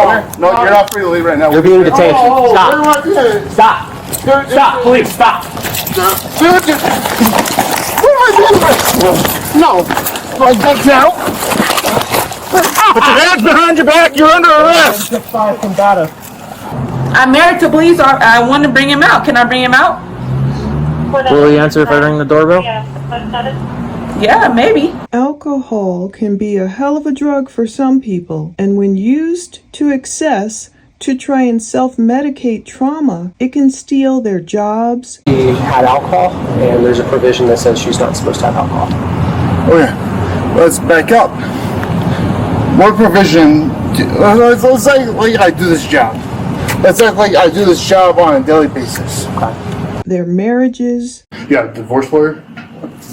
No, you're not free to leave right now. You're being detained. Stop. Stop. Stop, please, stop. What am I doing? No. Like that now? Put your hands behind your back. You're under arrest. I'm married to police. I want to bring him out. Can I bring him out? Will he answer if I ring the doorbell? Yeah, maybe. Alcohol can be a hell of a drug for some people, and when used to excess to try and self-medicate trauma, it can steal their jobs. She had alcohol, and there's a provision that says she's not supposed to have alcohol. Okay, let's back up. What provision? Let's say like I do this job. Let's act like I do this job on a daily basis. Okay. Their marriages, Yeah, divorce lawyer?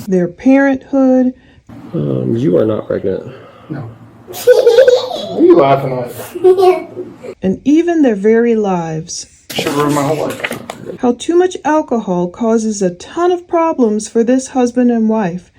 their parenthood, You are not pregnant. No. What are you laughing at? and even their very lives. Should ruin my whole life. How too much alcohol causes a ton of problems for this husband and wife,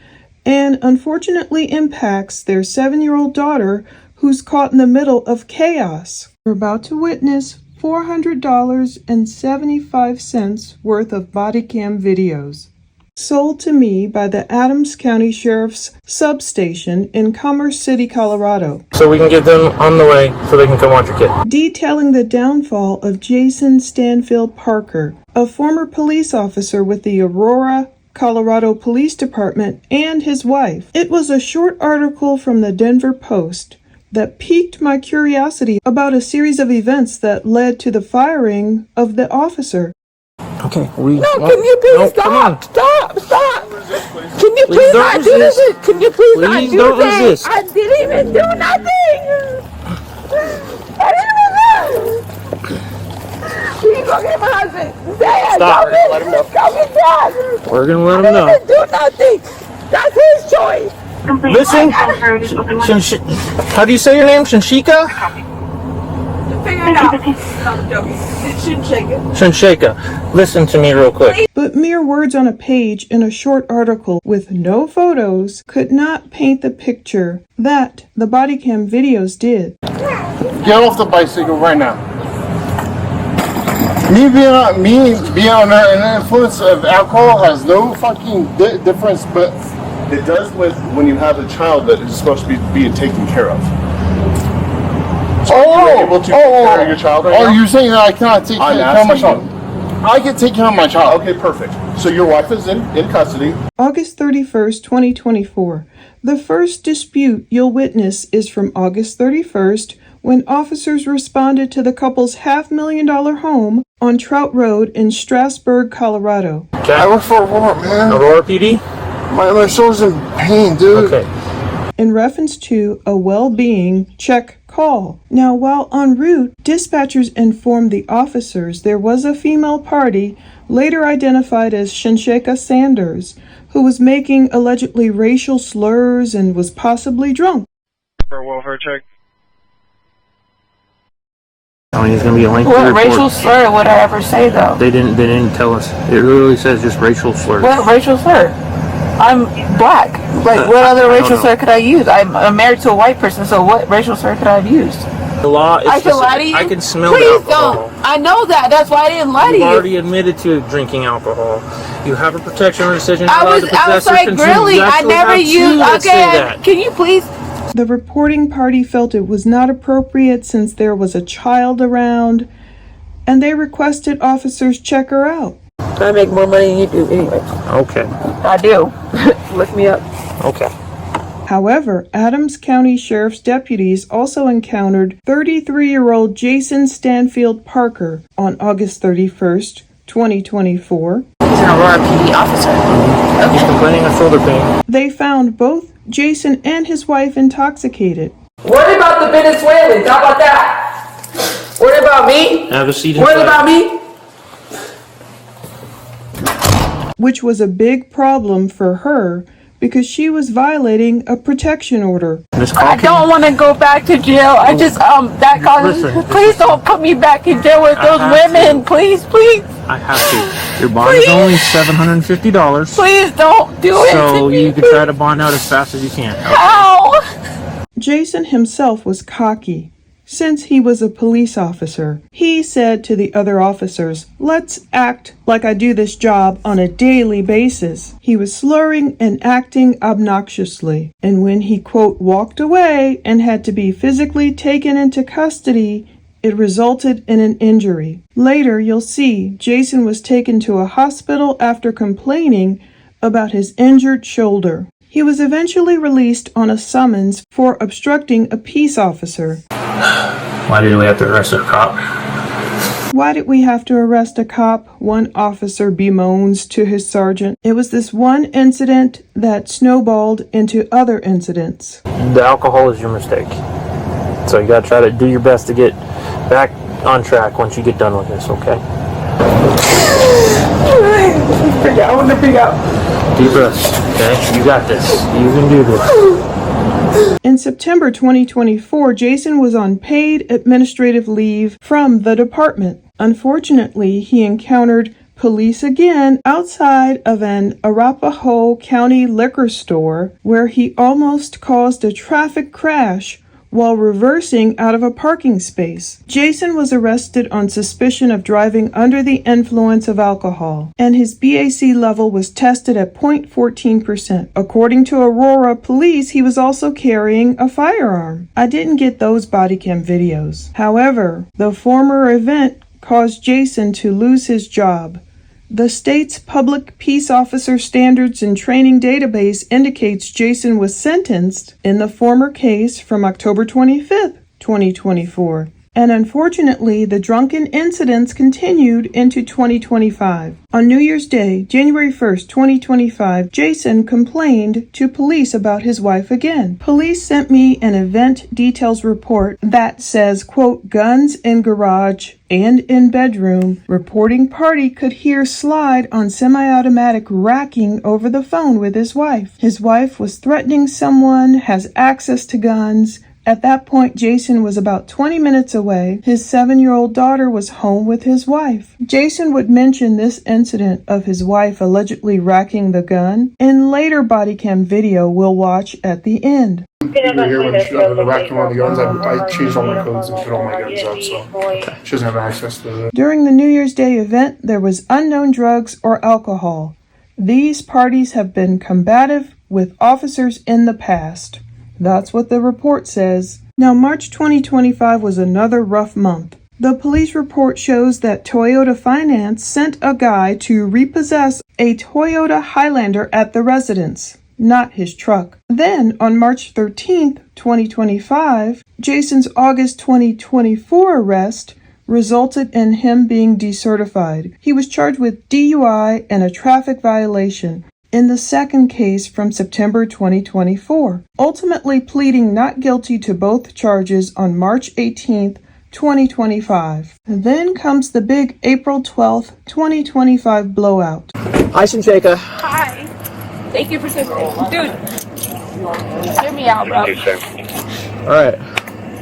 and unfortunately impacts their 7-year-old daughter who's caught in the middle of chaos. We're about to witness $400.75 worth of body cam videos, sold to me by the Adams County Sheriff's substation in Commerce City, Colorado, So we can get them on the way so they can come watch your kid. detailing the downfall of Jason Stanfield Parker, a former police officer with the Aurora, Colorado Police Department, and his wife. It was a short article from the Denver Post that piqued my curiosity about a series of events that led to the firing of the officer. Okay, Can you please stop? Come on. Stop! Can you please don't not do this? resist. Can you please not Please do don't this? resist. I didn't even do nothing. I didn't even do. Please go get my husband. Dad, Stop. Go get, Let him know. Go get Dad. We're gonna let I them know. didn't even do nothing. That's his choice. Listen, how do you say your name? Shinshika? Figure it out. I'm joking. It shouldn't shake it. Shinshika. Listen to me real quick. But mere words on a page in a short article with no photos could not paint the picture that the body cam videos did. Get off the bicycle right now. Me being under an influence of alcohol has no fucking difference, but it does when you have a child that is supposed to be taken care of. So are you able to take care of your child right now? Are you saying that I cannot take care of my child? I can take care of my child. Okay, perfect. So your wife is in custody. August 31st, 2024. The first dispute you'll witness is from August 31st, when officers responded to the couple's $500,000 home on Trout Road in Strasburg, Colorado. Okay. I work for Aurora, man. Aurora PD? My shoulder's in pain, dude. Okay. In reference to a well-being check call. Now, while en route, dispatchers informed the officers there was a female party, later identified as Shinshika Sanders, who was making allegedly racial slurs and was possibly drunk. For a welfare check. I mean, it's gonna be a lengthy What report. racial slur would I ever say though? They didn't tell us. It literally says just racial slurs. What racial slur? I'm black. Like, what other racial slur could I use? I'm married to a white person, so what racial slur could I have used? The law is I can lie to you? I can smell Please the alcohol. don't. I know that. That's why I didn't lie to You've you. already admitted to drinking alcohol. You have a protection order decision. I was outside grilling. I never used. Okay, can you please? The reporting party felt it was not appropriate since there was a child around, and they requested officers check her out. I make more money than you do anyway. Okay. I do. Lift me up. Okay. However, Adams County Sheriff's deputies also encountered 33-year-old Jason Stanfield Parker on August 31st, 2024. He's an Aurora PD officer. He's complaining of shoulder pain. They found both Jason and his wife intoxicated. What about the Venezuelans? How about that? What about me? Have a seat What inside. about me? Which was a big problem for her because she was violating a protection order. I don't want to go back to jail. I just, that causes, Listen, please don't put me back in jail with those women. Please, please, I have to. Your bond is only $750. please don't do it to So me. you can try to bond out as fast as you can. Ow! Jason himself was cocky, since he was a police officer. He said to the other officers, "Let's act like I do this job on a daily basis." He was slurring and acting obnoxiously, and when he, quote, walked away and had to be physically taken into custody, it resulted in an injury. Later, you'll see Jason was taken to a hospital after complaining about his injured shoulder. He was eventually released on a summons for obstructing a peace officer. Why did we have to arrest a cop? Why did we have to arrest a cop? One officer bemoans to his sergeant. It was this one incident that snowballed into other incidents. The alcohol is your mistake. So you gotta try to do your best to get back on track once you get done with this, okay? I want to freak out. Deep breaths, okay? You got this. You can do this. In September 2024, Jason was on paid administrative leave from the department. Unfortunately, he encountered police again outside of an Arapahoe County liquor store where he almost caused a traffic crash while reversing out of a parking space. Jason was arrested on suspicion of driving under the influence of alcohol, and his BAC level was tested at 0.14%. According to Aurora police, he was also carrying a firearm. I didn't get those body cam videos. However, the former event caused Jason to lose his job. The state's Public Peace Officer Standards and Training Database indicates Jason was sentenced in the former case from October 25th, 2024. And unfortunately, the drunken incidents continued into 2025. On New Year's Day, January 1st, 2025, Jason complained to police about his wife again. Police sent me an event details report that says, quote, guns in garage and in bedroom. Reporting party could hear slide on semi-automatic racking over the phone with his wife. His wife was threatening someone, has access to guns. At that point, Jason was about 20 minutes away. His 7-year-old daughter was home with his wife. Jason would mention this incident of his wife allegedly racking the gun in later body cam video we'll watch at the end. You were here when the racking one of the guns. I changed all my codes and put all my guns up, so she doesn't have access to it. During the New Year's Day event, there was unknown drugs or alcohol. These parties have been combative with officers in the past. That's what the report says. Now, March 2025 was another rough month. The police report shows that Toyota Finance sent a guy to repossess a Toyota Highlander at the residence, not his truck. Then, on March 13th, 2025, Jason's August 2024 arrest resulted in him being decertified. He was charged with DUI and a traffic violation in the second case from September 2024, ultimately pleading not guilty to both charges on March 18th, 2025. And then comes the big April 12th, 2025 blowout. Hi, Shinsheka. Hi. Thank you for saying, dude. Hear me out, bro. All right.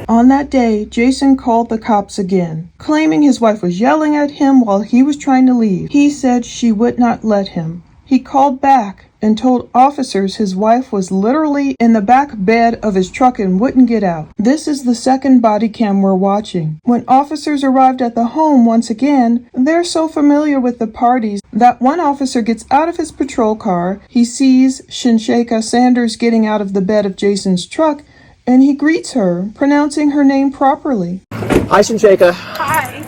On that day, Jason called the cops again, claiming his wife was yelling at him while he was trying to leave. He said she would not let him. He called back and told officers his wife was literally in the back bed of his truck and wouldn't get out. This is the second body cam we're watching. When officers arrived at the home once again, they're so familiar with the parties that one officer gets out of his patrol car, he sees Shinsheka Sanders getting out of the bed of Jason's truck, and he greets her, pronouncing her name properly. Hi, Shinsheka. Hi.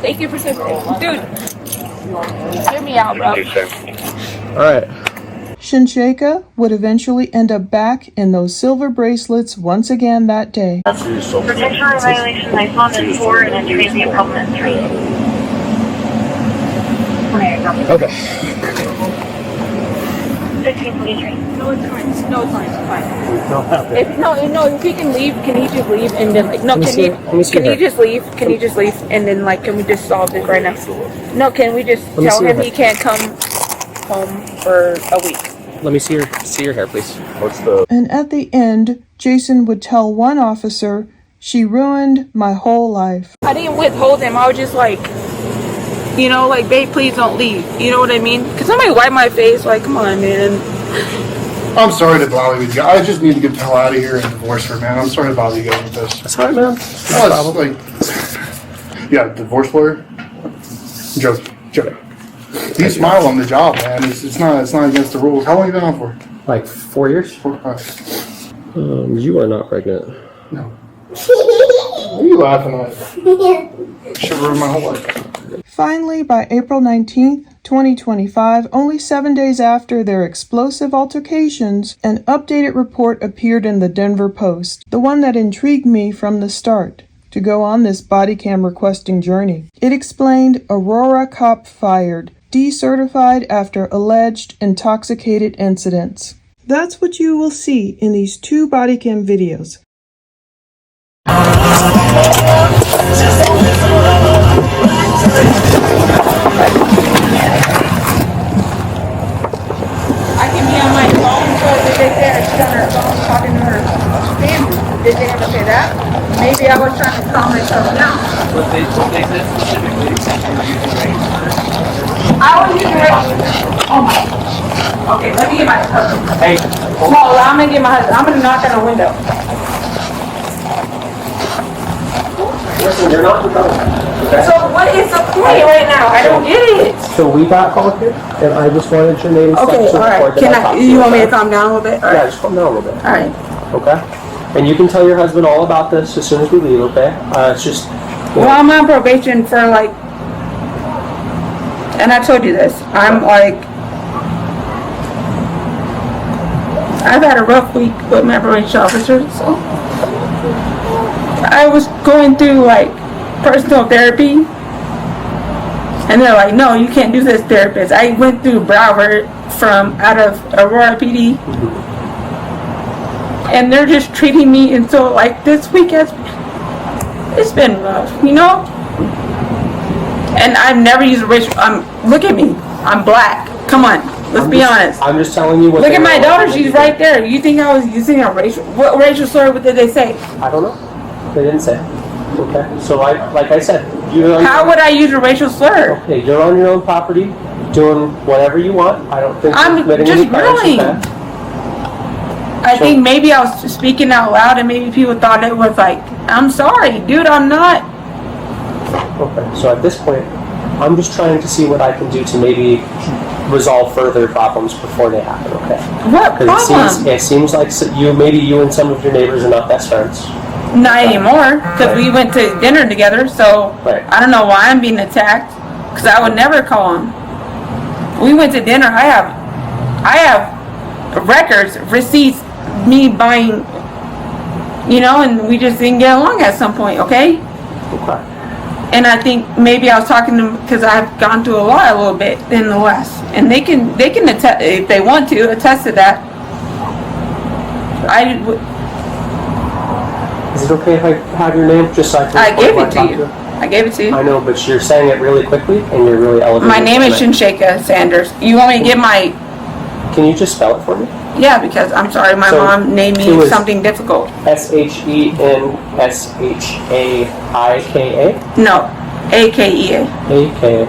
Thank you for saying, dude. Hear me out, bro. All right. Shinsheka would eventually end up back in those silver bracelets once again that day. Protection violation, I found it 4 and then transient problem at 3. Okay. 1643. No, it's fine. No, it's fine. It's fine. If he can leave, can he just leave and then like can he just leave? Can he just leave and then like can we just solve this right now? No, can we just tell him he can't come home for a week? Let me see your hair, please. And at the end, Jason would tell one officer, "She ruined my whole life." I didn't withhold him. I was just like, babe, please don't leave. You know what I mean? Because somebody wiped my face. Like, come on, man. I'm sorry to bother you. I just need to get the hell out of here and divorce her, man. I'm sorry to bother you guys with this. That's all right, man. Oh, it's like, yeah, divorce lawyer. Joke. You smile on the job, man. It's not against the rules. How long have you been on for? Like 4 years? 4 or 5. You are not pregnant. No. What are you laughing at? Should ruin my whole life. Finally, by April 19th, 2025, only 7 days after their explosive altercations, an updated report appeared in the Denver Post, the one that intrigued me from the start to go on this body cam requesting journey. It explained Aurora cop fired, decertified after alleged intoxicated incidents. That's what you will see in these 2 body cam videos. I can be on my phone, so did they say she's on her phone talking to her family? Did they ever say that? Maybe I was trying to calm myself down. What they said specifically, I was using radio. Oh my. Okay, let me get my husband. hey, No, I'm gonna get my husband. I'm gonna knock on the window. Listen, you're not in trouble. Okay? So what is the point right now? I don't get it. So we got called here, and I just wanted your name and stuff Okay, to all right. record that Can talked I? to You want me to okay? calm down a little bit? All Yeah, right. just calm down a little bit. All right. Okay? And you can tell your husband all about this as soon as we leave, okay? It's just... Well, I'm on probation for like, and I told you this. I'm like, I've had a rough week with my probation officer, so I was going through like personal therapy, and they're like, no, you can't do this, therapist. I went through Broward from out of Aurora PD, and they're just treating me, and so like this week it's been rough, you know? And I've never used a racial, look at me, I'm black. Come on, let's be honest. I'm just telling you what... Look at my daughter, she's right there. You think I was using a racial, what racial slur, what did they say? I don't know. They didn't say. Okay? So like I said, you're... How would I use a racial slur? Okay, you're on your own property, doing whatever you want. I don't think I'm you're committing just any crimes, grilling. okay? I think maybe I was speaking out loud and maybe people thought it was like, I'm sorry, dude, I'm not. Okay, so at this point, I'm just trying to see what I can do to maybe resolve further problems before they happen, okay? What Because problem? it seems like you and some of your neighbors are not best friends. Not anymore, because we went to dinner together, so Right. I don't know why I'm being attacked, because I would never call him. We went to dinner, I have records, receipts, me buying, you know, and we just didn't get along at some point, okay? Okay. And I think maybe I was talking to them because I've gone through a lot a little bit in the West, and they can attest, if they want to attest to that. Is it okay if I have your name just so I can... I gave when it to talk you. I gave it to you. I know, but you're saying it really quickly and you're really elevating. My name is Shinsheka Sanders. You want me to get my... Can you just spell it for me? Yeah, because I'm sorry, my So, mom named it me was- something difficult. Shenshaikaa? No, AKEA. AKEA.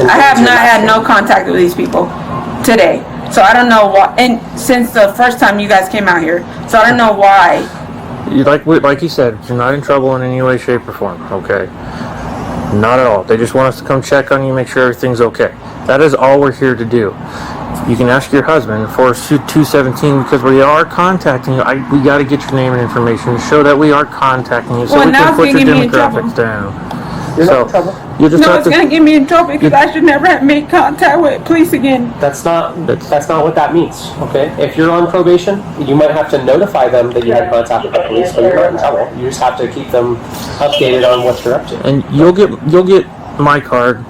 I have not had no contact with these people today. So I don't know why, and since the first time you guys came out here, so I don't know why. like you said, you're not in trouble in any way, shape, or form. Okay, not at all. They just want us to come check on you, make sure everything's okay. That is all we're here to do. You can ask your husband for 217 because we are contacting you. We got to get your name and information to show that we are contacting you, so Well, we now can put it's your gonna get me in demographics trouble. down. You're So not in trouble. you just No, have it's gonna to. get me in trouble because I should never have made contact with police again. That's not what that means, okay? If you're on probation, you might have to notify them that you had contact with the police, but you're not in trouble. You just have to keep them updated on what you're up to. And you'll get my card,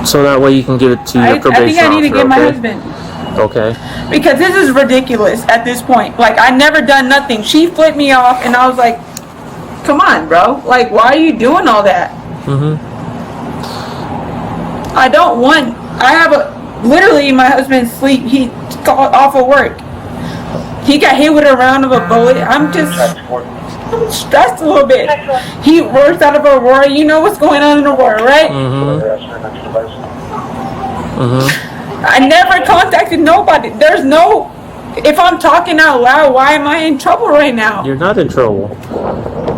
so that way you can give it to your I probation think I need to officer, get my okay? husband. Okay. Because this is ridiculous at this point. Like, I never done nothing. She flipped me off, and I was like, come on, bro. Like, why are you doing all that? I don't want... literally, my husband sleep. He got off of work. He got hit with a round of a bullet. I'm stressed a little bit. He works out of Aurora. You know what's going on in Aurora, right? I never contacted nobody. There's no. If I'm talking out loud, why am I in trouble right now? You're not in trouble.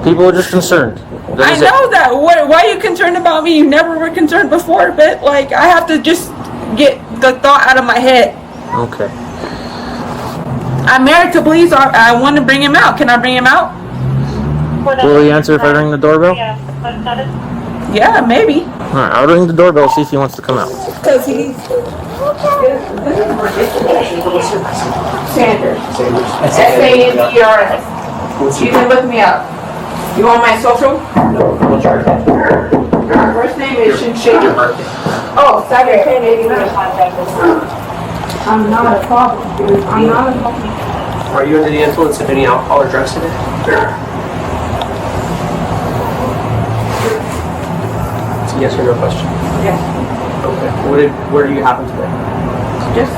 People are just concerned. I know that. Why are you concerned about me? You never were concerned before, but like I have to just get the thought out of my head. Okay. I'm married to police. I want to bring him out. Can I bring him out? Will he answer if I ring the doorbell? Yeah, maybe. Alright, I'll ring the doorbell, see if he wants to come out. Because he's... Sanders. S-A-N-D-E-R-S. You can look me up. You want my social? What's your name? First name is Shinshaker. Oh, 7-10-89. I'm not a problem, dude. I'm not a problem. Are you under the influence of any alcohol or drugs today? It's a yes or no question. Yes. Okay. Where do you happen today? Just a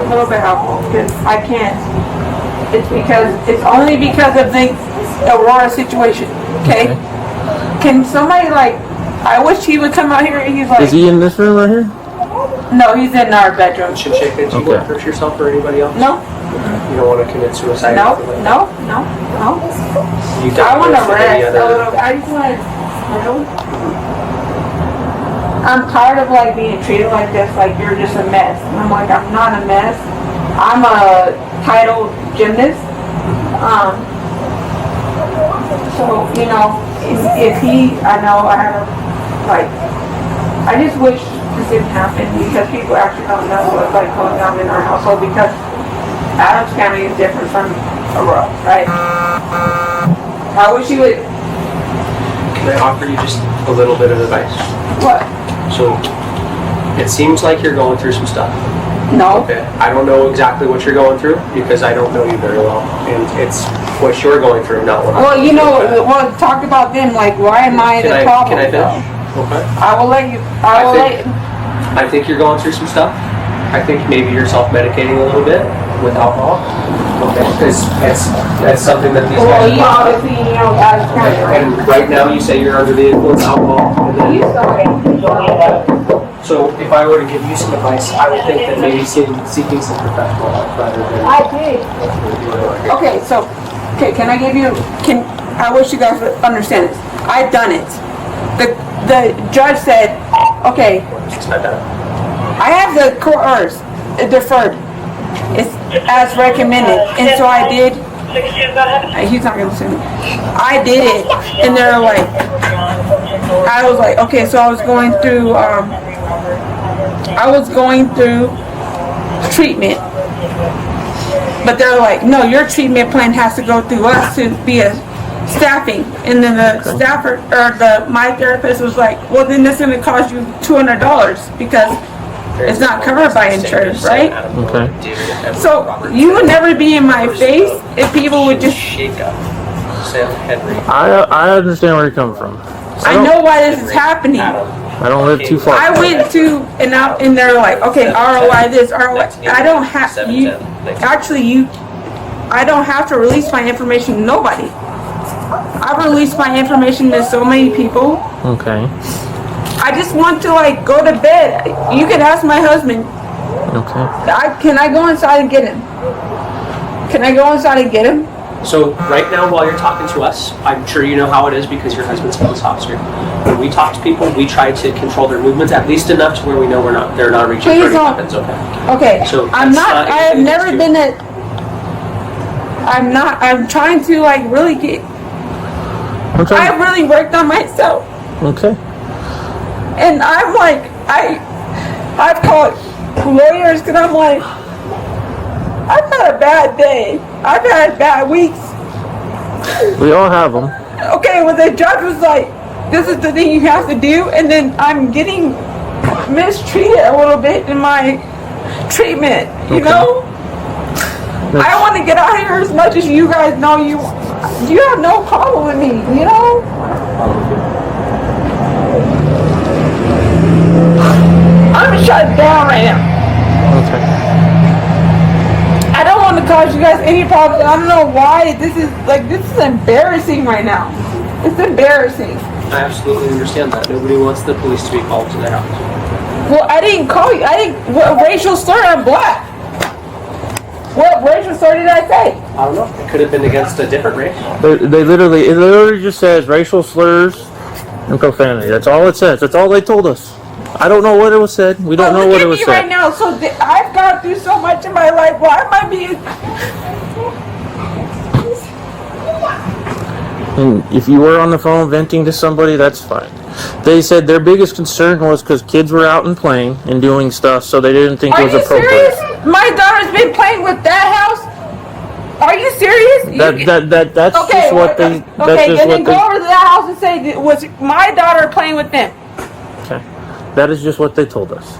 little bit alcohol, because I can't. It's only because of the Aurora situation, okay? Can somebody I wish he would come out here and he's like... Is he in this room right here? No, he's in our bedroom. Shinshaker, do you want to hurt yourself or anybody else? No. You don't want to commit suicide? No. You I want to rest a little. I just want to. I'm tired of being treated like this, like you're just a mess. And I'm like, I'm not a mess. I'm a titled gymnast. So if he, I know I have I just wish this didn't happen because people actually don't know what's going on in our household because Adams County is different from Aurora, right? I wish you would. Can I offer you just a little bit of advice? What? So, it seems like you're going through some stuff. No. Okay. I don't know exactly what you're going through because I don't know you very well, and it's what you're going through, not what. Well, talk about them. Why am I the problem? Can I finish? Okay. I will let you. I think you're going through some stuff. I think maybe you're self-medicating a little bit with alcohol. Okay. Because that's something that these guys. You obviously, Adams County, right? And right now you say you're under the influence of alcohol. You sorry. So if I were to give you some advice, I would think that maybe seeking some professional help rather than. I did. Okay, can I give you? I wish you guys would understand this. I've done it. The judge said, okay. I have the court orders deferred. It's as recommended, and so I did. He's not gonna listen to me. I did it, and they're like, I was like, okay, so I was going through treatment, but they're like, no, your treatment plan has to go through us to be a staffing, and then the staffer or my therapist was like, well, then that's gonna cost you $200 because it's not covered by insurance, right? Okay. So you would never be in my face if people would just. I understand where you're coming from. I know why this is happening. I don't live too far. I went to and they're like, okay, ROI this, ROI. I don't have you. Actually, I don't have to release my information to nobody. I've released my information to so many people. Okay. I just want to go to bed. You can ask my husband. Okay. Can I go inside and get him? Can I go inside and get him? So right now, while you're talking to us, I'm sure you know how it is because your husband's a police officer. When we talk to people, we try to control their movements at least enough to where we know they're not reaching for any weapons. Okay. Okay. So I have never been at. I'm trying to really get. I really worked on myself. Okay. And I'm I've called lawyers because I'm like, I've had a bad day. I've had bad weeks. We all have them. Okay, well the judge was like, this is the thing you have to do, and then I'm getting mistreated a little bit in my treatment, you know? I want to get out of here as much as you guys know you have no problem with me, you know? I'm shut down right now. Okay. I don't want to cause you guys any problems. I don't know why this is embarrassing right now. It's embarrassing. I absolutely understand that. Nobody wants the police to be called to their house. Well, I didn't call you. What racial slur? I'm black. What racial slur did I say? I don't know. It could have been against a different race. It literally just says racial slurs and profanity. That's all it says. That's all they told us. I don't know what it was said. We don't know what it was said. Right now, so I've gone through so much in my life. Why am I being? And if you were on the phone venting to somebody, that's fine. They said their biggest concern was because kids were out and playing and doing stuff, so they didn't think it was appropriate. Serious? My daughter's been playing with that house. Are you serious? That's okay, just what they. Okay, and then go over to that house and say, was my daughter playing with them? Okay, that is just what they told us.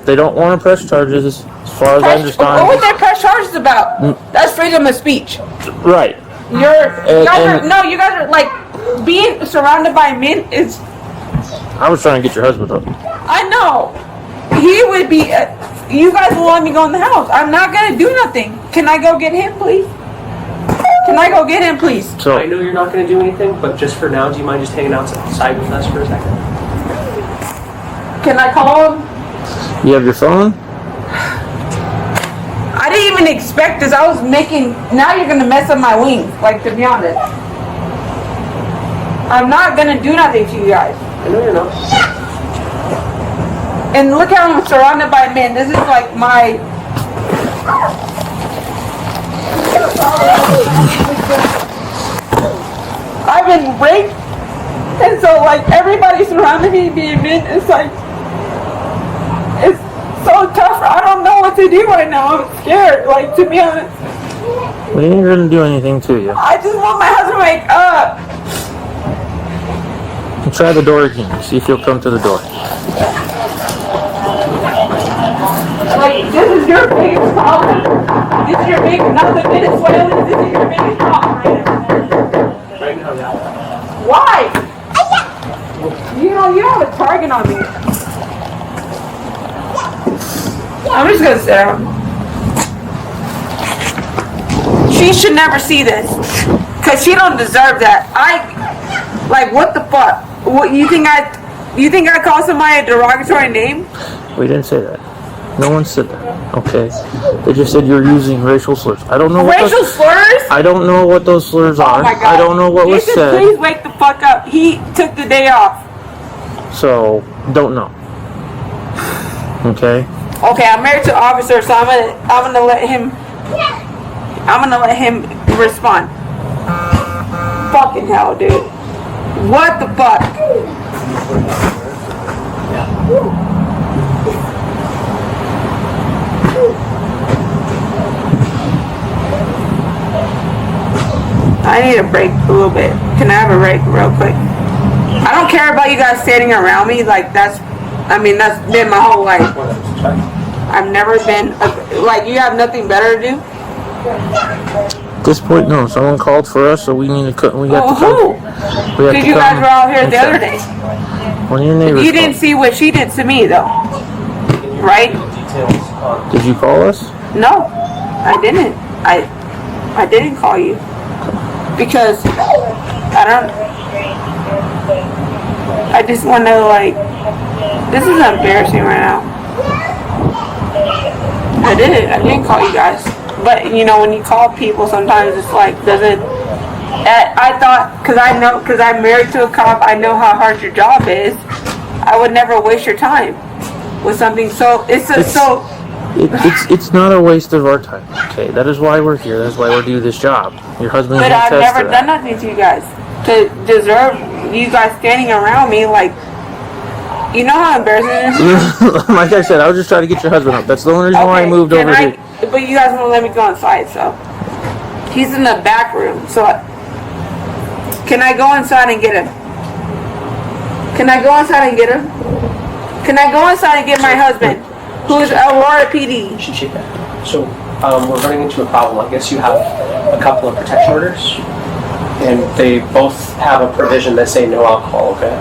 They don't want to press charges, as far as I understand. What would they press charges about? That's freedom of speech. Right. You guys are like being surrounded by men is. I was trying to get your husband up. I know. He would be. You guys will let me go in the house. I'm not gonna do nothing. Can I go get him, please? Can I go get him, please? So I know you're not going to do anything, but just for now, do you mind just hanging outside with us for a second? Can I call him? you have your phone? I didn't even expect this. I was making. Now you're gonna mess up my wings. Like, to be honest, I'm not gonna do nothing to you guys. I know you're not. And look how I'm surrounded by men. This is like my. I've been raped, and so like everybody surrounding me being men. It's like it's so tough. I don't know what to do right now. I'm scared. Like, to be honest. We ain't gonna do anything to you. I just want my husband to wake up. Try the door again. See if he'll come to the door. Like, this is your biggest problem. This is your biggest, not the Venezuelans. This is your biggest problem right now. Right now, yeah. Why? You know, you have a target on me. I'm just gonna sit down. She should never see this, cause she don't deserve that. Like, what the fuck? What you think I call somebody a derogatory name? We didn't say that. No one said that. Okay. They just said you're using racial slurs. I don't know what racial slurs. I don't know what those slurs are. Oh my God. I don't know what was said. Please wake the fuck up. He took the day off. So don't know. Okay. Okay, I'm married to an officer, so I'm gonna let him respond. Fucking hell, dude. What the fuck? I need a break a little bit. Can I have a break real quick? I don't care about you guys standing around me. Like, that's been my whole life. I've never been, like, you have nothing better to do? At this point, no. Someone called for us, so we need to cut. We have to come. Who? Because you guys were out here the other day. One of your neighbors. You didn't see what she did to me, though. Right? Did you call us? No, I didn't. I didn't call you. Because I just want to, like, this is embarrassing right now. I didn't call you guys. But, you know, when you call people, sometimes it's like, I thought, because I'm married to a cop, I know how hard your job is. I would never waste your time with something so, it's not a waste of our time. Okay, that is why we're here. That's why we do this job. Your husband. But I've never done nothing to you guys to deserve you guys standing around me. Like, you know how embarrassing it is. Like I said, I was just trying to get your husband up. That's the only reason why I moved over here. But you guys won't let me go inside, so he's in the back room. So can I go inside and get him? Can I go inside and get him? Can I go inside and get my husband? Who's Aurora PD? You should check that. So, we're running into a problem. I guess you have a couple of protection orders, and they both have a provision that say no alcohol, okay?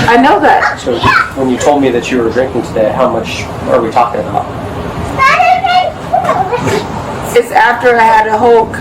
I know that. So, when you told me that you were drinking today, how much are we talking about? It's after I had a whole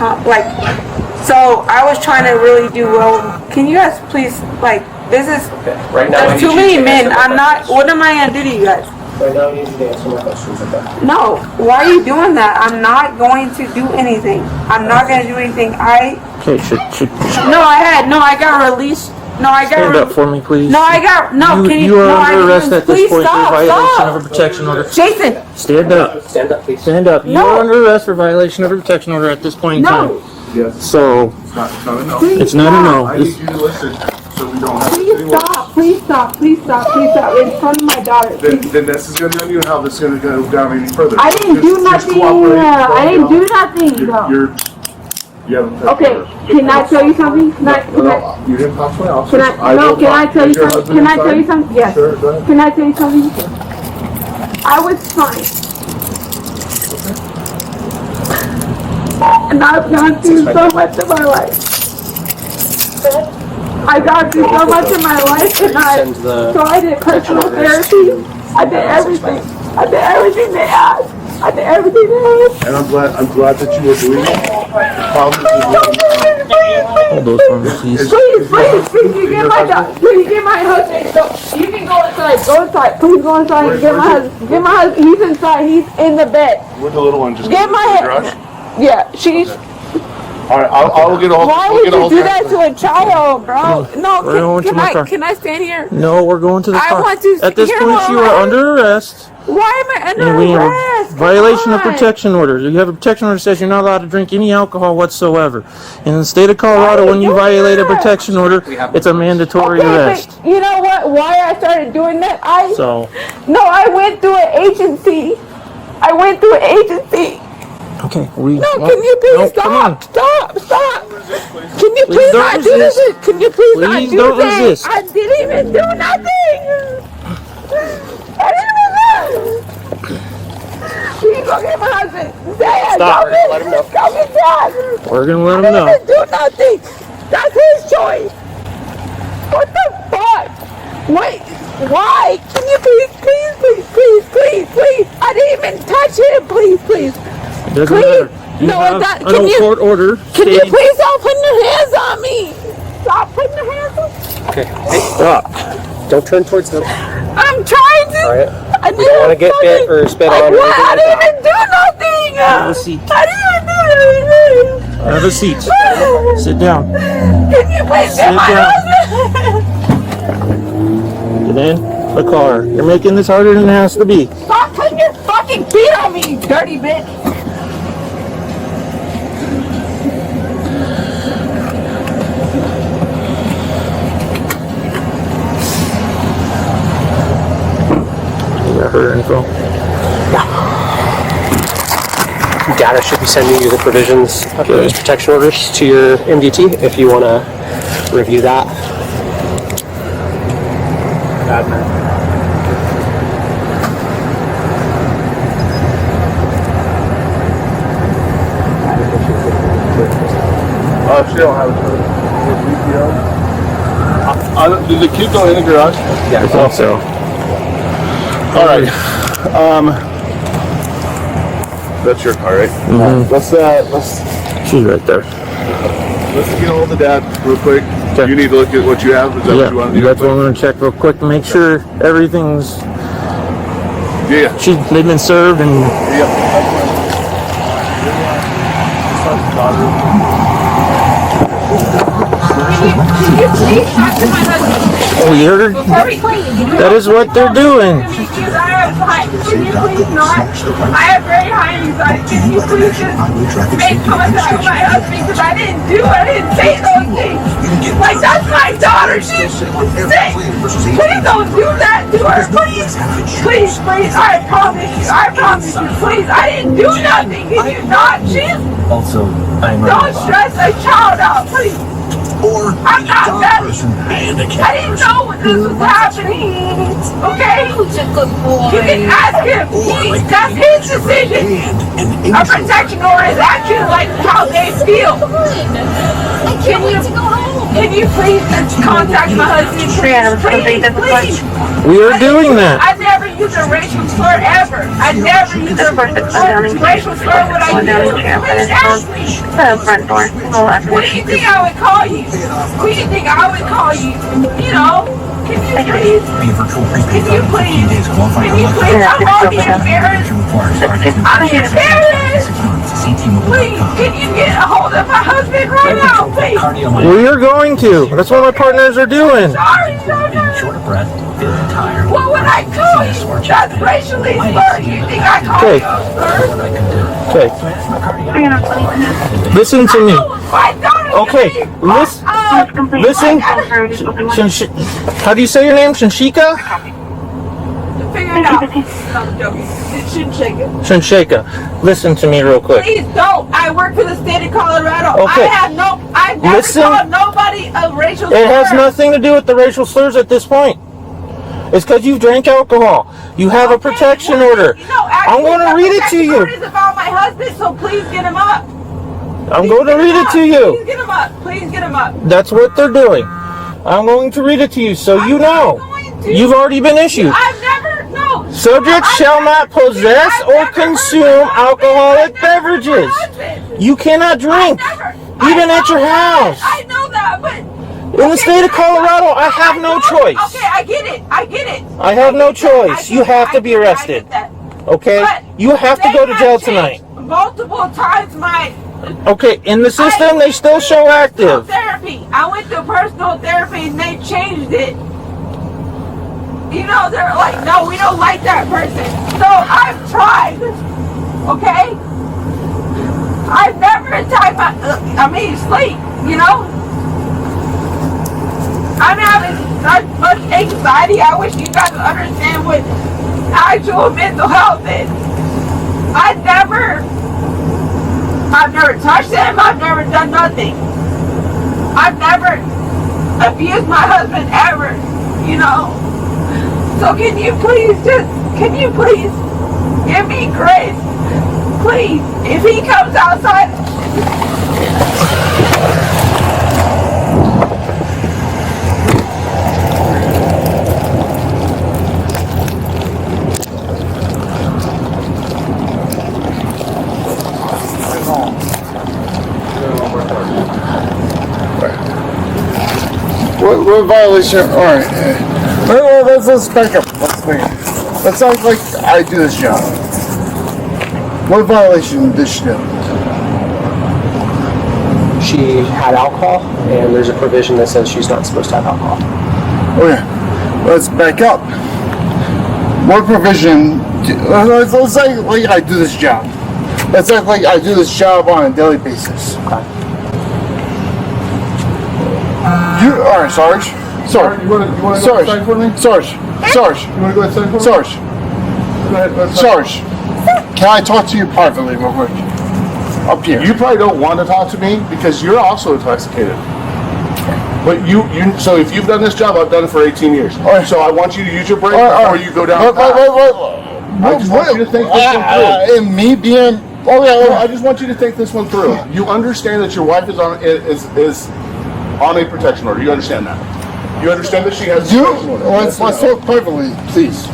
so I was trying to really do well. Can you guys please, like, this is, Okay. Right now, there's too many men. I'm not, what am I going to do to you guys? Right now, you need to answer my questions, okay? No, why are you doing that? I'm not going to do anything. I'm not going to do anything. Okay, I got released. No, I got stand up for me, please. No, I got no. Can You are under arrest at this please point for stop, violation stop. of a protection order. Jason, Stand up. Stand up, please. Stand up. You No. are under arrest for violation of a protection order at this point in time. no. Yes. So It's not a no. it's not a no. I need you to listen so we don't have Please stop. Please stop. Please stop. Please stop. In front of my daughter. Then this is going to be on you how this is going to go down any further. I didn't do nothing. cooperate. I didn't do nothing. though. You have a Okay, can I tell you something? Can I you didn't talk to my officer. can I tell you something? Can I tell you something? Yes. Sure, go ahead. Can I tell you something? I was fine. And I've gone through so much in my life. I got through so much in my life, and so I did personal therapy. I did everything. I did everything they asked. I did everything they asked. And I'm glad that you were doing it. Hold those for me, please. Please, you get my dog. Please get my husband. No, you can go inside. Go inside. Please go inside and get my husband. Get my husband. He's inside. He's in the bed. Where's the little one? Just Get my garage? Yeah, she's. All right, I'll get a hold. Why would you do that to a child, bro? No, We're going to my car. can I stand here? No, we're going to the I car. want to At this hear point, what you I'm are at. under arrest. Why am I under And we have arrest? a violation of Come on. protection order. You have a protection order that says you're not allowed to drink any alcohol whatsoever. In the state of Colorado, when you doing violate a that? protection order, it's a mandatory Okay, arrest. but you know what? Why I started doing that? I went through an agency. Okay, No, can you please stop? Stop! Can you please don't not do this? resist. Can you please not Please do don't this? resist. I didn't even do nothing. I didn't even do. Please go get my husband. Dad, Stop. Let him know. Go get Dad. We're gonna let I them know. didn't even do nothing. That's his choice. What the fuck? Wait, why? Can you please? I didn't even touch him. Please. Doesn't Please. matter. You No, have that- an can you- court order. Can you stating- please stop putting your hands on me? Stop putting your hands on me. Okay. Hey, Stop. don't turn towards them. I'm trying to. All right. I We don't want to get bit or spit on or anything I like didn't that. even do nothing. Have a seat. I didn't even do anything. Have a seat. Sit down. Can you please Sit get my down. husband? Get in the car. You're making this harder than it has to be. Stop putting your fucking feet on me, you dirty bitch. You got her info. Data should be sending you the provisions of those protection orders to your MDT if you want to review that. She don't have it. Did the kid go in the garage? Yeah, I think so. All right. That's your car, right? Mm-hmm. Let's She's right there. get a hold of Dad real quick. Okay. You need to look at what you have. Is that what you want to do? that's what I'm gonna check real quick to make sure everything's. Yeah. They've been served and. Can you please talk to my husband? Oh, you heard her? That is what they're doing. Can you please not? I have very high anxiety. Can you please just make contact with my husband? Because I didn't say those things. Like, that's my daughter. She's sick. Please don't do that to her. Please. I promise you. Please, I didn't do nothing. Can you not? Also, I'm Don't stress a child out, please. or I'm not that. and a I didn't know what this was happening. Okay? You can ask him. That's his decision. A protection order is actually like how they feel. Can you please contact my husband? Please. We are doing that. I never use a racial slur ever. I never use a racial slur. What I do? Please ask me. Front door. What do you think I would call you? What do you think I would call you? You know? Can you please? Be a virtual Can prepaid you card for 15 please? days of Wi-Fi Can you please? I'm already embarrassed. I'm embarrassed. Please, can you get a hold of my husband right now, please? We are going to. That's what my partners are doing. Sorry, no. Short of breath, feeling tired. What would I call you? That's racially slurred. You think I call Okay. you a slur? Okay. Listen to me. My daughter. Okay. Listen. Listen. How do you say your name? Shanshika? Figure it out. I'm joking. Shanshika. Listen to me real quick. Please don't. I work for the state of Colorado. Okay. I've never Listen. called nobody a racial slur. It has nothing to do with the racial slurs at this point. It's because you've drank alcohol. You have a protection order. I'm going to read it to you. It's about my husband, so please get him up. I'm going to read it to you. Please get him up. Please get him up. That's what they're doing. I'm going to read it to you so you know. You've already been issued. I've never, no. Subjects shall not possess or consume alcoholic beverages. You cannot drink, even at your house. I know that, but in the state of Colorado, I have no choice. Okay, I get it. I get it. I have no choice. You have to be arrested. Okay? You have to go to jail tonight. Multiple times my Okay, in the system, they still show active. therapy. I went to personal therapy and they changed it. You know, they're like, no, we don't like that person. So I've tried. Okay? I've never tried sleep, you know? I'm having such much anxiety. I wish you guys would understand what actual mental health is. I've never touched him. I've never done nothing. I've never abused my husband ever, you know? So can you please give me grace? Please, if he comes outside. What violation? All right. Let's back up. Let's act like I do this job. What violation did she do? She had alcohol, and there's a provision that says she's not supposed to have alcohol. Okay. Let's back up. What provision? Let's act like I do this job. Let's act like I do this job on a daily basis. Okay. All right, Sarge. Sarge. You want to go Sarge. outside for me? Sarge. Sarge. You want to go outside for me? Sarge. Go ahead, let's Sarge. Can I talk to you privately real quick? Up here. You probably don't want to talk to me because you're also intoxicated. But so if you've done this job, I've done it for 18 years. Right. So I want you to use your brain before you go down. I just want you to think this one through. And me being, I just want you to think this one through. You understand that your wife is on a protection order. You understand that? You understand that she has a protection order. Let's talk privately, please.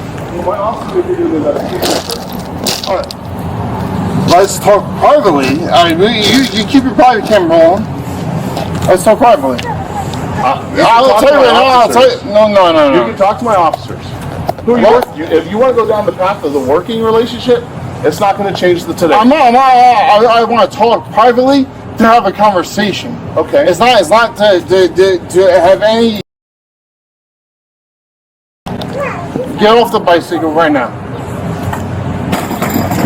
My officer could do that. All right. Let's talk privately. You keep your private camera on. Let's talk privately. I'll tell you right now. I'll tell you. No. You can talk to my officers. If you want to go down the path of the working relationship, it's not going to change the today. I want to talk privately to have a conversation. Okay. It's not to have any. Get off the bicycle right now.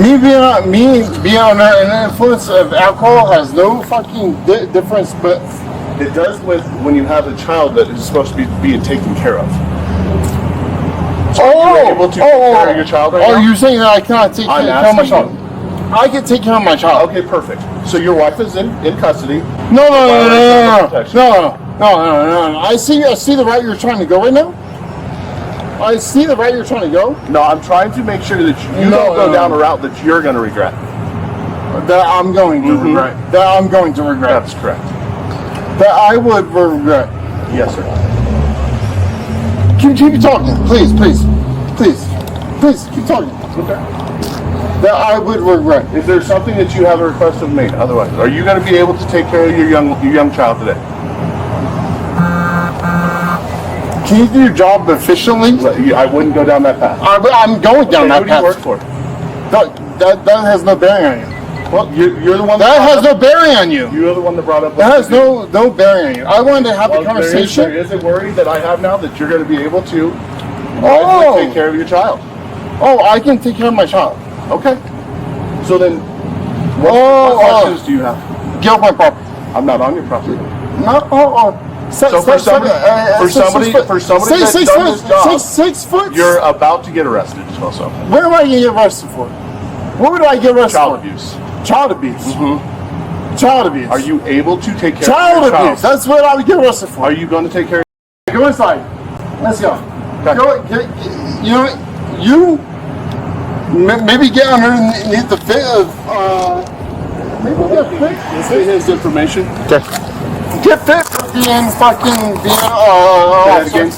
Me being under an influence of alcohol has no fucking difference, but it does when you have a child that is supposed to be being taken care of. So you're able to take care of your child right now? You're saying that I cannot take care of my child? I can take care of my child. Okay, perfect. So your wife is in custody. No. I see the route you're trying to go right now. I see the route you're trying to go. No, I'm trying to make sure that you don't go down a route that you're going to regret. That I'm going to regret. That I'm going to regret. That's correct. That I would regret. Yes, sir. Keep talking, please, keep talking. Okay. That I would regret. Is there something that you have a request of me? Otherwise, are you going to be able to take care of your young child today? Can you do your job efficiently? I wouldn't go down that path. I'm going down that Who do you path. work for? That has no bearing on you. Well, you're the one That has no bearing on you. You're the one that brought up. That has no bearing on you. I wanted to have a conversation. There is a worry that I have now that you're going to be able to take care of your child. Oh, I can take care of my child. Okay. So then, what questions do you have? Get off my property. I'm not on your property. No. So for somebody that done this job, 6 foot. you're about to get arrested as well. So What am I getting arrested for? What would I get arrested child for? abuse. Child abuse. Mm-hmm. Child abuse. Are you able to take care child of your abuse? child? That's what I would get arrested for. Are you going to take care? Go inside. Let's go. Okay. You know, you maybe get underneath the fit of. Maybe get fit. Say his information. Okay. Get fit for being fucking Say that again.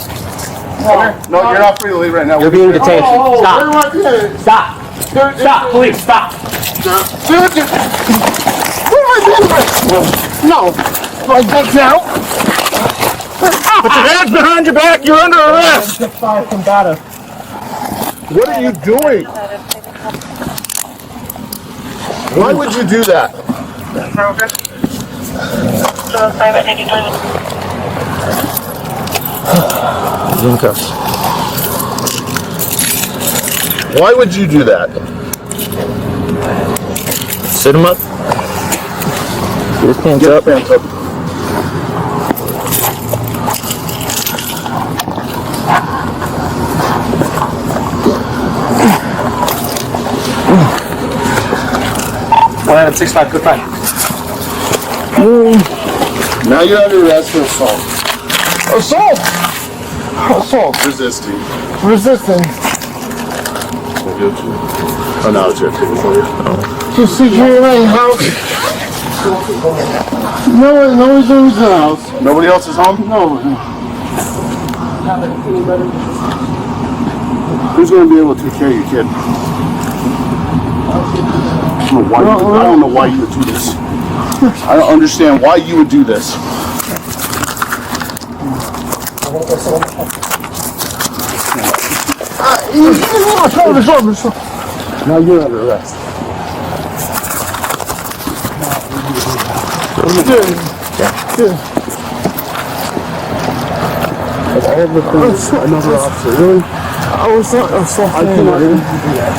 No, you're not free to leave right now. You're being detained. Stop. Stop. Stop. Stop, please, stop. What am I doing? No. Do I get out? Put your hands behind your back. You're under arrest. What are you doing? Why would you do that? Handcuffs. Why would you do that? Sit him up. Get his pants up. Pants up. Item 65, good fight. Now you're under arrest for assault. Assault. Assault. Resisting. Resisting. Oh no, it's your ticket for you. To secure my house. Nobody's in the house. Nobody else is home? No. Who's going to be able to take care of your kid? I don't know why you would do this. I don't understand why you would do this. Now you're under arrest. Another officer, really? I was not assaulting. I cannot you. do that.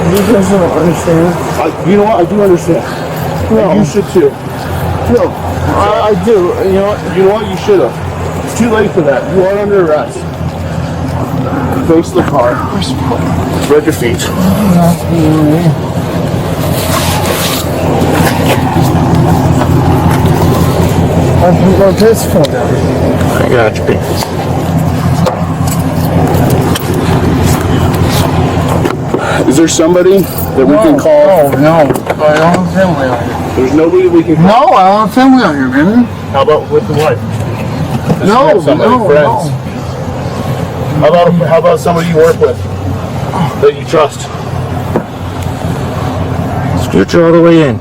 You guys don't understand. You know what? I do understand. No. And you should too. No, I do. You know what? You know what? You should have. It's too late for that. You are under arrest. Face the car. Spread your feet. I put my pistol down. I got your pants. Is there somebody that we can call? No. I don't have family out here. There's nobody we can call. No, I don't have family out here, man. How about with the wife? No, friends. How about somebody you work with that you trust? Scoot you all the way in.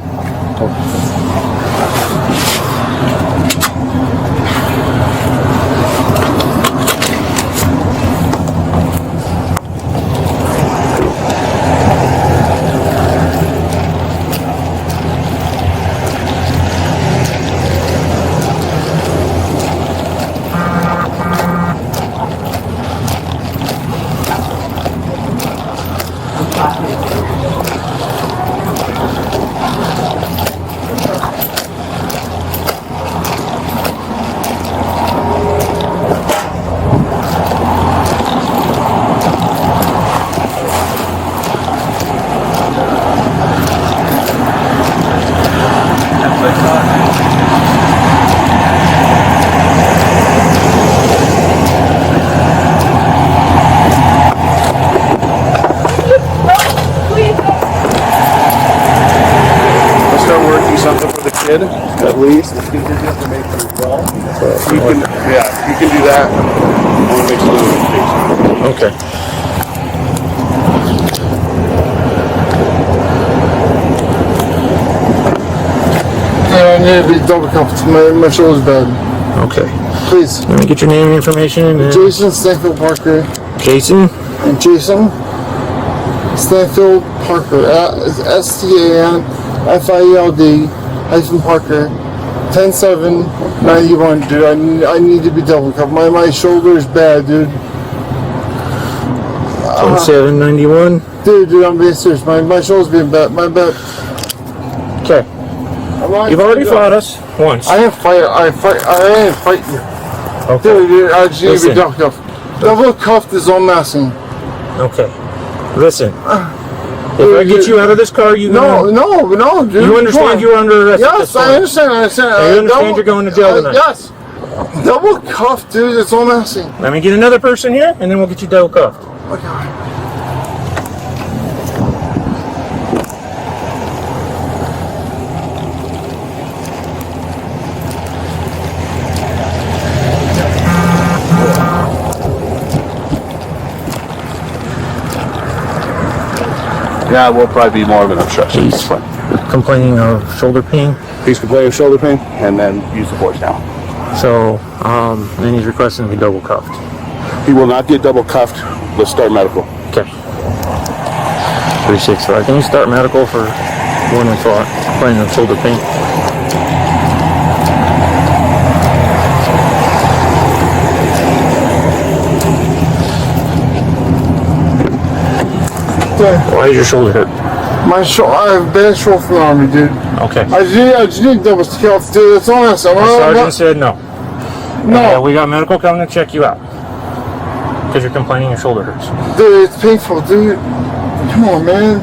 At least let's get his information as well. You can do that. I want to make some notifications. Okay. Yeah, I need to be double cuffed. My shoulder's bad. Okay. Please. Let me get your name and information. And Jason Stanfield Parker. Jason. And Jason Stanfield Parker. STANFIELD-Parker. 10791, dude. I need to be double cuffed. My shoulder is bad, dude. 10791. Dude, I'm being serious. My shoulder's being bad. My back. Okay. You've already fought us once. I didn't fight you. Okay. Dude, I just need to be double cuffed. Double cuffed is all messing. Okay. Listen. If I get you out of this car, you no, dude. You understand you're under arrest? Yes, I understand. You understand you're going to jail tonight? Yes. Double cuffed, dude. It's all messing. Let me get another person here, and then we'll get you double cuffed. Okay. Yeah, we'll probably be more of an obstruction. He's complaining of shoulder pain. He's complaining of shoulder pain, and then use the force now. So, then he's requesting to be double cuffed. He will not get double cuffed. Let's start medical. Okay. 365. Can you start medical for when we fought? Complaining of shoulder pain. Why is your shoulder hurt? My shoulder. I have bad shoulder from the army, dude. Okay. I just need double cuffed, dude. That's all I'm saying. The sergeant said no. No. Okay, we got medical coming to check you out. Because you're complaining your shoulder hurts. Dude, it's painful, dude. Come on, man.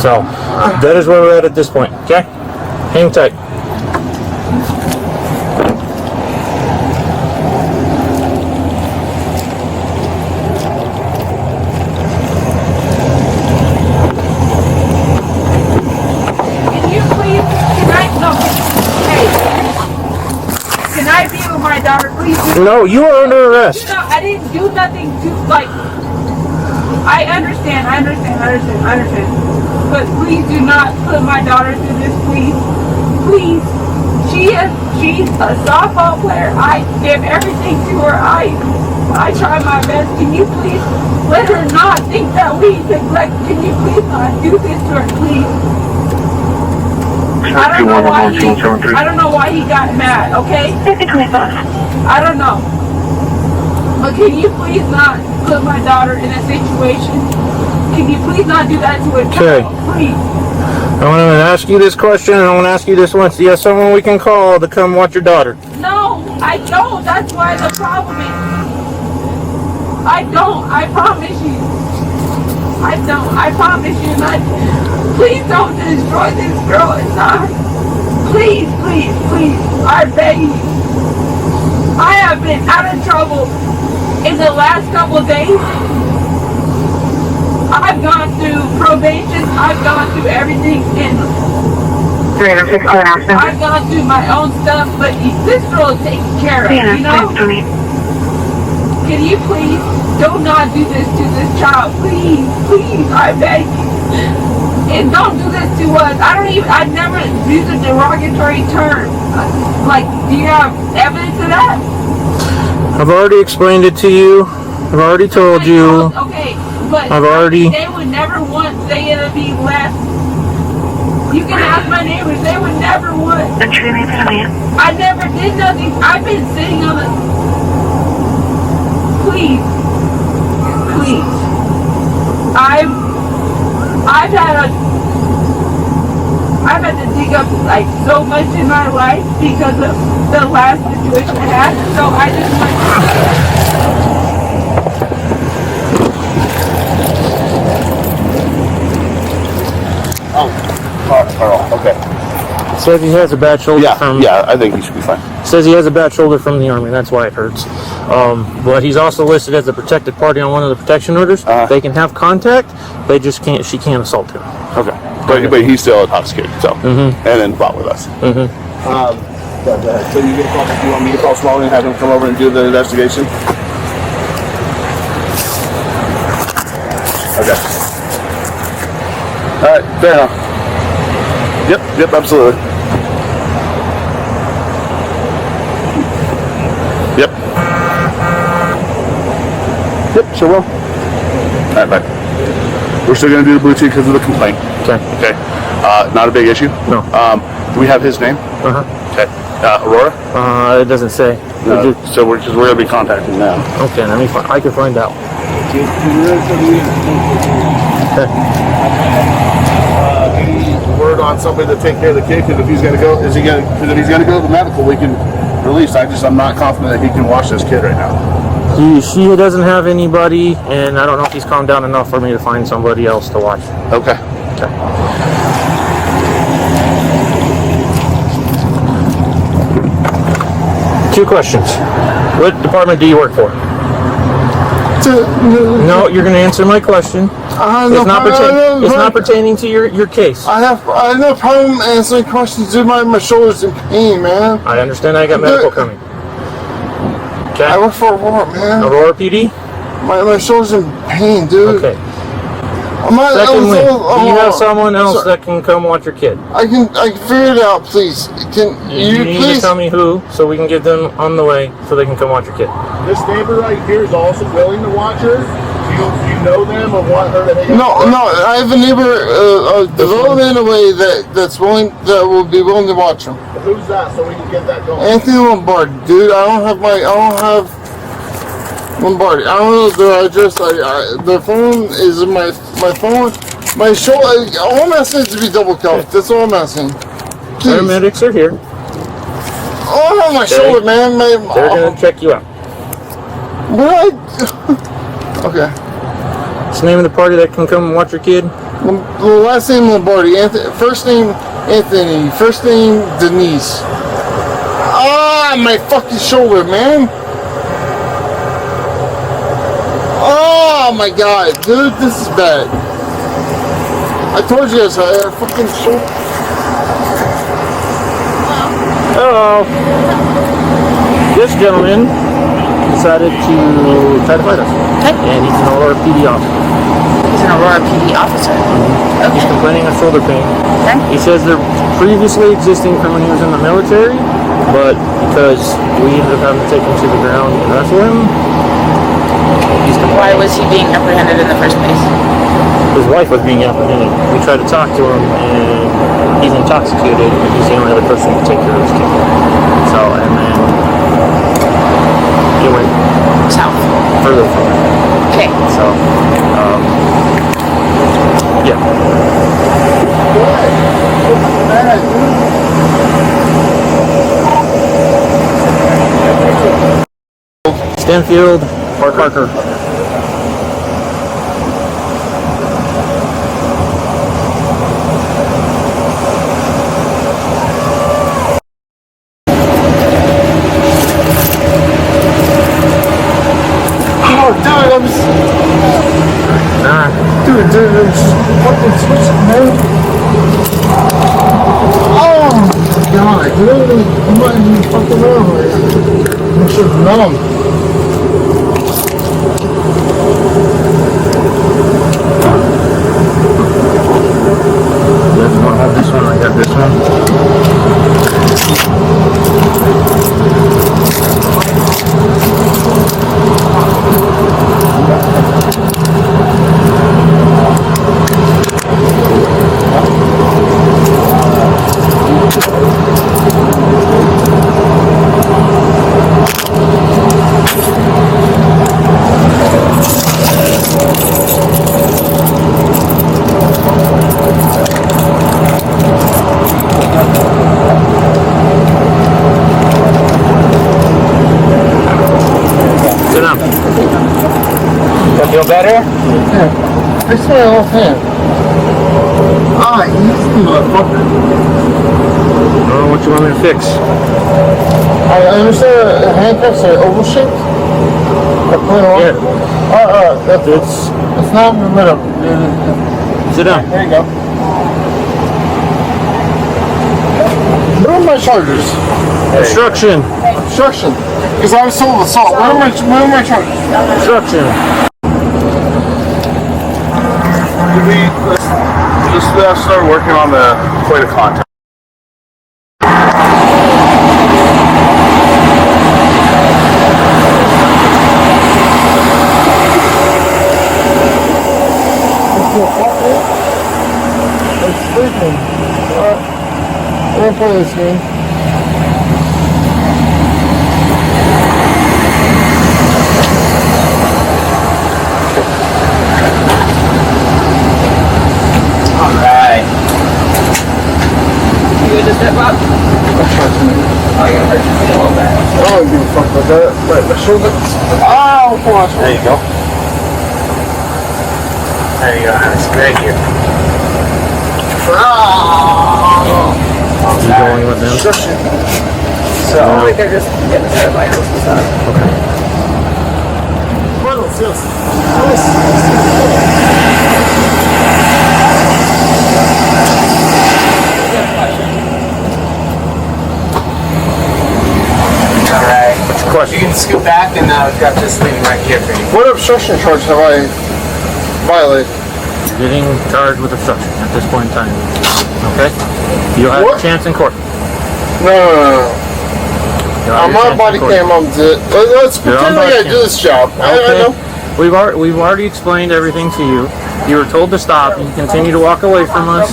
So, that is where we're at this point, okay? Hang tight. Daughter, please. No, you are under arrest. You know, I didn't do nothing to, like, I understand. But please do not put my daughter through this, please. Please. She's a softball player. I give everything to her. I try my best. Can you please let her not think that we neglect? Can you please not do this to her, please? I don't know why he got mad, okay? I don't know. But can you please not put my daughter in a situation? Can you please not do that to a child? Please. I want to ask you this question, and I want to ask you this once. Do you have someone we can call to come watch your daughter? No, I don't. That's why the problem is. I don't. I promise you. I don't. I promise you. Please don't destroy this girl inside. Please, please, please. I beg you. I have been out of trouble in the last couple of days. I've gone through probation. I've gone through everything. And I've gone through my own stuff. But this girl is taken care of, you know? Can you please do not do this to this child? Please, please, I beg you. And don't do this to us. I never use a derogatory term. Like, do you have evidence of that? I've already explained it to you. I've already told you. Okay, but they would never want say it'll be less. You can ask my neighbors, they would never want. I never did nothing. I've been sitting on the. Please. I've had to dig up like so much in my life because of the last situation I had. So I just Okay. Says he has a bad shoulder from... Yeah, I think he should be fine. Says he has a bad shoulder from the Army. That's why it hurts. But he's also listed as a protected party on one of the protection orders. They can have contact. They just can't... She can't assault him. Okay. But he's still intoxicated, so. And then fought with us. So you get a call, do you want me to call Smalley and have him come over and do the investigation? Okay. Alright, fair enough. Yep, absolutely. Yep. Yep, sure will. All right, bye. We're still going to do the Bluetooth because of the complaint. Okay. Okay. Not a big issue. No. Do we have his name? Okay. Aurora? It doesn't say. No. So we're going to be contacting now. Okay, let me find. I can find out. Any word on somebody to take care of the kid? Because if he's going to go, because if he's going to go to the medical, we can release. I'm not confident that he can watch this kid right now. She doesn't have anybody, and I don't know if he's calmed down enough for me to find somebody else to watch. Okay. Two questions. What department do you work for? No, you're going to answer my question. It's not pertaining to your case. I have no problem answering questions, dude. My shoulder's in pain, man. I understand I got medical coming. Okay. I work for Aurora, man. Aurora PD? My shoulder's in pain, dude. Okay. Secondly, do you have someone else that can come watch your kid? I can figure it out, please. You need to tell me who, so we can get them on the way, so they can come watch your kid. This neighbor right here is also willing to watch her. Do you know them or want her to hang out? No. I have a neighbor, development away that will be willing to watch him. Who's that? So we can get that going. Anthony Lombardi, dude. I don't have Lombardi. I don't know their address. Their phone is in my phone. My shoulder. All I'm asking is to be double cuffed. That's all I'm asking. Please. Paramedics are here. Oh, my shoulder, man. They're gonna check you out. What? Okay. What's the name of the party that can come and watch your kid? The last name Lombardi. First name Anthony. First name Denise. Ah, my fucking shoulder, man. Oh my god, dude, this is bad. I told you guys I had a fucking shoulder. Hello. This gentleman decided to try to fight us. Okay. And he's an Aurora PD officer. He's an Aurora PD officer. He's complaining of shoulder pain. Okay. He says they're previously existing from when he was in the military, but because we ended up having to take him to the ground and wrestle him, Why was he being apprehended in the first place? his wife was being apprehended. We tried to talk to him, and he's intoxicated, and he's the only other person to take care of his kid. So, and then it went South. further from it. Okay. So, yeah. Stanfield, Parker. Dude, it's fucking switching, man. Oh my god, dude, I'm not even fucking around right now. I'm just numb. You guys don't have this one, I got this one. Sit down. You feel better? Yeah. Fix my left hand. Ah, easy, motherfucker. I don't know what you want me to fix. I understand handcuffs are oval shaped. Yeah. It's not in the middle. Sit down. There you go. Where are my chargers? Instruction. Instruction. Because I was told assault. Where are my chargers? Instruction. Let's start working on the point of contact. It's sleeping. I'm gonna play this game. Alright. You good to step up? Oh, you're gonna hurt your feet a little bit. I don't give a fuck about that. Right, my shoulder. Oh, come on. There you go. There you go, Alex. Right here. You going with them? So, I think they're just getting started by stuff. Okay. Alright. What's your question? You can scoot back and we've got this leaning right here for you. What obstruction charge have I violated? Getting charged with obstruction at this point in time. Okay? You'll have What? a chance in court. No. You'll have I'm your on chance in body court. cam. Let's You're on pretend I body gotta cam. do this job. I Okay. know. We've already explained everything to you. You were told to stop. You continue to walk away from us.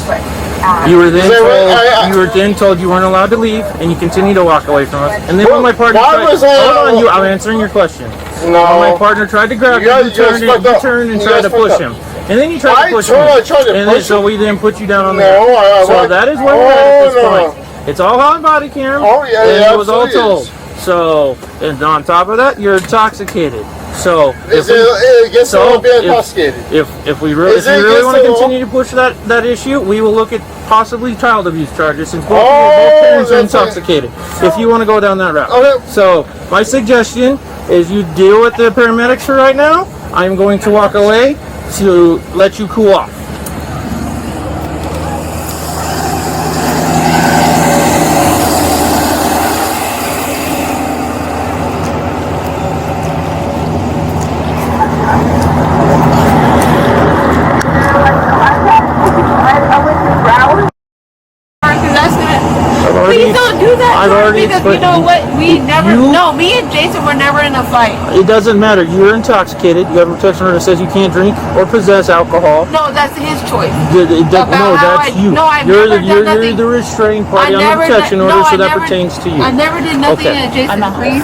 You were then Is that right? told you were then told you weren't allowed to leave, and you continue to walk away from us. And then when my partner why tried, was I- hold on, I'm answering your question. No. When my partner tried to grab You guys- you, you guys fucked up. turned and You tried guys to push fucked up. him. And then you tried I to push told him. you I tried to And push then, so him. we then put you down on the No, ground. So what? that is where we're at this Oh, no. point. It's all on body cam. Oh, yeah, and yeah, it was all absolutely told. is. So, and on top of that, you're intoxicated. So, It gets a little bit intoxicated. if we really, Is if it you really against want to the law? continue to push that issue, we will look at possibly child abuse charges since both, Oh, both parents are that's right. intoxicated. If you want to go down that route. Okay. So my suggestion is you deal with the paramedics for right now. I'm going to walk away to let you cool off. Please don't do that. I've already because you know what? We never. You- No, me and Jason were never in a fight. It doesn't matter. You're intoxicated. You have a protection order that says you can't drink or possess alcohol. No, that's his choice. No, About how that's I- you. no, I've you're never the, done you're nothing. the restraining party on the protection order, so that pertains to you. I never did nothing Okay. to Jason. Please.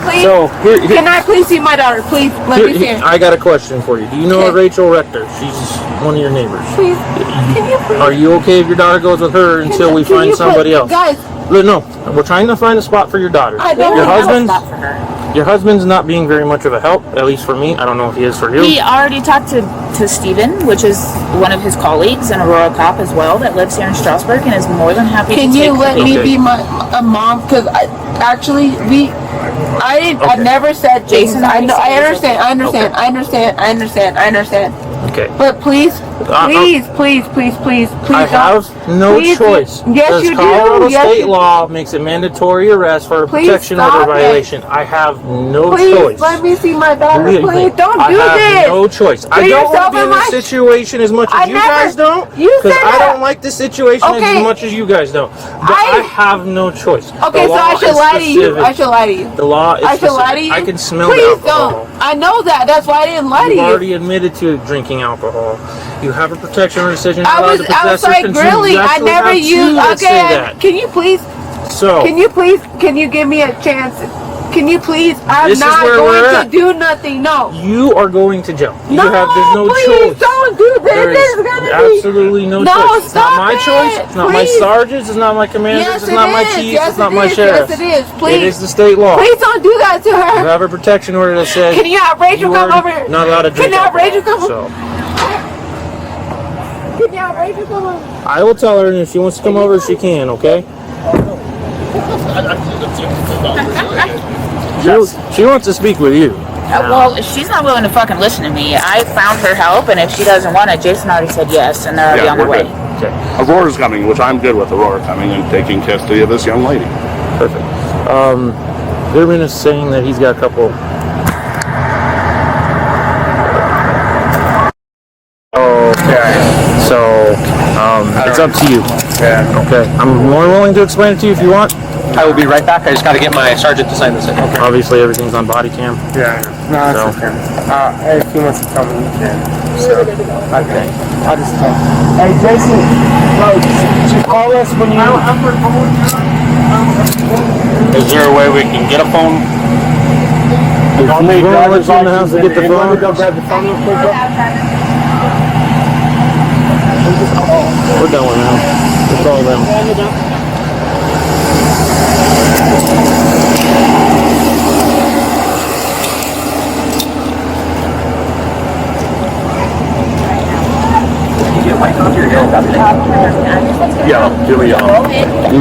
Please. So here, Can I please see my daughter? Please. Let me see her. I got a question for you. Do you know Okay. Rachel Rector? She's one of your neighbors. Please. Can you please? Are you okay if your daughter goes with her until we Can find you somebody put- else? Guys, Look, no, we're trying to find a spot for your daughter. I don't Your have a husband's spot for her. your husband's not being very much of a help, at least for me. I don't know if he is for you. He already talked to Steven, which is one of his colleagues, an Aurora cop as well, that lives here in Strasbourg and is more than happy can to take you let me Okay. be a mom? Because actually, I never said Jason. I know. I understand. I understand. I understand. I understand. I understand. Okay. But please, please, please, please, please, please. I have no please, choice. Yes, because you do. Colorado Yes, state you do. law makes it mandatory arrest for a Please protection order stop it. violation. I have no Please choice. let me see my daughter. Believe me, Please don't I do have this. no choice. I Put don't want yourself to be in in this my- situation as much as I you never- guys don't. You Because said I that. don't like this situation Okay. as much as you guys don't. But I have no choice. Okay, The so I law should is lie to you. specific. I should lie to you. The law is I should lie to specific. you. I can smell Please the alcohol. don't. I know that. That's why I didn't lie to You've you. already admitted to drinking alcohol. You have a protection order decision. I was like grilling. I never used. Okay, can you please? So Can you please? Can you give me a chance? Can you please? I'm This is not where going we're to at. do nothing. No. you are going to jail. No, There's no please choice. don't do this. There This is is gonna be. absolutely no No, choice. It's not stop my it, choice. It's not my please. sergeants. It's not my commanders. Yes, it's it not my is. chiefs. Yes, it's not it my is. sheriff. Yes, it is. Please. It is the state law. Please don't do that to You her. have a protection order that says Can you have Rachel you come are over? not allowed to drink Can you have alcohol. Rachel come over? So Can you have Rachel come over? I will tell her, and if she wants to come over, she can. Okay. She wants to speak with you. Well, she's not willing to fucking listen to me. I found her help, and if she doesn't want it, Jason already said yes, and they're already on their we're way. good. Okay. Aurora's coming, which I'm good with Aurora coming and taking custody of this young lady. Perfect. Goodman is saying that he's got a couple. Okay. So, it's up to you. Yeah. Okay. I'm more than willing to explain it to you if you want. I will be right back. I just got to get my sergeant to sign this in. Okay. Obviously, everything's on body cam. Yeah. No, So- it's okay. If he wants to tell me, he can. So, okay. I'll just talk. Hey, Jason, just call us when you... Is there a way we can get a phone? I'll need driver's license in the house to get the phone. Go grab the phone real quick, bro. We're done with them. It's all them. Yeah, give me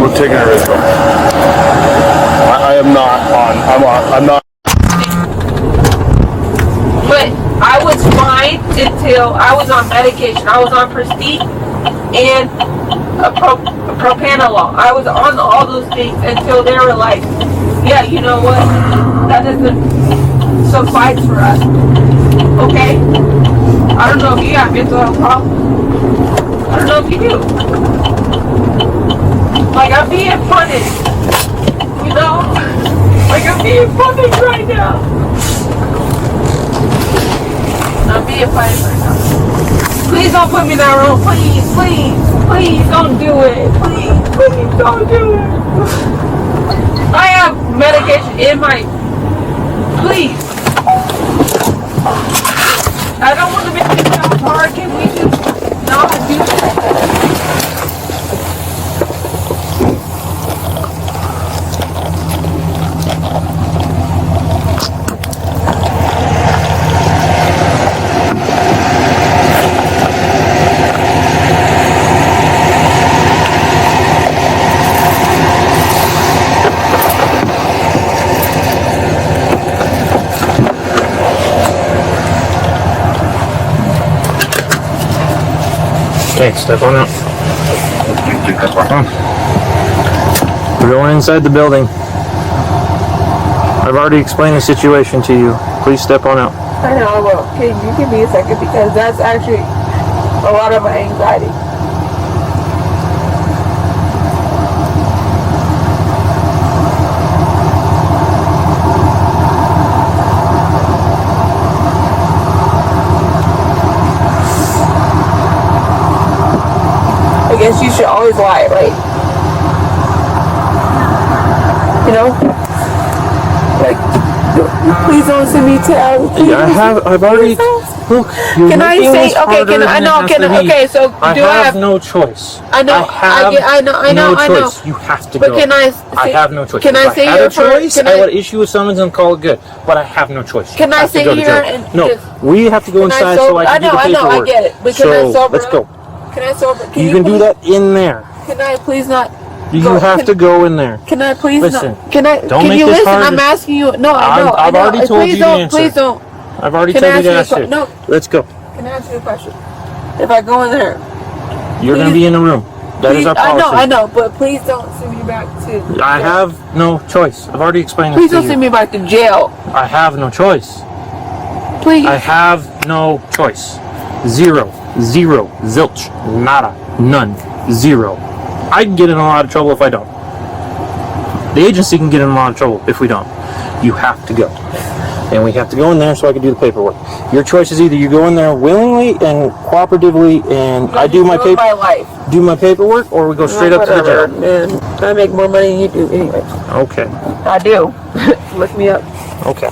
we're taking a risk. I am not on. I'm not. But I was fine until I was on medication. I was on Prestige and a propanolol. I was on all those things until they were like, yeah, you know what? That doesn't suffice for us. Okay? I don't know if you have mental health problems. I don't know if you do. Like, I'm being punished. You know? Like, I'm being punished right now. I'm being punished right now. Please don't put me in that room. Please, please, please don't do it. Please, please don't do it. I have medication in my... Please. I don't want to make this sound hard. Can we just not do that? Okay, step on out. We're going inside the building. I've already explained the situation to you. Please step on out. I know I will. Can you give me a second? Because that's actually a lot of my anxiety. I guess you should always lie, right? You know? Like, please don't send me to I've already... Look, you're can I making say, this harder than it has to be. okay, so do I have no choice. I know, I know. choice. You have to but go. can I have no choice. Can I say had here a choice, can I would issue a summons and call it good. But I have no choice. Can I say here and no, just, we have to go inside so I can do the paperwork. I know, I get it. But can I sober let's up? go. Can I sober? You can do that in there. Can I please not? You have to go in there. Can I please listen? not? Can I? Don't can make you this listen? hard. I'm asking you. No, I know. I've already told you the answer. Please don't. I've already told you the answer. No. Let's go. Can I ask you a question? If I go in there, you're going to be in the room. That is our policy. I know, but please don't send me back to. I have no choice. I've already explained this to you. Please don't send me back to jail. I have no choice. Please. I have no choice. Zero. Zilch. Nada. None. Zero. I'd get in a lot of trouble if I don't. The agency can get in a lot of trouble if we don't. You have to go. And we have to go in there so I can do the paperwork. Your choice is either you go in there willingly and cooperatively and I do my paperwork, or we go straight up to the jail. Man, I make more money than you do anyway. Okay. I do. Look me up. Okay.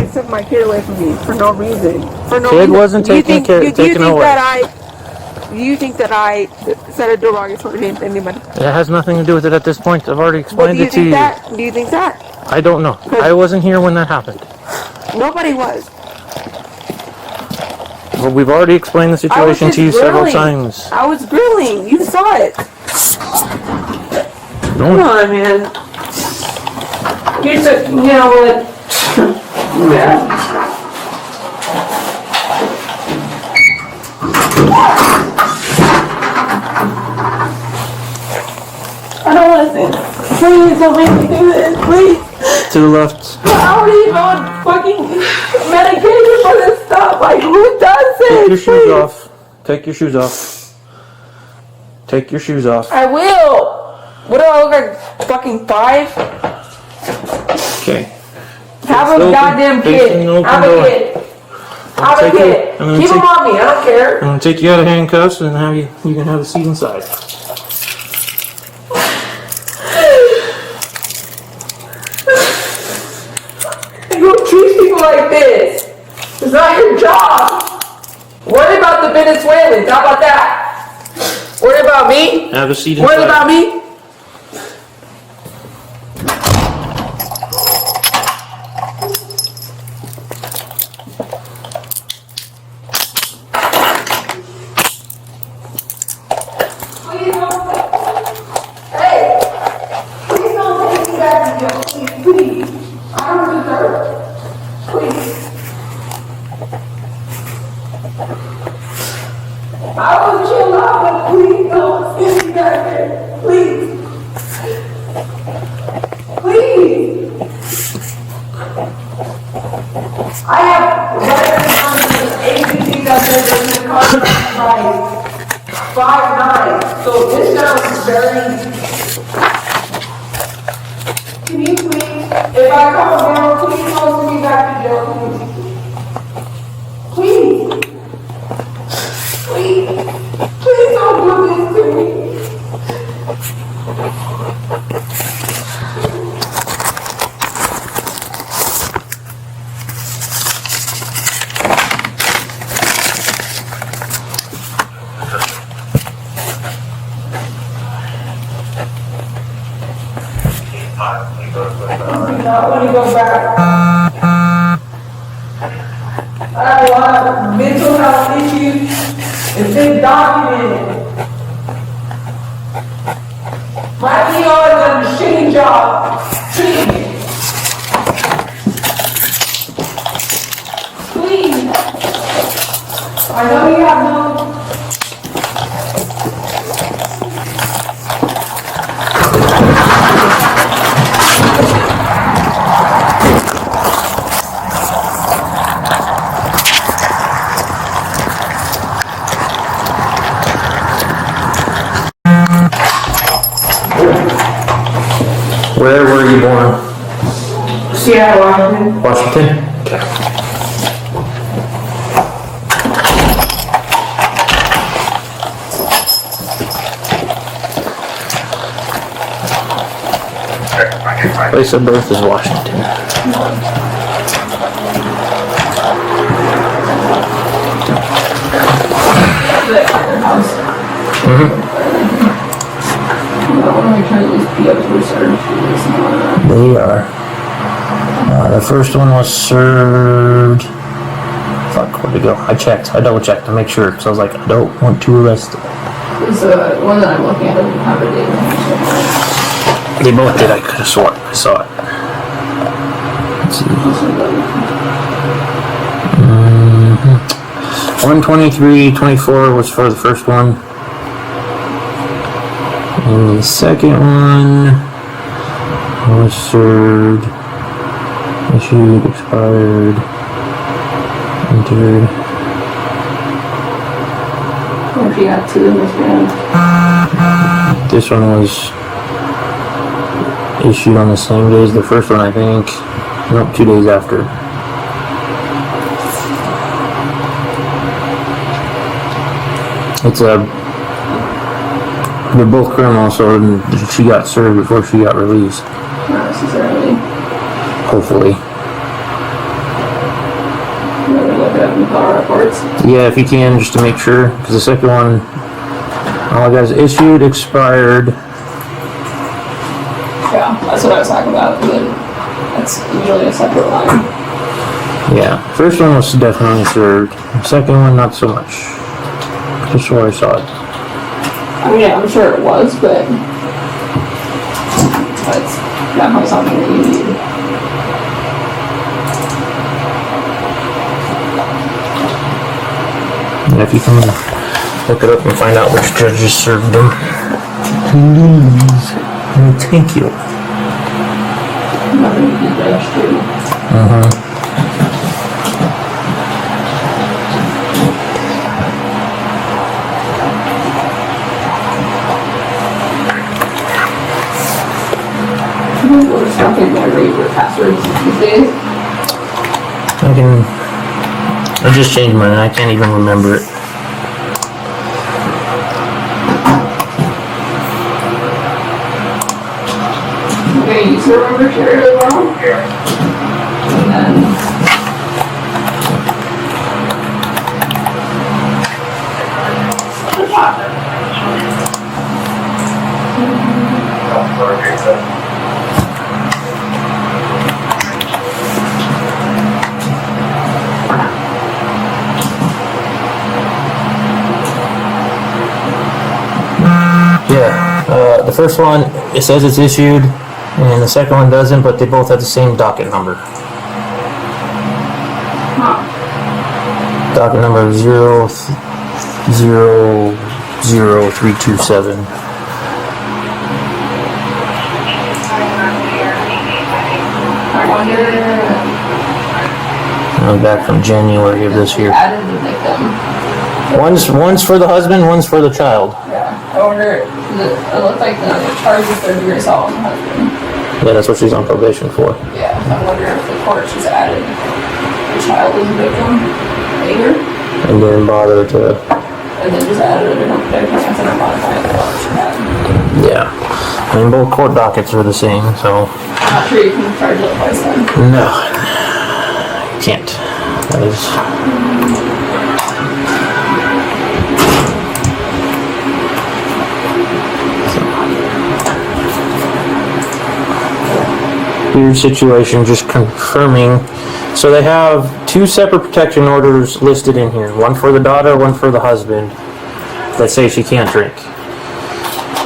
You took my kid away from me for no reason. Kid wasn't taken away. Do you think that I said a derogatory name to anybody? It has nothing to do with it at this point. I've already explained it to you. Do you think that? I don't know. I wasn't here when that happened. Nobody was. Well, we've already explained the situation to you several times. I was grilling. You saw it. Come on, man. You know what? Yeah. I don't want to say this. Please don't make me do this. Please. To the left. I already on fucking medication for this stuff. Like, who does it? Take your shoes off. Take your shoes off. Take your shoes off. I will. What do I look like? Fucking 5? Okay. Have a goddamn kid. Have a kid. I don't care. Keep them on me. I don't care. I'm gonna take you out of handcuffs and have you can have a seat inside. You don't treat people like this. It's not your job. Worry about the Venezuelans. How about that? Worry about me? Have a seat inside. Worry about me? Where were you born? Seattle, Washington. Washington? Okay. Place of birth is Washington. They are. The first one was served. Fuck, where'd it go? I checked. I double checked to make sure because I was like, I don't want to arrest them. The one that I'm looking at doesn't have a date. They both did. I could have sworn I saw it. Let's see. 123.24 was for the first one. And the second one was served, issued, expired, entered. If you got two, This one was issued on the same day as the first one, I think. Nope, 2 days after. They're both criminals, so she got served before she got released. not necessarily. Hopefully. Maybe look it up in the car reports. Yeah, if you can, just to make sure. Because the second one, all I got is issued, expired. Yeah, that's what I was talking about, but that's usually a separate line. Yeah, first one was definitely served. Second one, not so much. Just where I saw it. I mean, yeah, I'm sure it was, but that's definitely something that you need. And if you can look it up and find out which judges served them, please. And thank you. Nothing to be judged to. We're stuck in memory for passwords these days. I can I just changed mine. I can't even remember it. Okay, you still remember Sherry well? Yeah, the first one, it says it's issued, and the second one doesn't, but they both have the same docket number. Docket number 000327. Back from January of this year. Added the victim. One's for the husband, one's for the child. Yeah. I wonder, it looked like the charge is third-degree assault on the husband. Yeah, that's what she's on probation for. Yeah, I wonder if the court just added the child as a victim later, And didn't bother to. and then just added a different victim instead of modifying the charge she had. Yeah. I mean, both court dockets are the same, so. I'm not sure you can charge it twice then. No. Can't. That is. Weird situation, just confirming. So they have two separate protection orders listed in here. One for the daughter, one for the husband. That say she can't drink.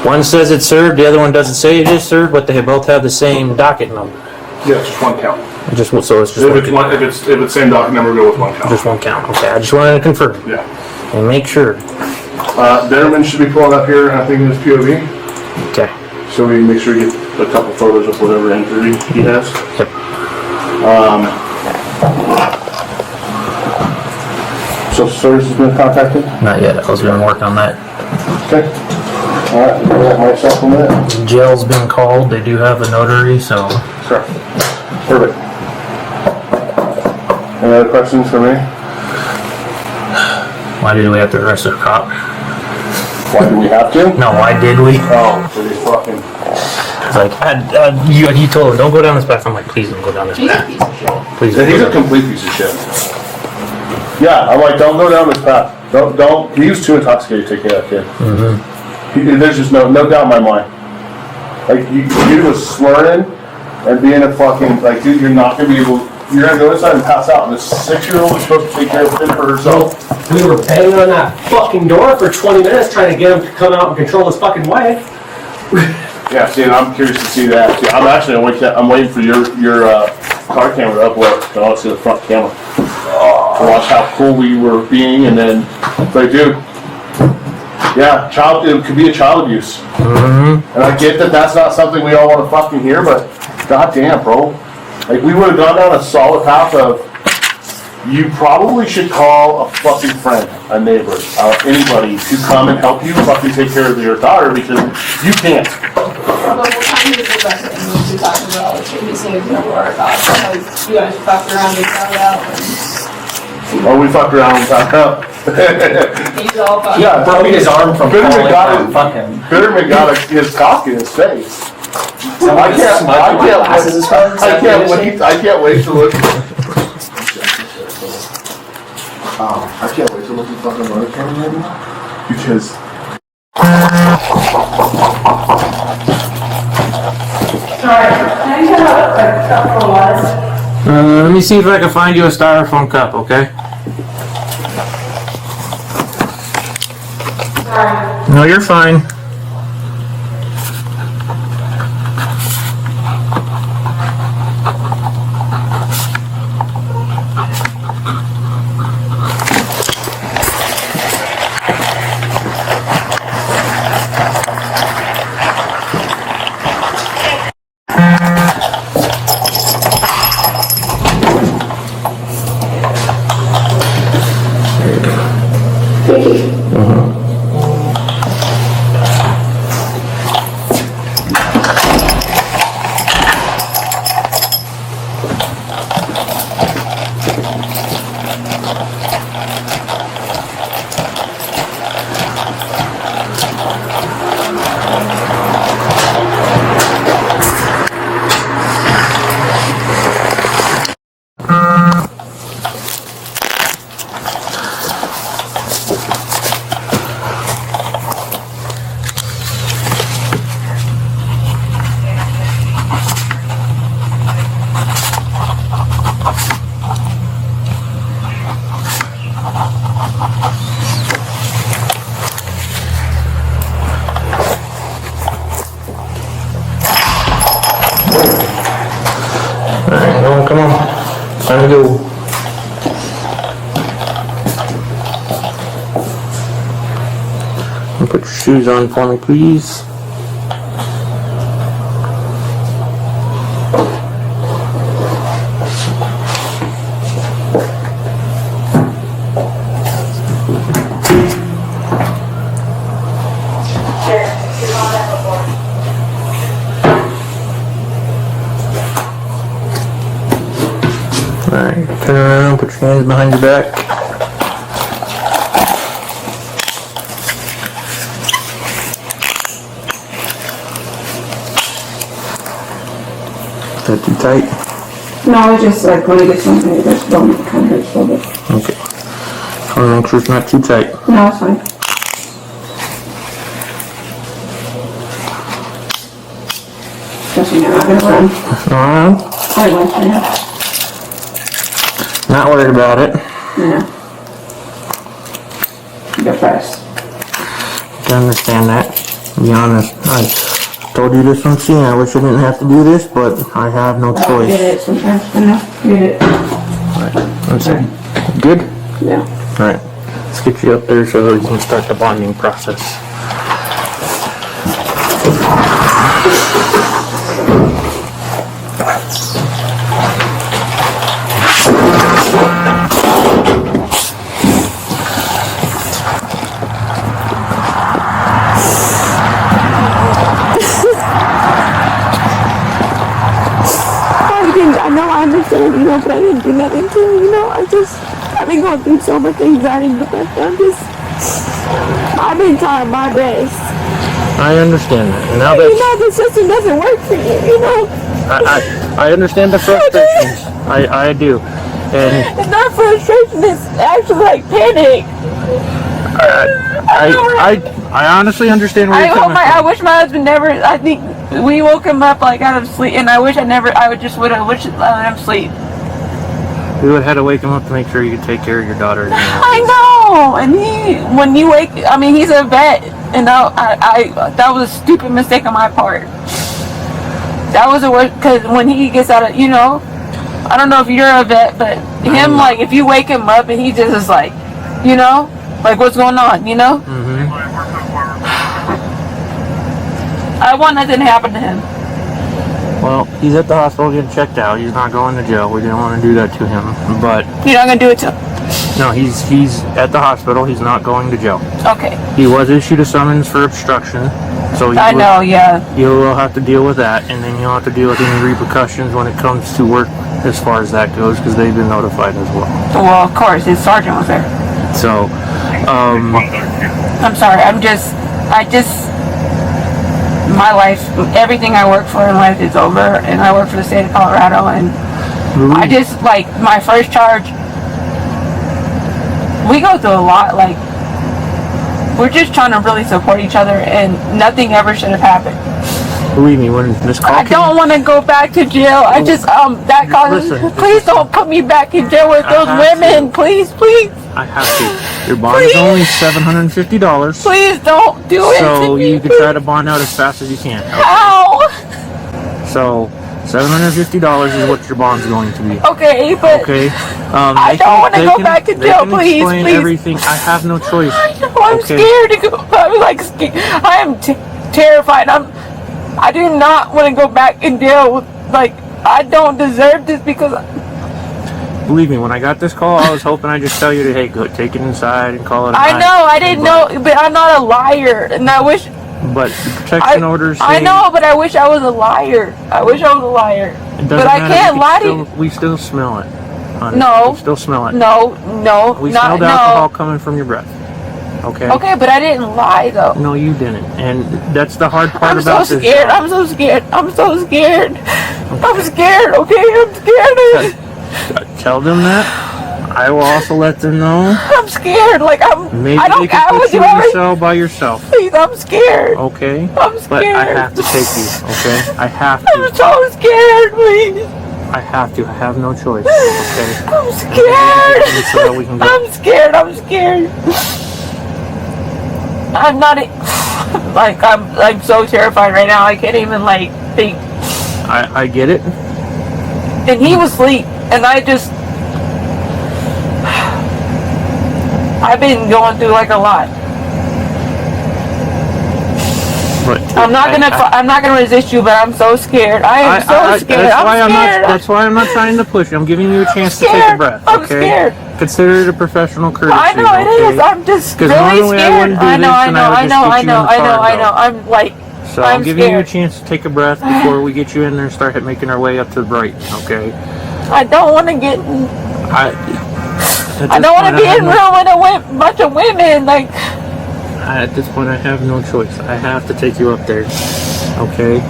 One says it's served, the other one doesn't say it is served, but they both have the same docket number. Yeah, it's just one count. Just so it's just If it's same docket number, go with one count. just one count. Okay, I just wanted to confirm Yeah. and make sure. Betterman should be pulling up here, I think in his POV. Okay. So we make sure we get a couple photos of whatever injury he has. Yep. Social services been contacted? Not yet. I was gonna work on that. Okay. Alright, I got myself a minute. Jail's been called. They do have a notary, so. Sure. Perfect. Any other questions for me? Why did we have to arrest a cop? Why do we have to? No, why did we? Oh, so they fucking... It's like, you told him, don't go down this path. I'm like, please don't go down this He's a path. piece of shit. Please. He's a complete piece of shit. Yeah, I'm like, don't go down this path. Don't. He was too intoxicated to take care of that kid. Mm-hmm. There's just no doubt in my mind. Like, you was slurring and being a fucking, like, dude, you're not gonna be able, you're gonna go inside and pass out, and this 6-year-old is supposed to take care of him for herself. We were banging on that fucking door for 20 minutes trying to get him to come out and control his fucking wife. Yeah, see, and I'm curious to see that. See, I'm waiting for your car camera to upload. I want to see the front camera. To watch how cool we were being, and then, like, dude, yeah, it could be a child abuse. Mm-hmm. And I get that that's not something we all want to fucking hear, but goddamn, bro. Like, we would have gone down a solid path of, you probably should call a fucking friend, a neighbor, anybody to come and help you fucking take care of your daughter, because you can't. But what time is the best thing we talking about? Should we say no our thoughts? Because you guys fucked around and found out. Oh, we fucked around and found out. He's all fucked. Yeah, Broke his arm from Bitterman falling from fucking. Bitterman got his cock in his face. I can't wait to look. I can't wait to look at fucking motor camera right now, because Let me see if I can find you a styrofoam cup, okay? No, you're fine. shoes on for me, please. Alright, turn around, put your hands behind your back. Is that too tight? No, it's just like when I get something, it just don't kind of hurts a little bit. Okay. I want to make sure it's not too tight. No, it's fine. Trust me, I'm not gonna run. I won't, yeah. Not worried about it. Yeah. Go fast. I understand that. To be honest, I told you this one scene. I wish I didn't have to do this, but I have no I choice. get it sometimes, I know. Get it. Alright, let's see. Good? Yeah. Alright, let's get you up there so you can start the bonding process. I know I understand, but I didn't do nothing to him, I've been going through so much anxiety and depression. I've been trying my best. I understand that. And now that the system doesn't work for you, I understand the frustrations. I do. And It's not frustration, it's actually like panic. I honestly understand where you're coming from. I wish my husband never, I think we woke him up like out of sleep, and I wish I would let him sleep. We would have had to wake him up to make sure you could take care of your daughter. I know, and he's a vet, and that was a stupid mistake on my part. That was the worst, because when he gets out of, I don't know if you're a vet, but him, like, if you wake him up and he just is like, like, what's going on, Mm-hmm. I want nothing to happen to him. Well, he's at the hospital getting checked out. He's not going to jail. We didn't want to do that to him, but You're not going to do it to him? no, he's at the hospital. He's not going to jail. Okay. He was issued a summons for obstruction, so I know, yeah. you will have to deal with that, and then you'll have to deal with any repercussions when it comes to work as far as that goes, because they've been notified as well. Well, of course, his sergeant was there. So, I'm sorry, my life, everything I work for in life is over, and I work for the state of Colorado, and I just, like, my first charge, we go through a lot, like, we're just trying to really support each other, and nothing ever should have happened. believe me, when this call I don't want to go back to jail. I just, that causes, please don't put me back in jail with those women, please. I have to. Your bond is only $750. Please don't do it. So you can try to bond out as fast as you can. Okay? How? So $750 is what your bond's going to be. Okay, but okay. I don't want to go back to jail, please. Everything. I have no choice. I'm scared to go. I'm like scared. I am terrified. I do not want to go back in jail. Like, I don't deserve this because. Believe me, when I got this call, I was hoping I'd just tell you to, hey, go take it inside and call it a night. I know, I didn't know, but I'm not a liar, and I wish. But the protection orders. I know, but I wish I was a liar. But I can't lie to you. We still smell it. Honey. No. We still smell it. No. We smelled alcohol coming from your breath. Okay. Okay, but I didn't lie though. No, you didn't, and that's the hard part about this. I'm so scared. I'm so scared. I'm scared. Okay, I'm scared. Tell them that. I will also let them know. I'm scared. Like Maybe they can put you in the cell by yourself. Please, I'm scared. Okay. I'm scared. But I have to take you. Okay. I have to. I'm so scared. Please. I have to. I have no choice. Okay. I'm scared. I'm scared. I'm scared. I'm not. Like I'm so terrified right now. I can't even like think. I get it. And he was asleep, and I've been going through like a lot. I'm not gonna resist you, but I'm so scared. I am so scared. That's why I'm not trying to push you. I'm giving you a chance to take a breath. Okay? I'm scared. Consider it a professional courtesy. I know it is. I'm just really scared. I know. I'm like. So I'm giving you a chance to take a breath before we get you in there and start making our way up to the bright. Okay? I don't want to get. I don't want to be in room with a bunch of women. Like. At this point, I have no choice. I have to take you up there. Okay?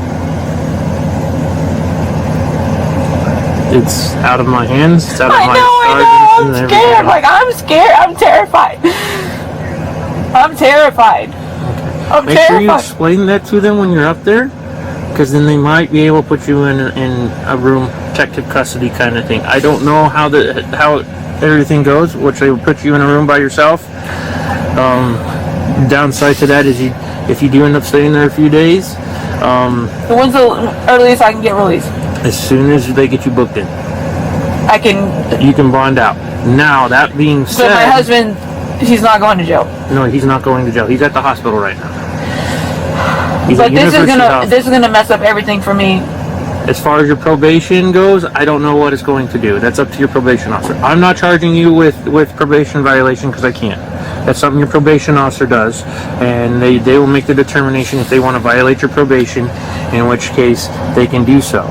It's out of my hands. It's out of my sergeants. I'm scared. Like, I'm scared. I'm terrified. I'm terrified. Make sure you explain that to them when you're up there, because then they might be able to put you in a room, protective custody kind of thing. I don't know how everything goes, which they would put you in a room by yourself. Downside to that is if you do end up staying there a few days. When's the earliest I can get released? As soon as they get you booked in. You can bond out. Now, that being said... So my husband, he's not going to jail? No, he's not going to jail. He's at the hospital right now. But this is gonna mess up everything for me. As far as your probation goes, I don't know what it's going to do. That's up to your probation officer. I'm not charging you with probation violation because I can't. That's something your probation officer does, and they will make the determination if they want to violate your probation, in which case they can do so.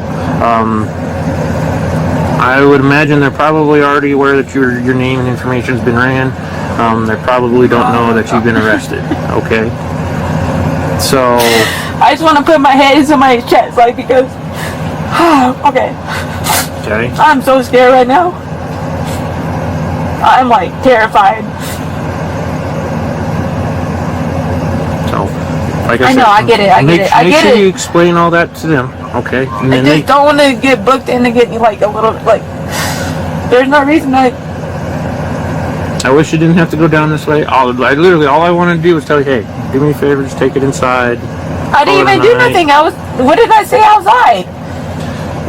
I would imagine they're probably already aware that your name and information has been ran. They probably don't know that you've been arrested. Okay? So... I just want to put my head into my chest, like, because... Okay. I'm so scared right now. I'm, like, terrified. So, like I said, I get it. Make sure you explain all that to them, okay? And I just don't want to get booked in and get, like, a little, like... There's no reason I wish you didn't have to go down this way. Literally, all I wanted to do was tell you, hey, do me a favor, just take it inside. I didn't even do nothing. What did I say outside?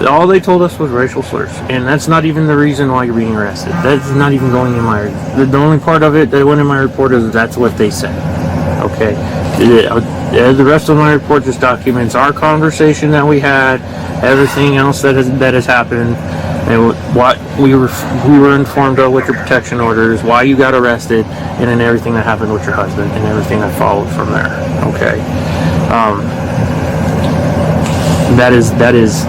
All they told us was racial slurs, and that's not even the reason why you're being arrested. That's not even going in my... The only part of it that went in my report is that's what they said. Okay? The rest of my report just documents our conversation that we had, everything else that has happened, and what we were informed of with your protection orders, why you got arrested, and then everything that happened with your husband, and everything that followed from there. Okay? That is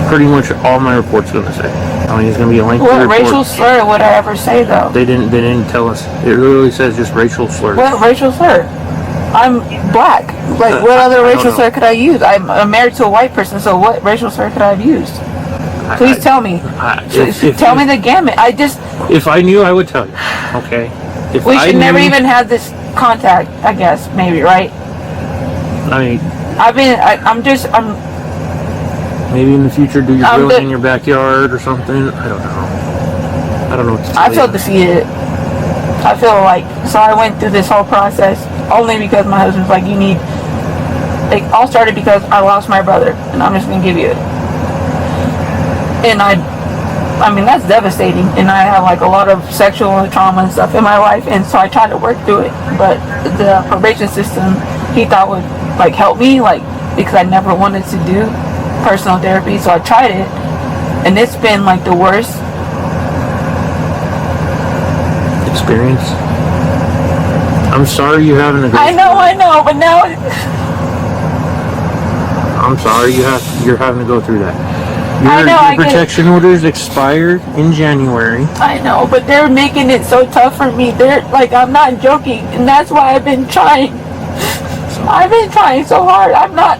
pretty much all my report's going to say. I mean, it's going to be a lengthy report. What racial slur would I ever say, though? They didn't tell us. It literally says just racial slurs. What racial slur? I'm black. Like, what other racial slur could I use? I'm married to a white person, so what racial slur could I have used? Please tell me. Tell me the gamut. If I knew, I would tell you. Okay? We should never even have this contact, I guess, maybe, right? I mean... Maybe in the future, do your grilling in your backyard or something. I don't know. I don't know what to tell you. I feel defeated. I feel like... So I went through this whole process only because my husband's like, you need... It all started because I lost my brother, and I'm just going to give you it. And I mean, that's devastating. And I have like a lot of sexual trauma and stuff in my life. And so I tried to work through it. But the probation system, he thought would like help me, like, because I never wanted to do personal therapy. So I tried it. And it's been like the worst experience. I'm sorry you're having to go. I know, but now I'm sorry you're having to go through that. Your protection orders expired in January. I know, but they're making it so tough for me. They're like, I'm not joking, and that's why I've been trying. I've been trying so hard. I'm not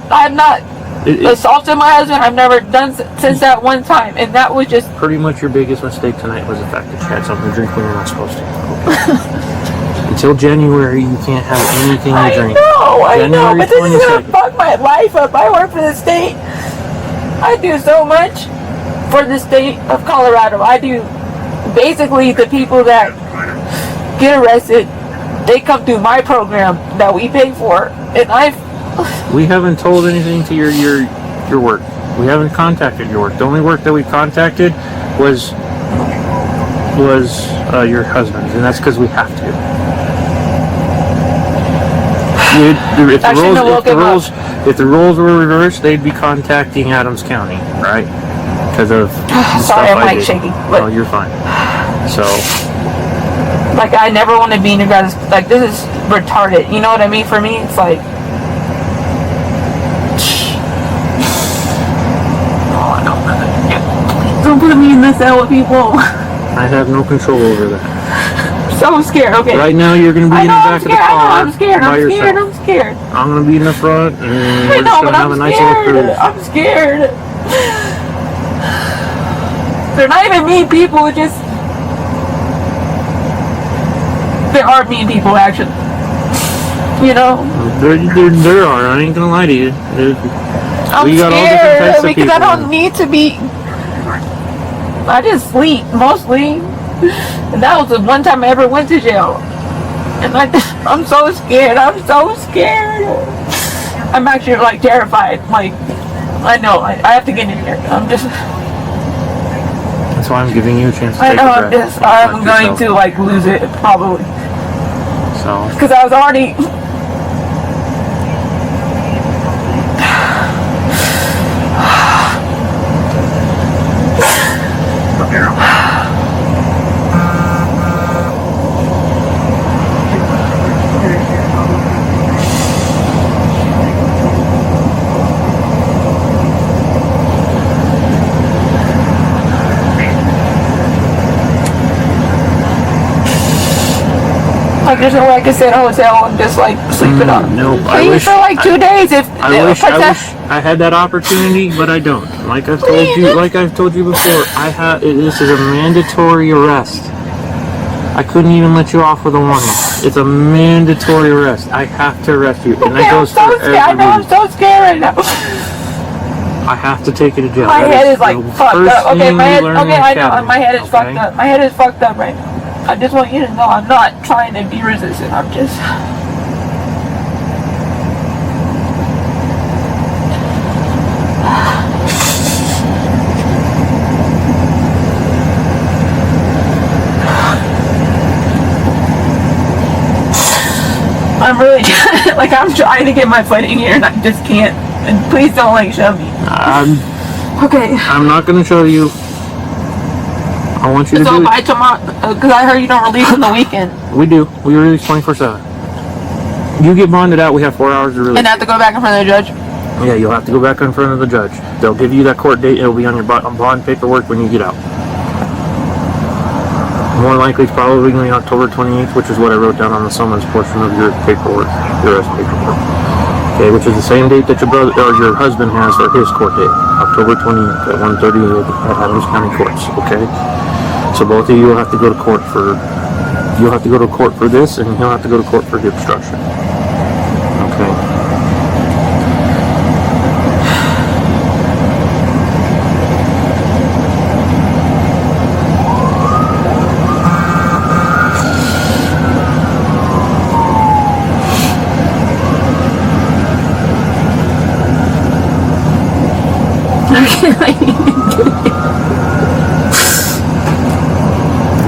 assaulted my husband. I've never done since that one time, and that was just pretty much your biggest mistake tonight was the fact that you had something to drink when you're not supposed to. Okay. Until January, you can't have anything to drink. I know, but this is gonna fuck my life up. I work for the state. I do so much for the state of Colorado. I do. Basically, the people that get arrested, they come through my program that we pay for, and We haven't told anything to your work. We haven't contacted your work. The only work that we contacted was your husband's, and that's because we have to. If I shouldn't have woke him up. if the roles were reversed, they'd be contacting Adams County, right? Because of the Sorry, stuff I'm I like did. shaking. Oh, you're fine. So, Like, I never want to be in your guys' like, this is retarded. You know what I mean? For me, it's like, oh, I don't know. Don't put me in the cell with people. I have no control over that. So scared. Okay. Right now, you're going to be in the back of the car I'm scared. by I'm yourself. scared. I'm scared. I'm going to be in the front, and I we're just know, going but to have I'm a nice little scared. cruise. I'm scared. They're not even mean people. It's just there are mean people, actually. You know. There are. I ain't going to lie to you. I'm We got all different scared types of because I people. don't need to be. I just sleep mostly, and that was the one time I ever went to jail. And I'm so scared. I'm so scared. I'm actually like terrified. Like, I know I have to get in here. I'm just. That's why I'm giving you a chance to I take know. a I'm breath. just. I'm going to like lose it probably So, because I was already. Like, there's no way I could stay in a hotel and just like sleep it off. nope. Please, for like 2 days. If I wish I had that opportunity, but I don't. Like I've told you before, this is a mandatory arrest. I couldn't even let you off with a warning. It's a mandatory arrest. I have to arrest you, and Okay, that I'm goes so for scared. I know I'm everybody. so scared right now. I have to take you to jail. My That head is like the fucked first up. Okay, thing my you head. learn Okay, in I know. academy, My head is fucked okay? up. My head is fucked up right now. I just want you to know I'm not trying to be resistant. I'm just. I'm really like I'm trying to get my footing here and I just can't. And please don't like shove me. Okay. I'm not going to show you. I want you to So do by it. tomorrow, because I heard you don't release on the weekend, We do. We release 24/7. You get bonded out, we have 4 hours to release. and I have to go back in front of the judge. Yeah, you'll have to go back in front of the judge. They'll give you that court date. It'll be on your bond paperwork when you get out. More likely, it's probably going to be October 28th, which is what I wrote down on the summons portion of your paperwork, your arrest paperwork. Okay, which is the same date that your brother or your husband has for his court date, October 28th at 1:30 at Adams County Courts. Okay, so both of you will have to go to court for. You'll have to go to court for this, and he'll have to go to court for the obstruction. Okay.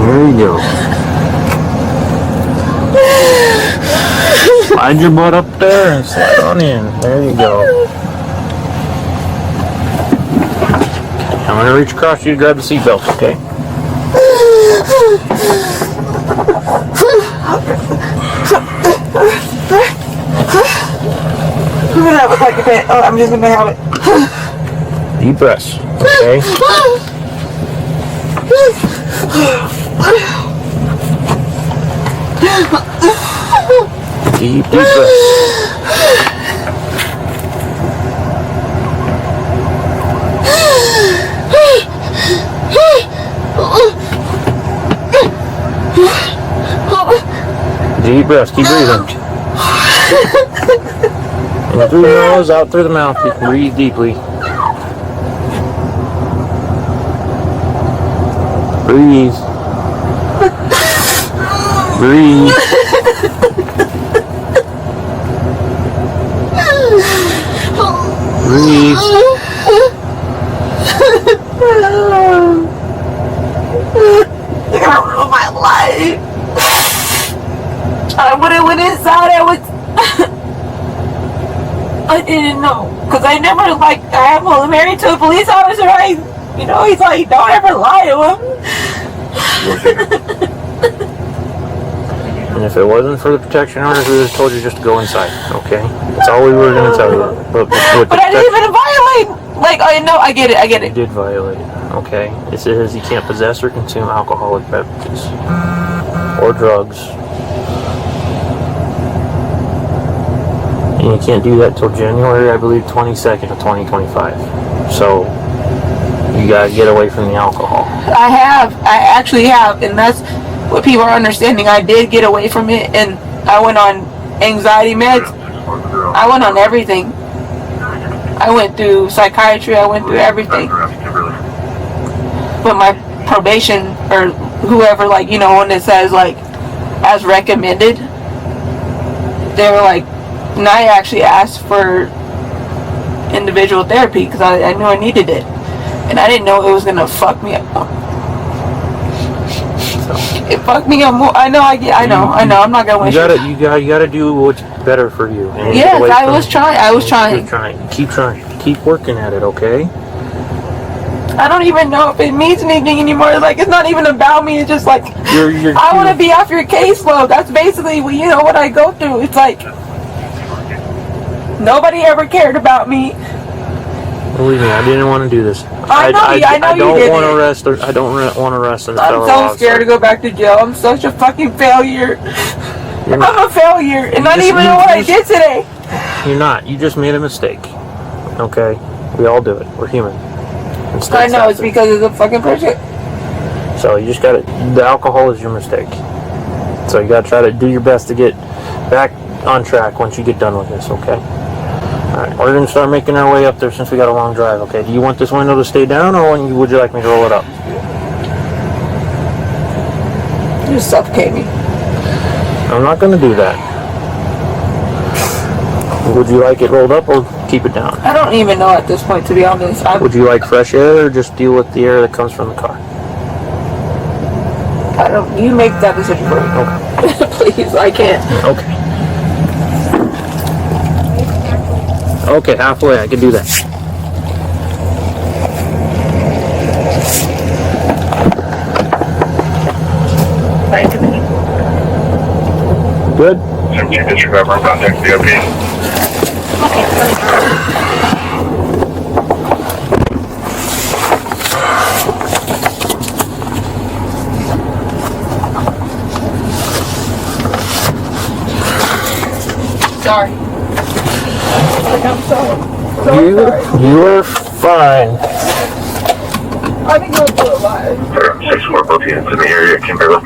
There you go. Slide your butt up there and slide on in. There you go. I'm going to reach across you to grab the seatbelt, okay? I'm gonna have it like a bit. Oh, I'm just gonna have it. Deep breaths, okay? Deep breaths. Deep breaths, keep breathing. In through the nose, out through the mouth. You can breathe deeply. Breathe. Breathe. Breathe. You're gonna ruin my life. I would have went inside. I was. I didn't know. Because I never, I'm married to a police officer. He's like, don't ever lie to him. And if it wasn't for the protection orders, we would have told you just to go inside, okay? That's all we were going to tell you. But I didn't even violate. I know, I get it. You did violate, okay? It says you can't possess or consume alcoholic beverages or drugs. And you can't do that till January, I believe, 22nd of 2025. So, you gotta get away from the alcohol. I actually have, and that's what people are understanding. I did get away from it, and I went on anxiety meds. I went on everything. I went through psychiatry, I went through everything. But my probation, or whoever, when it says, as recommended, they were like, and I actually asked for individual therapy, because I knew I needed it. And I didn't know it was going to fuck me up. It fucked me up more. I know, I'm not going to waste you gotta do what's better for you. And yes, I was trying. Keep trying. Keep working at it, okay? I don't even know if it means anything anymore. It's not even about me. It's just I want to be off your caseload. That's basically what I go through. It's nobody ever cared about me. Believe me, I didn't want to do this. I know you didn't. I don't want to arrest a fellow I'm so officer. scared to go back to jail. I'm such a fucking failure. I'm a failure, and I don't even know what I did today. You're not. You just made a mistake. Okay? We all do it. We're human. I know, it's because of the fucking person. So you just gotta, the alcohol is your mistake. So you gotta try to do your best to get back on track once you get done with this, okay? Alright, we're gonna start making our way up there since we got a long drive, okay? Do you want this window to stay down, or would you like me to roll it up? You suffocate me. I'm not gonna do that. Would you like it rolled up or keep it down? I don't even know at this point, to be honest. Would you like fresh air or just deal with the air that comes from the car? You make that decision for me. Okay. Please, I can't. Okay. Okay, halfway, I can do that. Good? You disregard our contact DOP. Sorry. I'm so sorry. You are fine. I've been going through a lot. 6-4, both units in the area, Kimberly.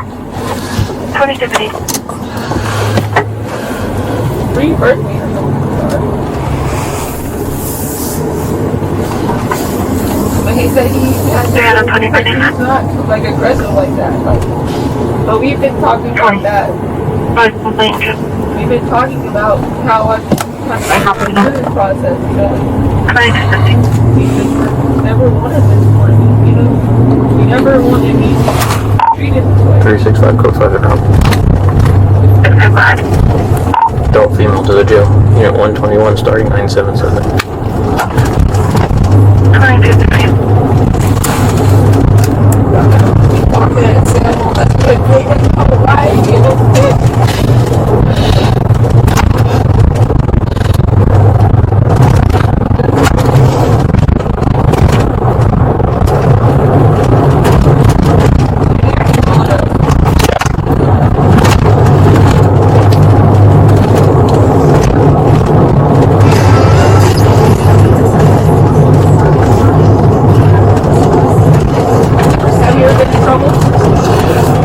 20 deputy. Reimburse me or something. But he said he has he's not aggressive like that. But we've been talking about that. We've been talking about how I'm through this process, We just never wanted this for me, We never wanted me treated this way. 365 code 5 and out. Adult female to the jail. Unit 121 starting 977.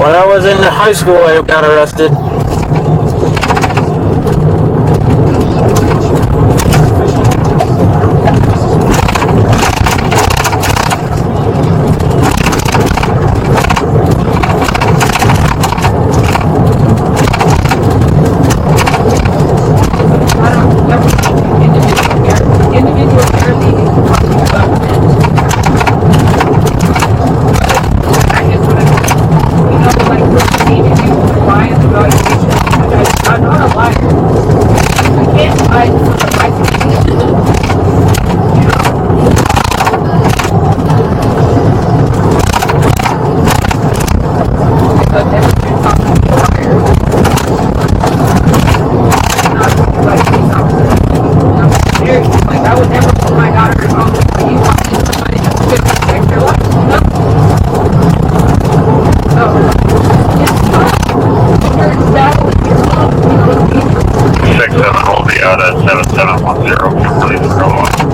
When I was in high school, I got arrested. Individual therapy is talking about I guess what I mean, like, lying about 710 for police Tacoma.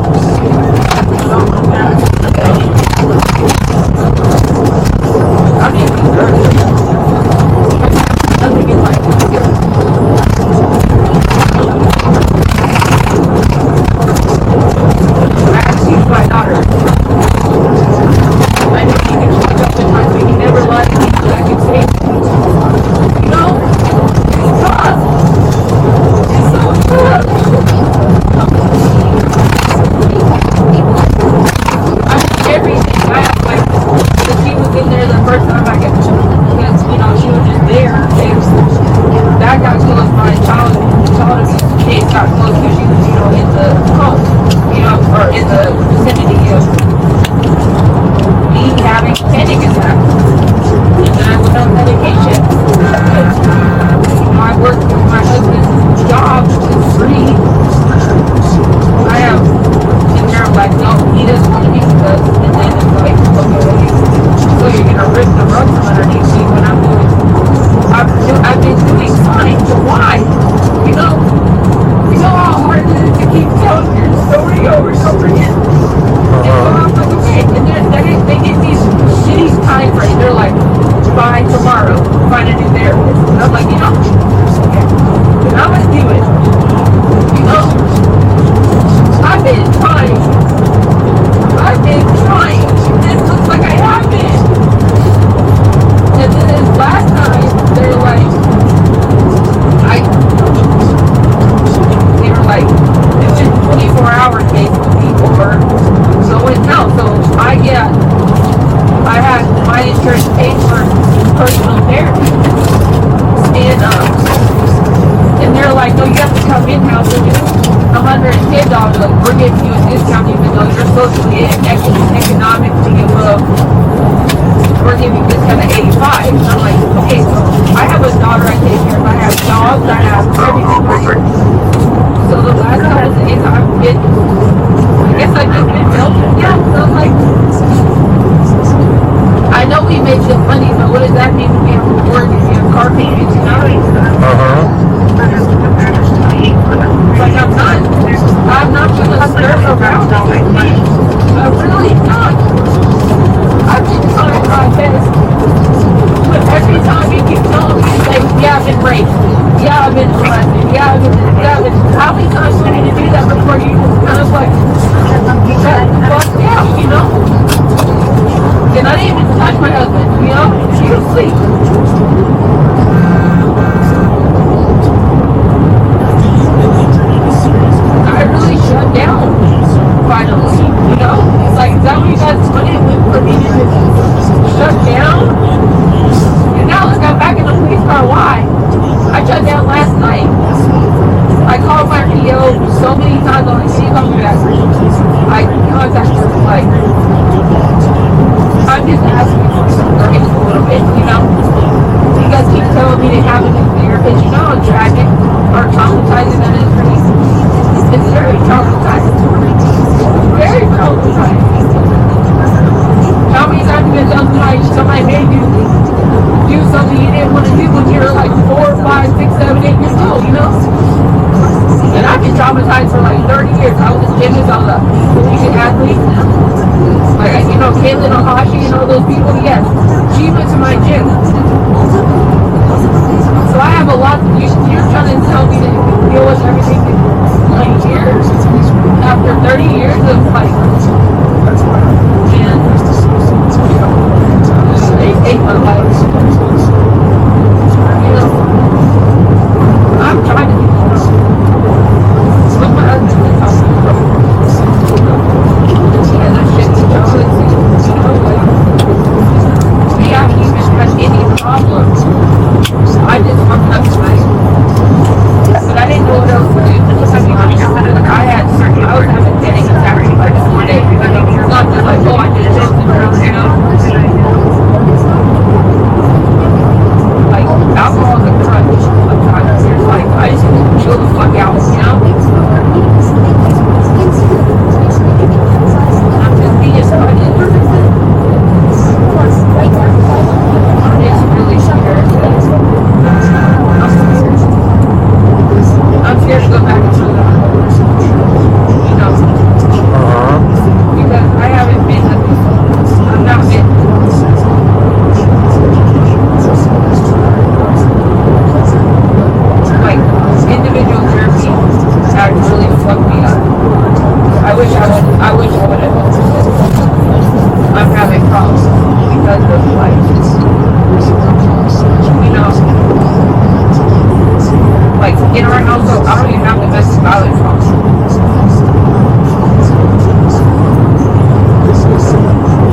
domestic violence calls.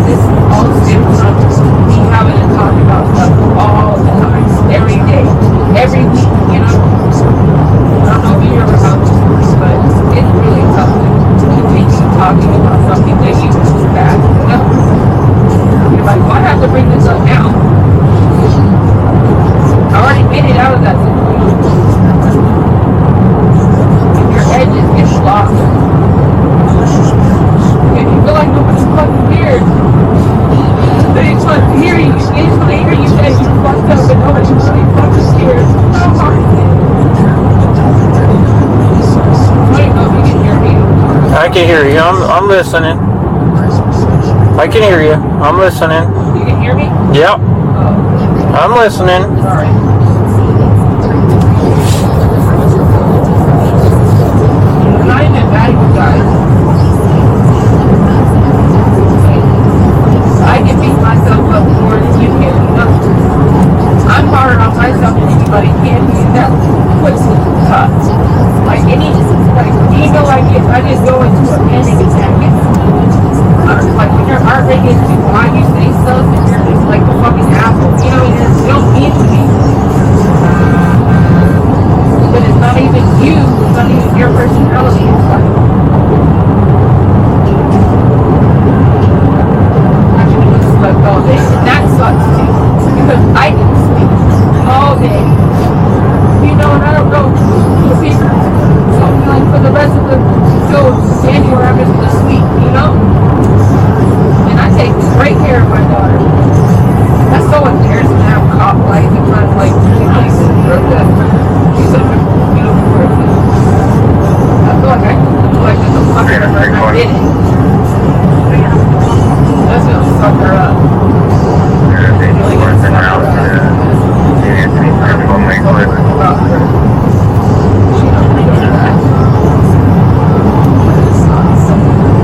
This all stems from me having to talk about stuff all the time, every day, every week, you know? I don't know if you ever have this, but it's really tough to continue talking about something that you do bad, you know? You're like, why have to bring this up now? I already made it out of that situation. If your edges get lost, if you feel like nobody's fucking here, they just want to hear you. They just want to hear you say you fucked up and nobody's really fucking here. How hard is it? I don't know if you can hear me. I can hear you. I'm listening. I can hear you. I'm listening. You can hear me? Yep. Oh. I'm listening. Sorry. I'm not even mad at you guys. I can beat myself up more than you can, you know? I'm harder on myself than anybody can be, and that puts me tough. Like even like if I just go into a panic attack, like when your heart rate gets too high, you say stuff and you're just like a fucking asshole, you know? You don't mean to be. But it's not even you, it's not even your personality, it's like all day, and that sucks too, because I can sleep all day, you know, and I don't go to people, so like for the rest of the January I'm just gonna sleep, you know, and I take great care of my daughter. That's so embarrassing to have a cop life and kind of like really nice and that. She's such a beautiful person. I feel like I can like just a fucking her and I did it. That's gonna suck her up. Really gonna suck her up. About her. She don't think of that.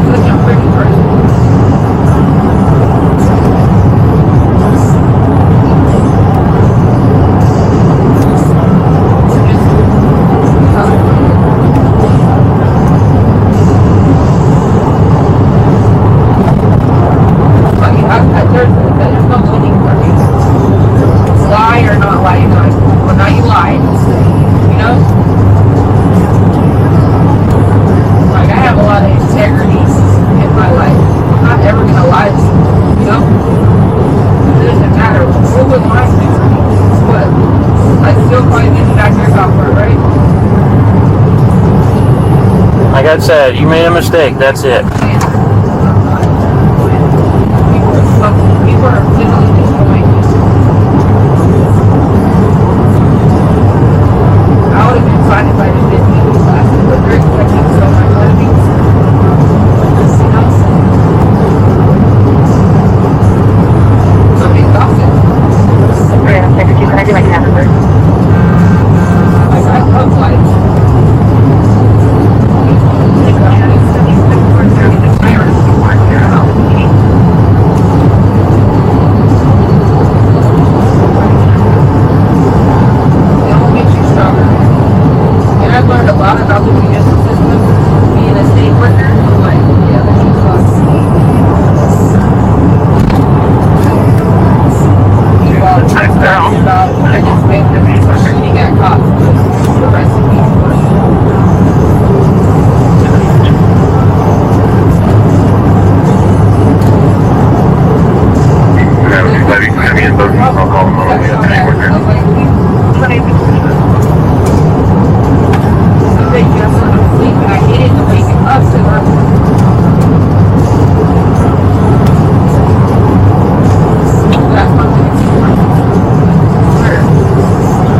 Such a pretty person. There's no winning for me. Lie or not lie, well now you lied, you know? Like I have a lot of integrity in my life. I'm not ever gonna lie to you, you know? It doesn't matter what was lying to me, but I still probably didn't back yourself for it, right? Like I said, you made a mistake. That's it. People are literally destroying me. I would have been fine if I didn't do these classes, but they're expecting so much out of me. You know? I'm exhausted. Yeah, can I do my camera first? Like, I love life. About the judicial system, being a state worker, I'm like, yeah, that shit sucks. I just wait for shooting at cops for arresting me.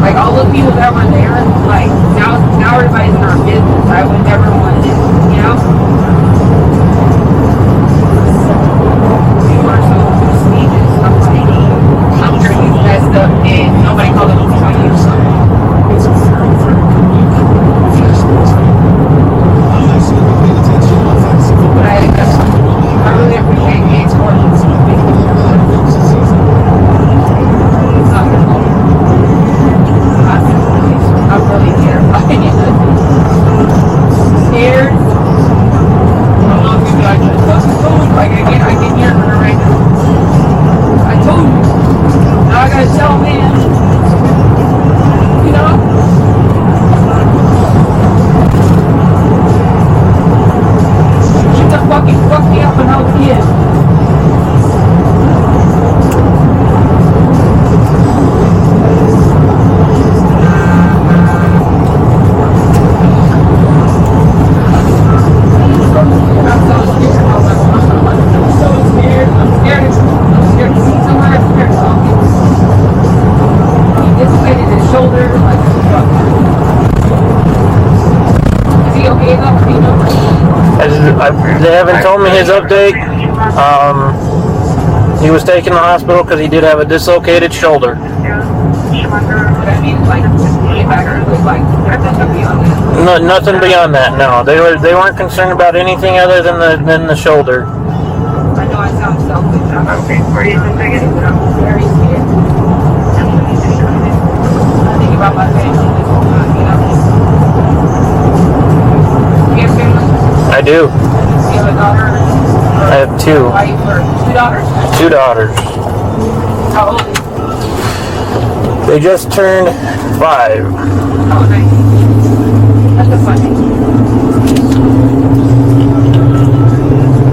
Like all the people that were there, like now everybody's in our business. I would never want it, you know? People are so prestigious. I'm like, I'm sure you guys stuff and nobody They haven't told me his update. He was taken to the hospital because he did have a dislocated shoulder. No, nothing beyond that. No, they weren't concerned about anything other than the shoulder. I know I sound selfish. Okay, for you, very scared. I think about my family, you know. You have family? I do. You have a daughter? I have two. Two daughters? 2 daughters. How old is They just turned 5. Oh, nice. That's a fun name.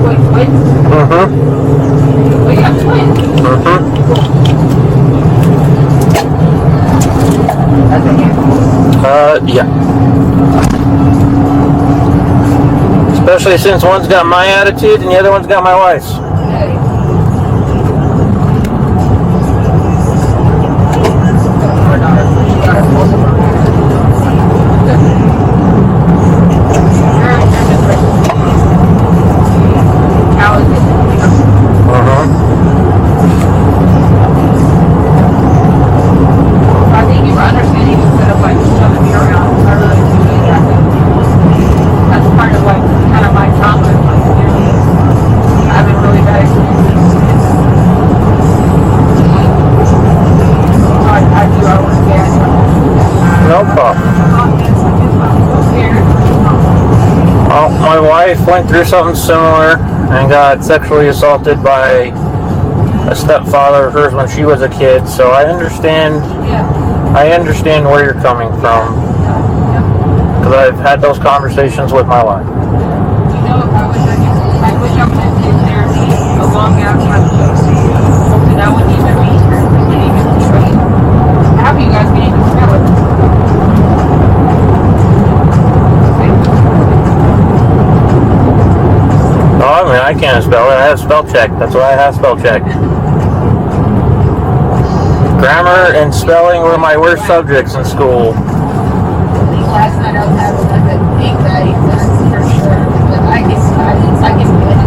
Wait, twins? Mm-hmm. Wait, you have twins? Mm-hmm. That's a handful. Yeah. Especially since one's got my attitude and the other one's got my wife's. I think you were understanding instead of like shoving me around. I really appreciate that. That's part of like kind of my trauma and my experience. Having really bad experiences. I do understand. No problem. Well, my wife went through something similar and got sexually assaulted by a stepfather of hers when she was a kid, so I understand where you're coming from, because I've had those conversations with my wife. You know, I wish I would have been in therapy a long after I was and I wouldn't even be here. I wouldn't even be trained. How are you guys being able to smell it? Oh, I mean, I can't spell it. I have spell check. That's why I have spell check. Grammar and spelling were my worst subjects in school. Last night I was having like an anxiety test for sure, but I get good.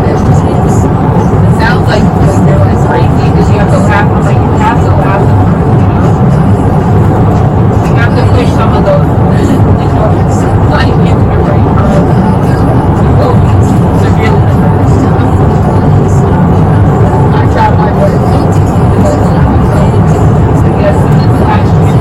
It sounds like they're like crazy because you have to laugh. I'm like, you have to laugh. You have to push some of those not even into your brain. You will be severely depressed. I tried my best. Yes, this last year.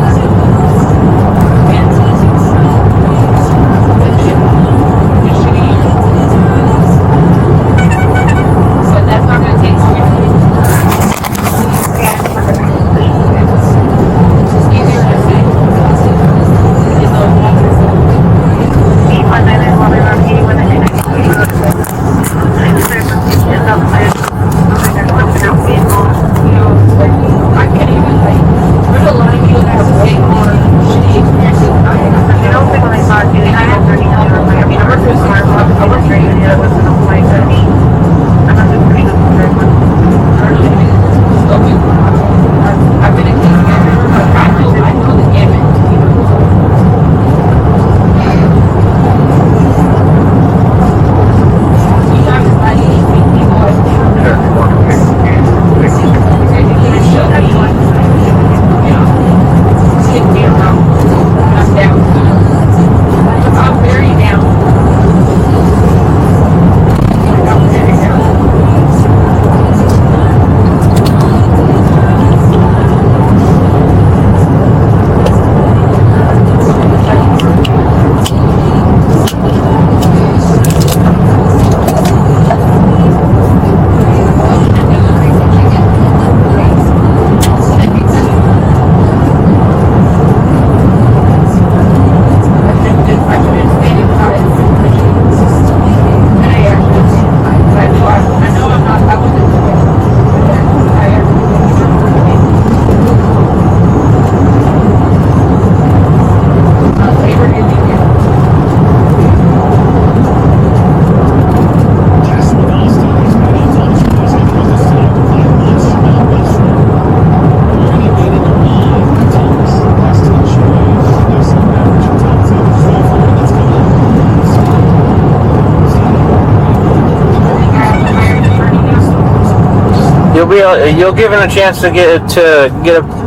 You'll given a chance to get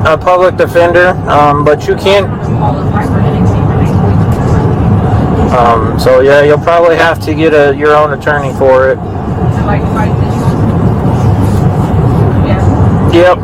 a public defender, but you can't. So yeah, you'll probably have to get your own attorney for it. Yep.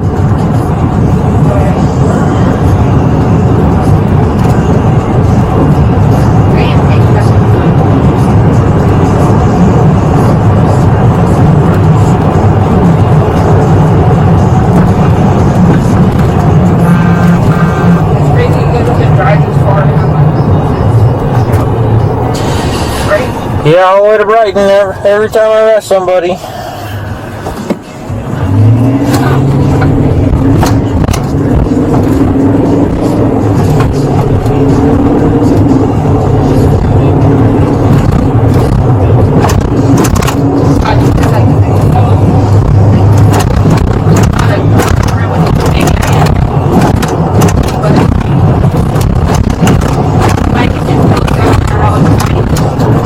Yeah, all the way to Brighton every time I arrest somebody.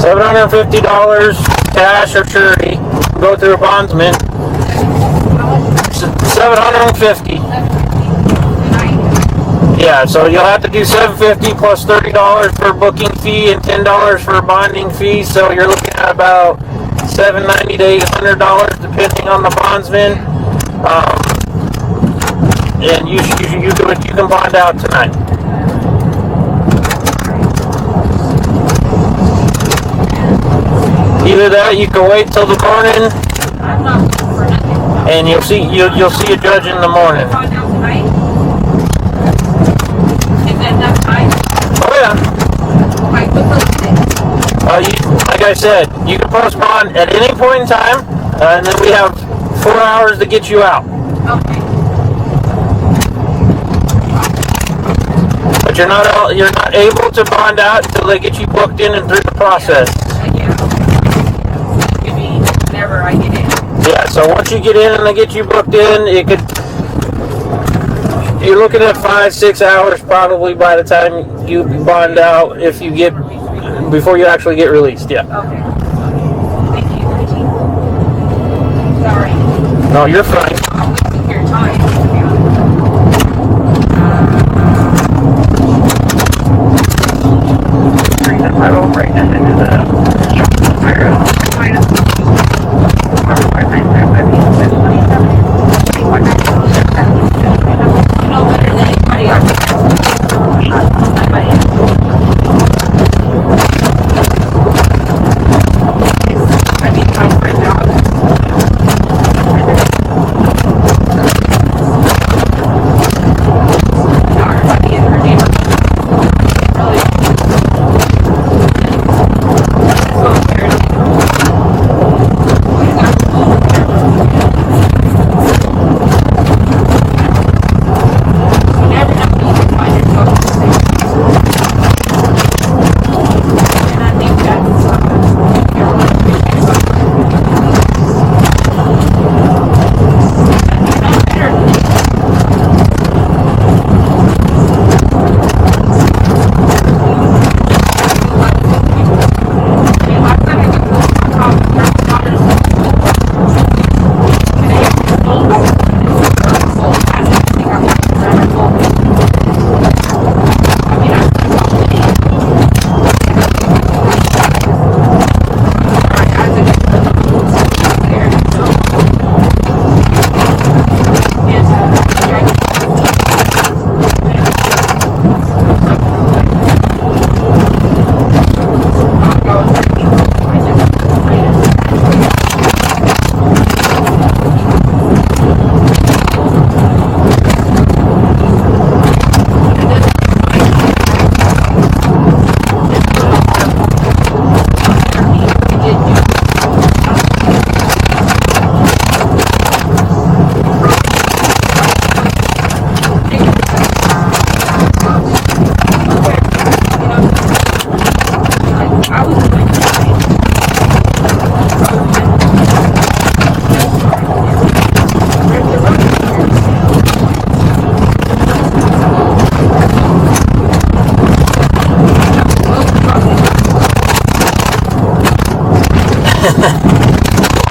$750 cash or surety. Go through a bondsman. $750. Yeah, so you'll have to do $750 plus $30 for booking fee and $10 for bonding fee. So you're looking at about $790 to $800 depending on the bondsman. And you can bond out tonight. Either that, you can wait till the morning, and you'll see a judge in the morning. Oh yeah. Like I said, you can postpone at any point in time, and then we have 4 hours to get you out. But you're not able to bond out until they get you booked in and through the process. I get in. Yeah, so once you get in and they get you booked in, you're looking at 5-6 hours probably by the time you bond out before you actually get released. Yeah. Okay. Thank you. Sorry. No, you're fine. Your time. Right now into the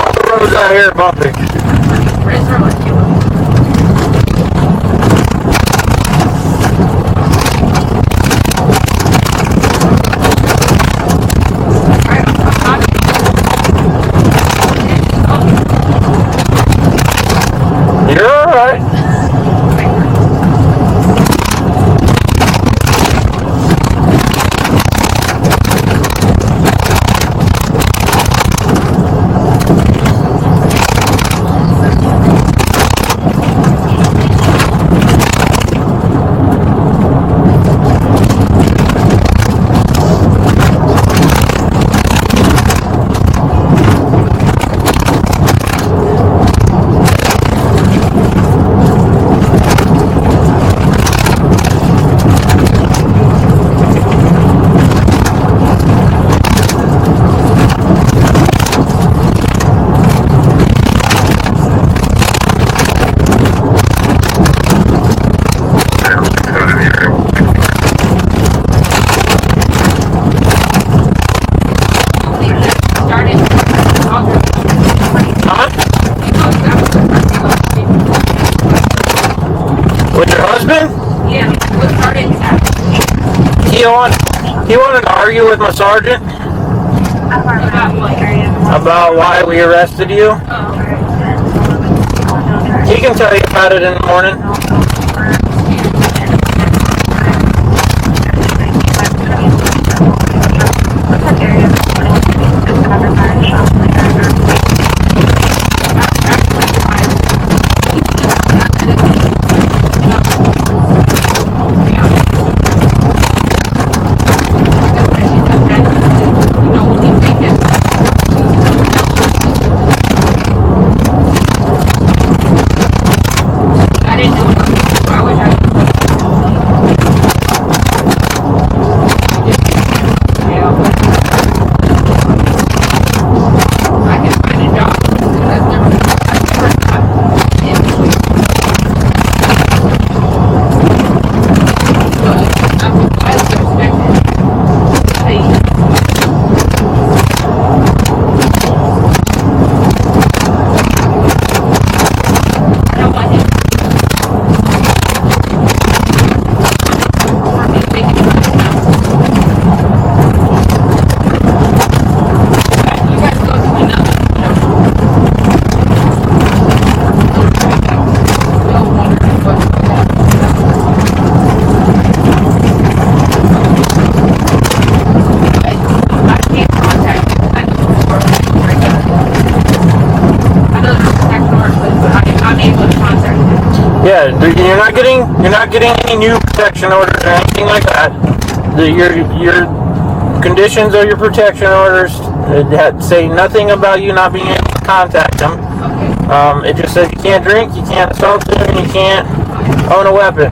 All the roads out here are bumpy. He wanted to argue with my sergeant about why we arrested you. He can tell you about it in the morning. Yeah, you're not getting any new protection orders or anything like that. Your conditions of your protection orders say nothing about you not being able to contact them. It just says you can't drink, you can't assault them, and you can't own a weapon.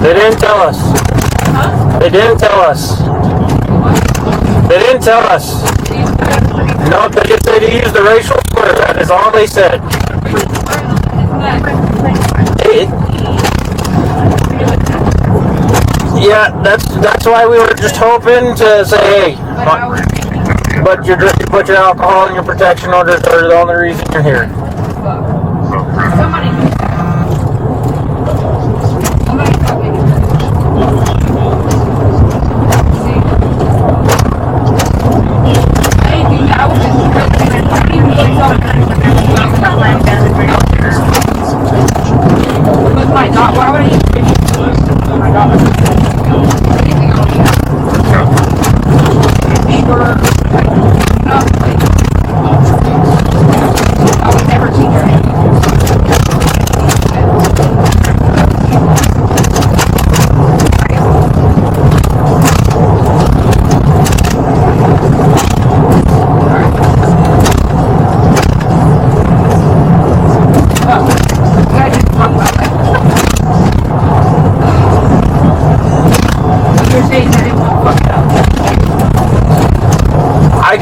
They didn't tell us. They didn't tell us. They didn't tell us. No, they just said to use the racial slur. That is all they said. Yeah, that's why we were just hoping to say, hey, but your alcohol and your protection orders are the only reason you're here.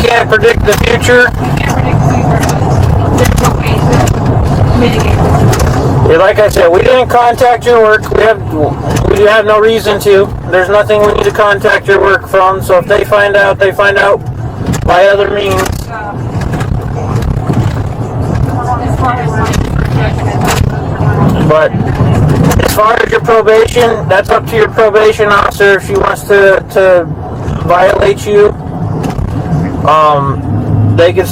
can't predict the future. Yeah, like I said, we didn't contact your work. We have no reason to. There's nothing we need to contact your work from. So if they find out by other means. But as far as your probation, that's up to your probation officer if she wants to violate you.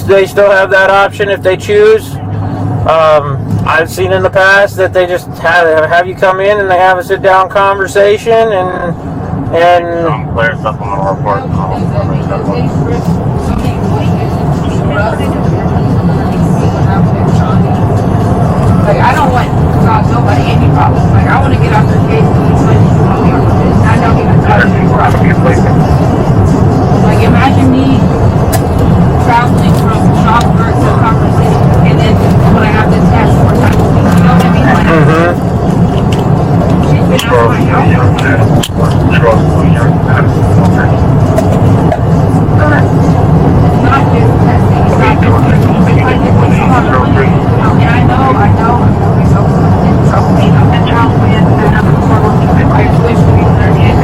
They still have that option if they choose. I've seen in the past that they just have you come in and they have a sit-down conversation and Clear supplemental report. Like, I don't want to cause nobody any problems. Like, I want to get off their case and I don't even touch it. Like, imagine me traveling from Schaumburg to Copper City, and then when I have to test 4 times a week, you know what I mean? Like, she's been out of my house. Not just testing, it's not just testing. I get like so much money. And I know it's so it's so clean up and down with and I wish we were in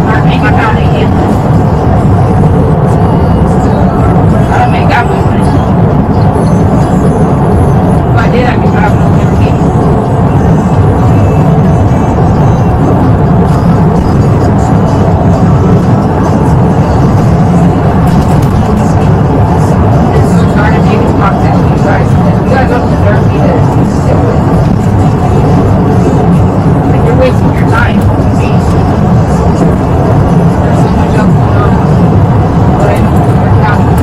our bank account again. I make that much money. If I did, I could travel on every day. It's so trying to make this contact with you guys. You guys don't deserve me to sit with. Like, you're wasting your time. There's so much else going on. But I know you're counting.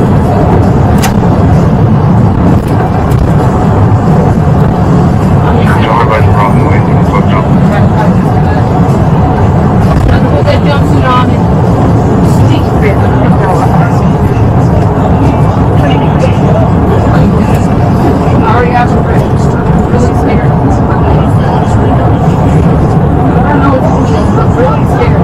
Put that jumpsuit on and sneak fit. I already have some friends. I'm really scared. I don't know what to do. I'm really scared.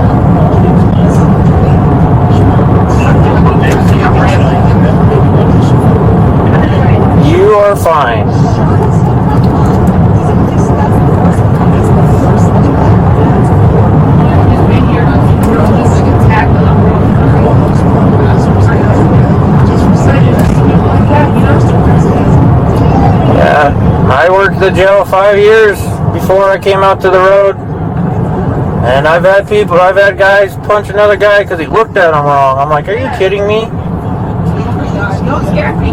You are fine. Yeah, I worked the jail 5 years before I came out to the road. And I've had guys punch another guy because he looked at him wrong. I'm like, are you kidding me? Don't scare me.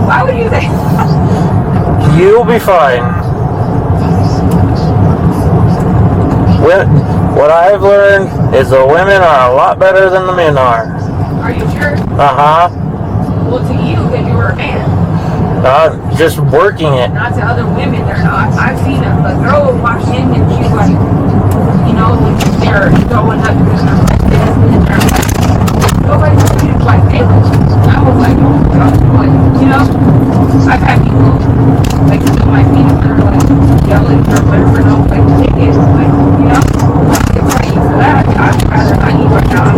Why would you say? You'll be fine. What I've learned is the women are a lot better than the men are. Are you sure? Uh-huh. Well, to you, because you were a man. Just working it. Not to other women, they're not. I've seen a girl would walk in and she's like, you know, they're going up to this and they're like, nobody's treated like they were. I was like, oh my God, like, you know, I've had people like in my feet that are like yelling or whatever, no, like take it, like, you know, if I eat for that, I'd rather not eat right now.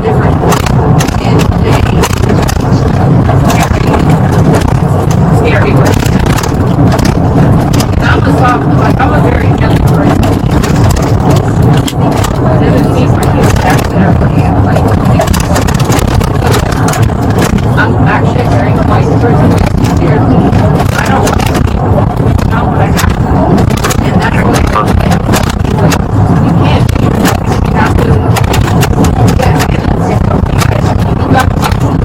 Different. And scary, but and I'm a soft, like I'm a very gentle person. It doesn't seem like it's that everybody like I'm actually a very quiet person. I don't want to be not what I have to know. And that's what I have to do. You can't be you have to get you got to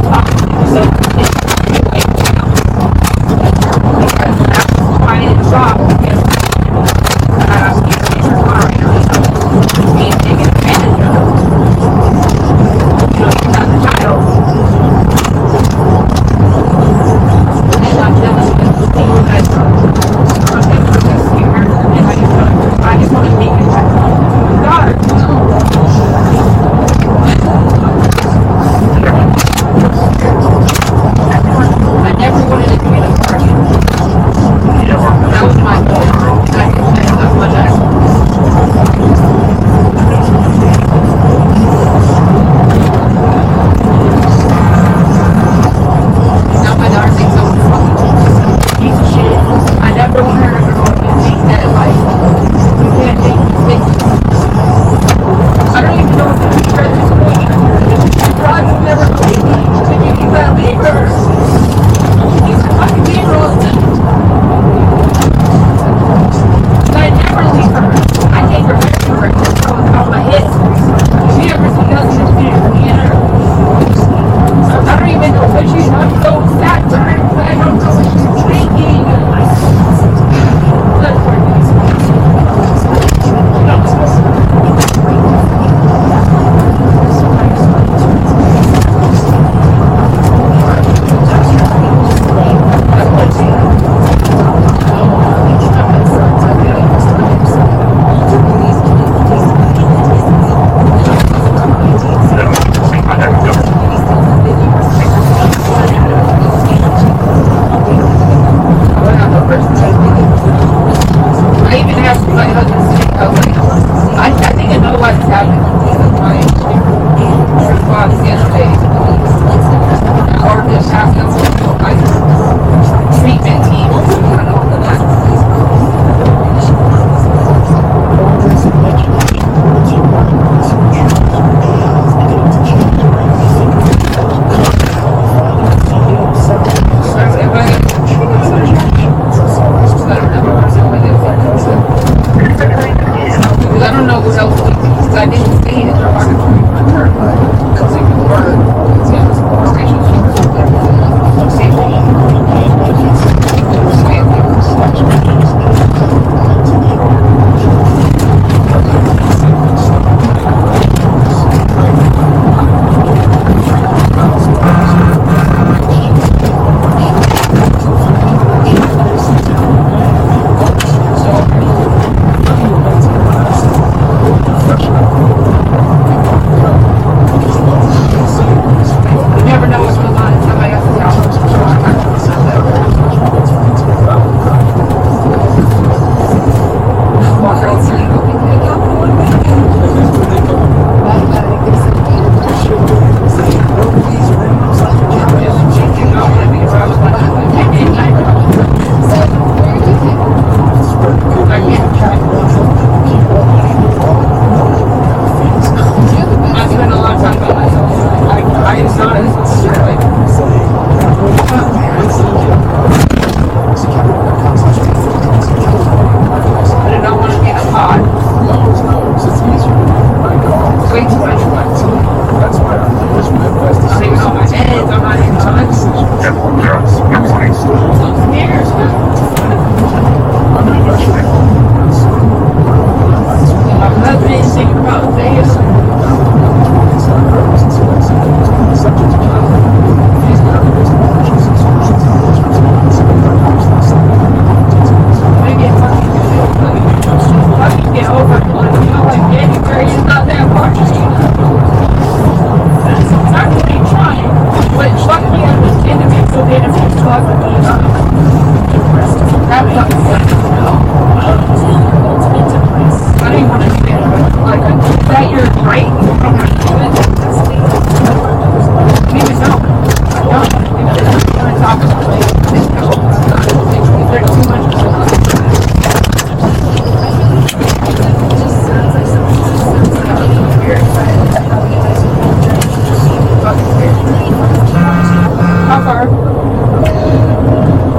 talk to yourself because that's quiet and soft because I'm not asking you to take your car right now. Being taken advantage of. You know, you're not the child. And I'm jealous because you guys are just scared and I just want to take it back home to my daughter. I never wanted to commit a party. That was my goal. I did as much as didn't see it.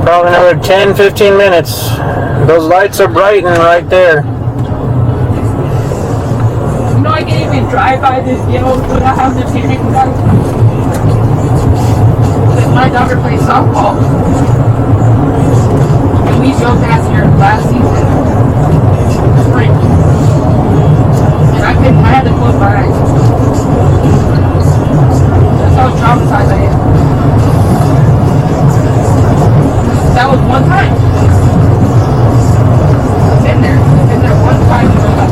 Probably another 10-15 minutes. Those lights are brightening right there. You know, I can't even drive by this yellow without having to panic. My daughter plays softball. And we drove past here last season. Spring. And I had to close my eyes. That's how traumatized I am. That was one time. I've been there one time in my life.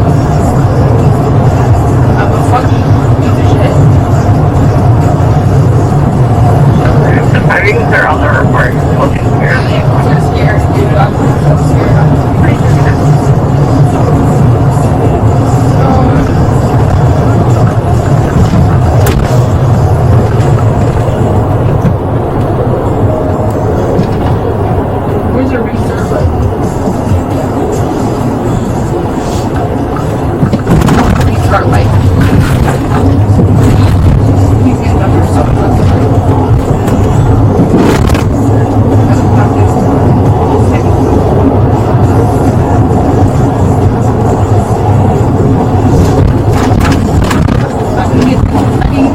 I'm a fucking piece of shit. I think they're on the report. Looking scared. I'm scared, dude. I'm so scared. I'm pretty sure where's your restart button? Restart light. He's getting up here so close.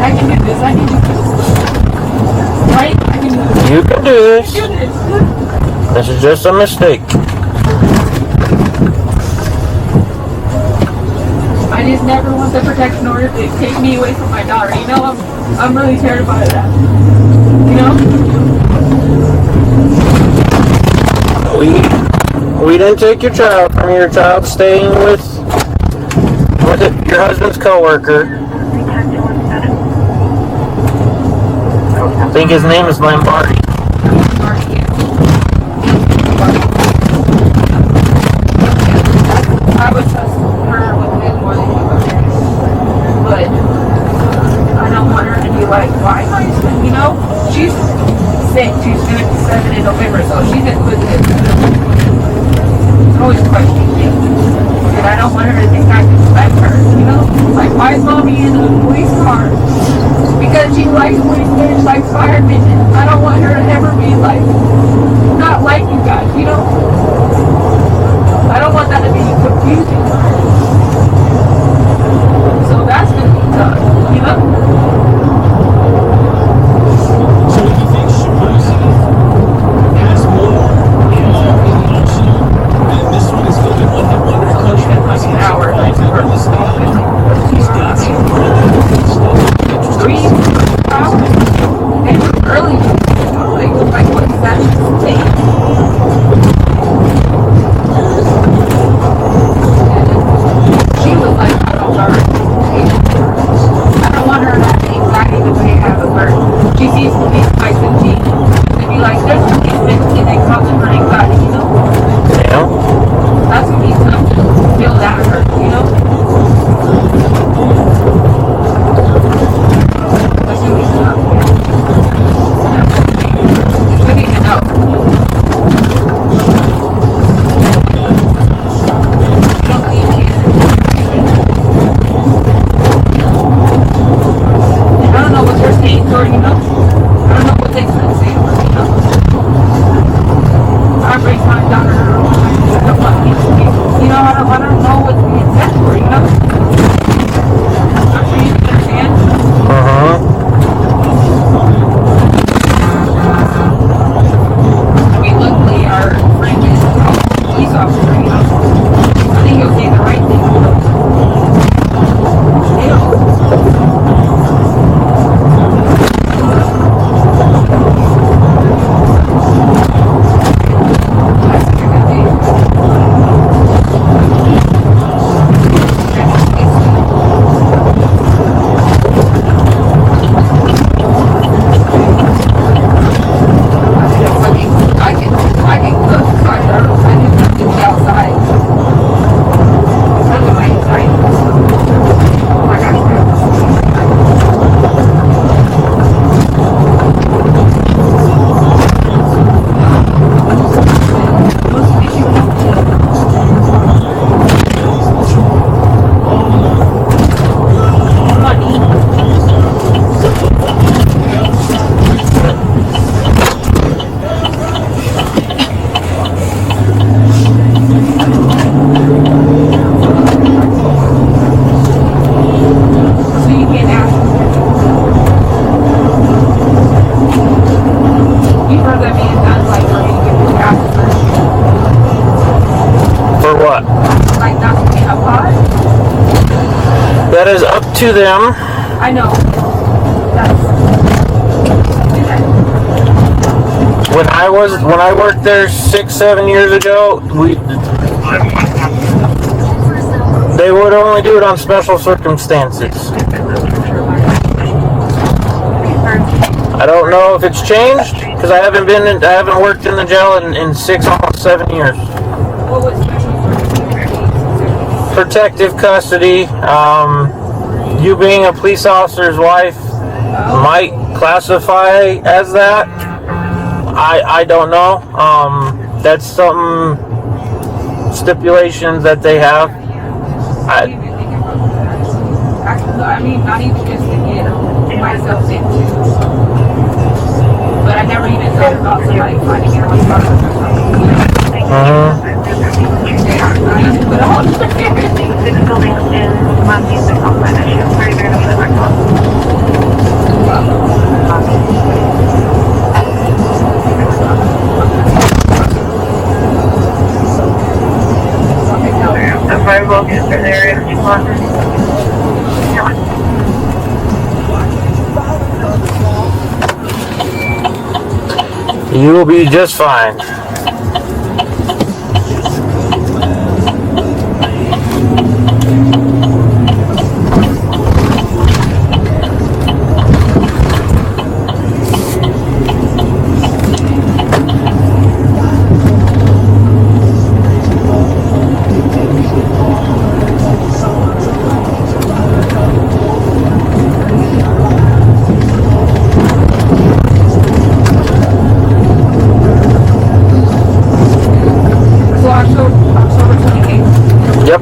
I can do this. Right? I can do this. You can do this. Do this. This is just a mistake. I just never want the protection order to take me away from my daughter. You know, I'm really terrified of that. You know? We didn't take your child from your child staying with your husband's coworker. I think his name is Lombardi. I would trust her with it more than you would. But I don't want her to be like, why am I spending, you know? She's sick. She's going to be 7 in November, so she's inquisitive. It's always questioning me. And I don't want her to think I respect her, you know? Like, why is mommy in a police car? Because she likes policemen, she likes firemen. I don't want her to ever be like, not like you guys, you know? I don't want that to be confusing. So is up to them. I know. When I worked there 6-7 years ago, they would only do it on special circumstances. I don't know if it's changed because I haven't worked in the jail in 6, almost 7 years. Protective custody. You being a police officer's wife might classify as that. I don't know. That's some stipulations that they have. I mean, not even just to get myself into. But I never even thought about somebody finding out my father or something. Six buildings in Montana, Tacoma, and she was very, very much like the firewall is in there if you want. You will be just fine. Yep.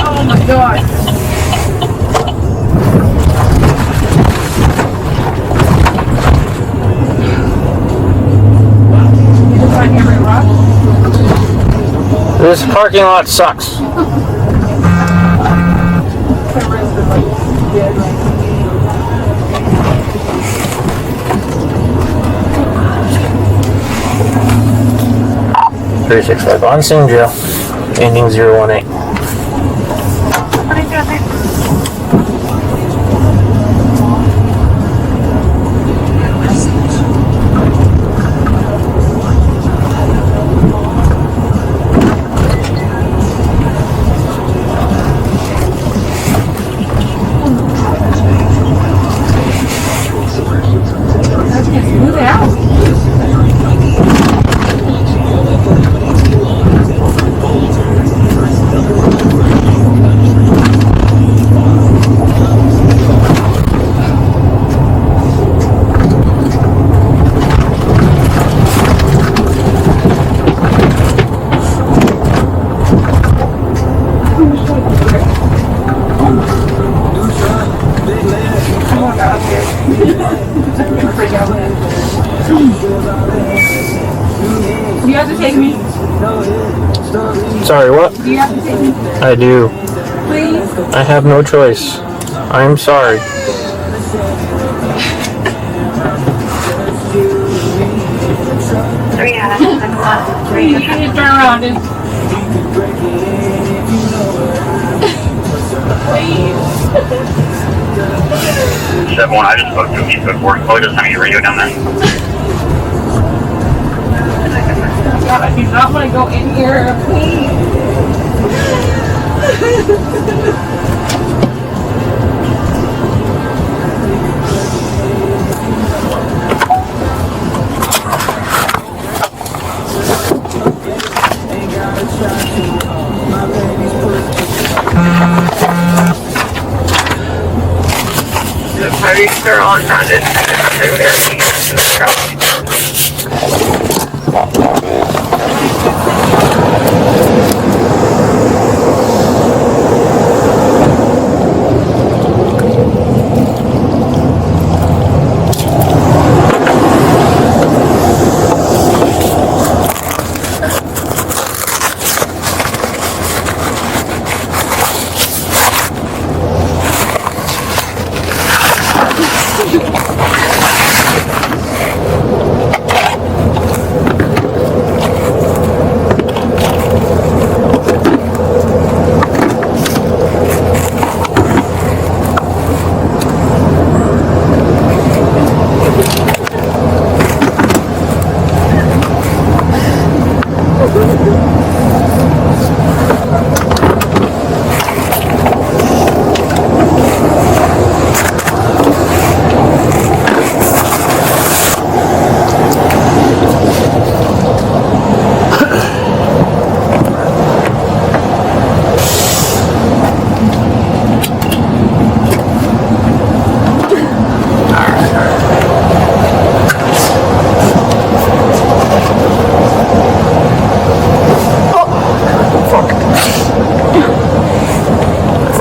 Oh my God. This parking lot sucks. .365 on scene jail, ending 018. You have to take me. Sorry, what? Do you have to take me? I do. Please? I have no choice. I'm sorry. Please, can you turn around and... Please. 7-1, I just spoke to him. He put work. Oh, he doesn't have any radio down there. God, I do not want to go in here, please. The parties are all grounded. They're very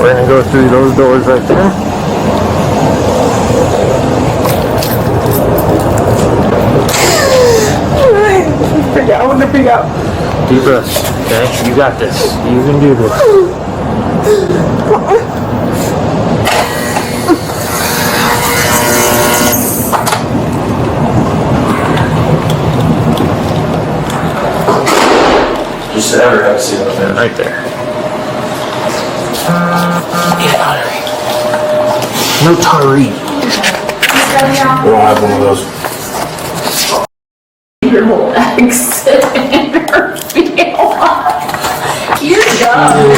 We're gonna go through those doors right there. I want to freak out. Deep breaths, okay? You got this. You can do this. Just ever have a seat up there. Right there. No Tari. We don't have one of those. Your whole exit interview. You're dumb.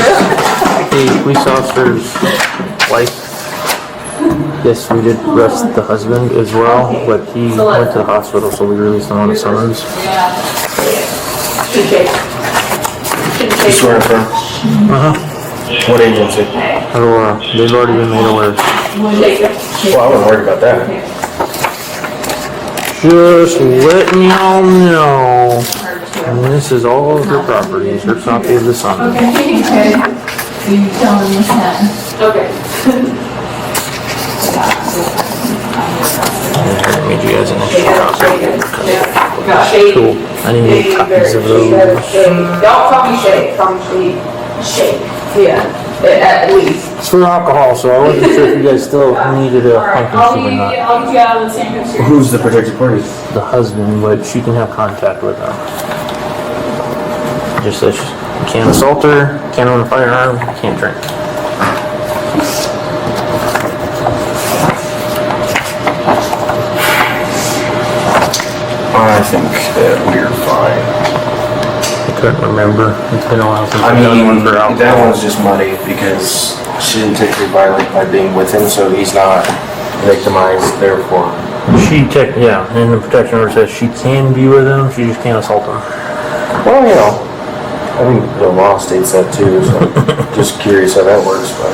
The police officer's wife. Yes, we did arrest the husband as well, but he went to the hospital, so we released him on the summons. You swear in firm? What agency? Aurora. They've already been made aware. Well, I wasn't worried about that. Just letting y'all know. And this is all of her properties, her copy of the summons. Okay. You tell him this Okay. I made you guys an extra copy. Cool. I didn't need copies of those. Don't call me Shake, call me Shake. Yeah, at least. It's for alcohol, so I wasn't sure if you guys still needed a pumpkin soup or not. I'll get you out of the same picture. Who's the protected party? The husband, but she can have contact with him. Just says you can't assault her, can't own a firearm, can't drink. I think that we're fine. I couldn't remember. It's been a while since I I've done one mean, for alcohol. that one's just muddy because she didn't take her violent by being with him, so he's not victimized, therefore. Yeah, and the protection order says she can be with him, she just can't assault him. Well, you know, I think the law states that too, so just curious how that works, but.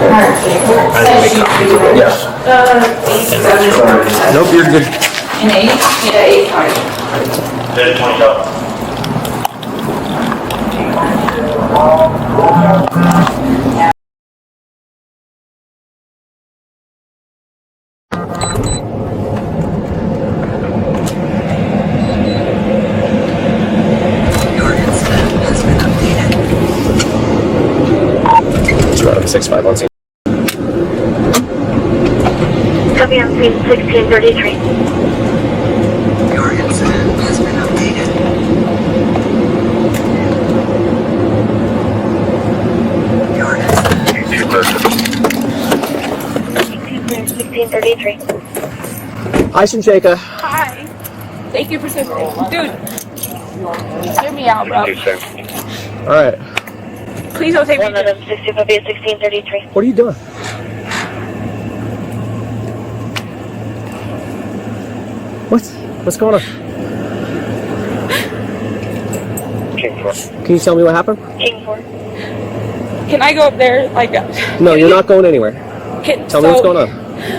I didn't make copies of it. Yes. Nope, you're good. An 8? Yeah, 8 card. There's $20. It's around 6'5", let's see. Copy on scene 1633. Your incident has been updated. Your incident. 1633. Hi, Shinsheka. Hi. Thank you for saying dude. Hear me out, bro. All right. Please don't take me. 1633. What are you doing? What's going on? Can you tell me what happened? King 4. Can I go up there like No, you're not going anywhere. Tell me what's going on.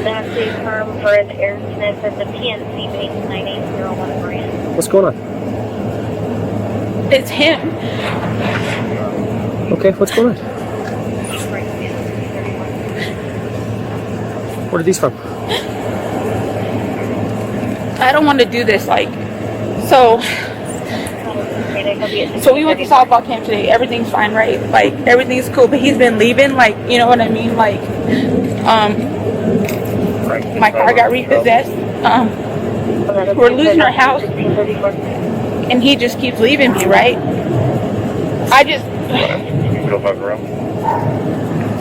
That's a firm for an air sniff at the PNC base 9801 brand. What's going on? It's him. Okay, what's going on? Where are these from? I don't want to do this, like, so we went to softball camp today. Everything's fine, right? Like, everything's cool, but he's been leaving, like, you know what I mean? Like, my car got repossessed. We're losing our house, and he just keeps leaving me, right?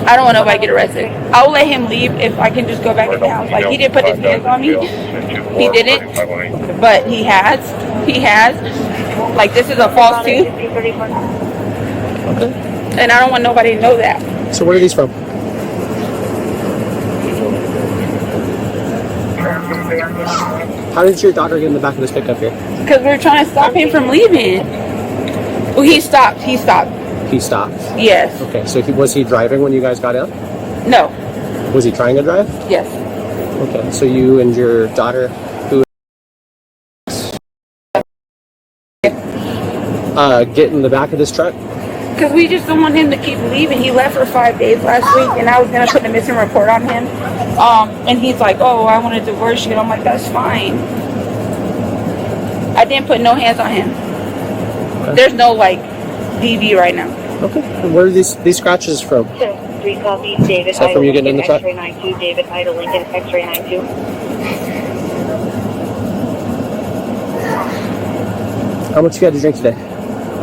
I don't want nobody to get arrested. I will let him leave if I can just go back in the house. Like, he didn't put his hands on me. He didn't. But he has. He has. Like, this is a false tooth. Okay. And I don't want nobody to know that. So where are these from? How did your daughter get in the back of this pickup here? Because we were trying to stop him from leaving. Well, he stopped. He stopped. He stopped? Yes. Okay, so was he driving when you guys got out? No. Was he trying to drive? Yes. Okay, so you and your daughter, who get in the back of this truck? Because we just don't want him to keep leaving. He left for 5 days last week, and I was going to put a missing report on him. And he's like, oh, I want to divorce you. And I'm like, that's fine. I didn't put no hands on him. Okay. There's no, like, DV right now. Okay. And where are these scratches from? 3 copies, David. Is that from you getting in the truck? X-ray 92, David Ida Lincoln, X-ray 92. How much you had to drink today?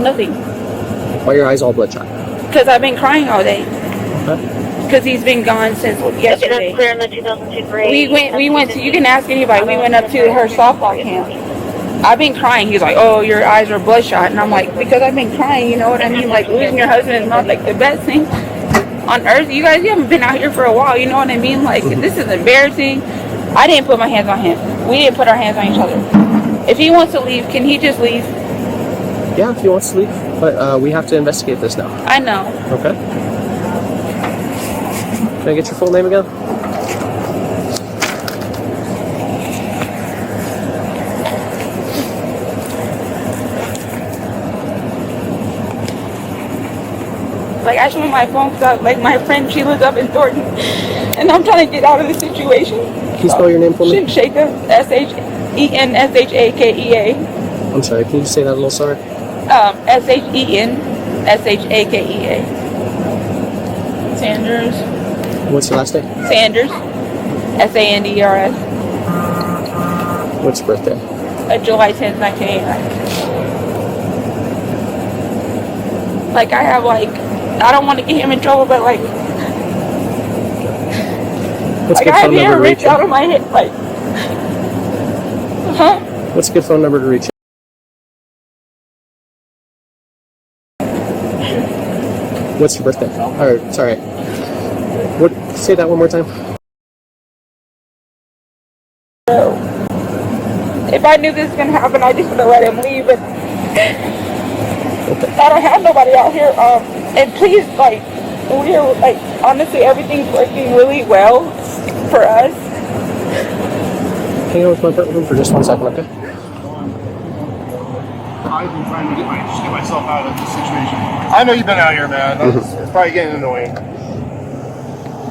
Nothing. Why are your eyes all bloodshot? Because I've been crying all day. Okay. Because he's been gone since yesterday. That's clear in the 2002 grade. We went to, you can ask anybody, we went up to her softball camp. I've been crying. He's like, oh, your eyes are bloodshot. And I'm like, because I've been crying, you know what I mean? Like, losing your husband is not, like, the best thing on earth. You guys, you haven't been out here for a while, you know what I mean? Like, this is embarrassing. I didn't put my hands on him. We didn't put our hands on each other. If he wants to leave, can he just leave? Yeah, if he wants to leave. But we have to investigate this now. I know. Okay. Can I get your full name again? Like, I show my phone because, like, my friend, she lives up in Thornton, and I'm trying to get out of the situation. Can you spell your name for me? Shaka, Shenshakea. I'm sorry, can you say that a little slower? Shenshakea. Sanders. What's your last name? Sanders. Sanders. What's your birthday? July 10th, 1989. Like, I have, like, I don't want to get him in trouble, but, like, What's like, I have hair ripped out of my head, like, What's a good phone number to reach you? What's your birthday? Or, sorry. What? Say that one more time. If I knew this was gonna happen, I just would have let him leave. But I don't have nobody out here. And please, like, we're like, honestly, everything's working really well for us. Hang on with my room for just 1 second, okay? I've been trying to get myself out of this situation. I know you've been out here, man. It's probably getting annoying.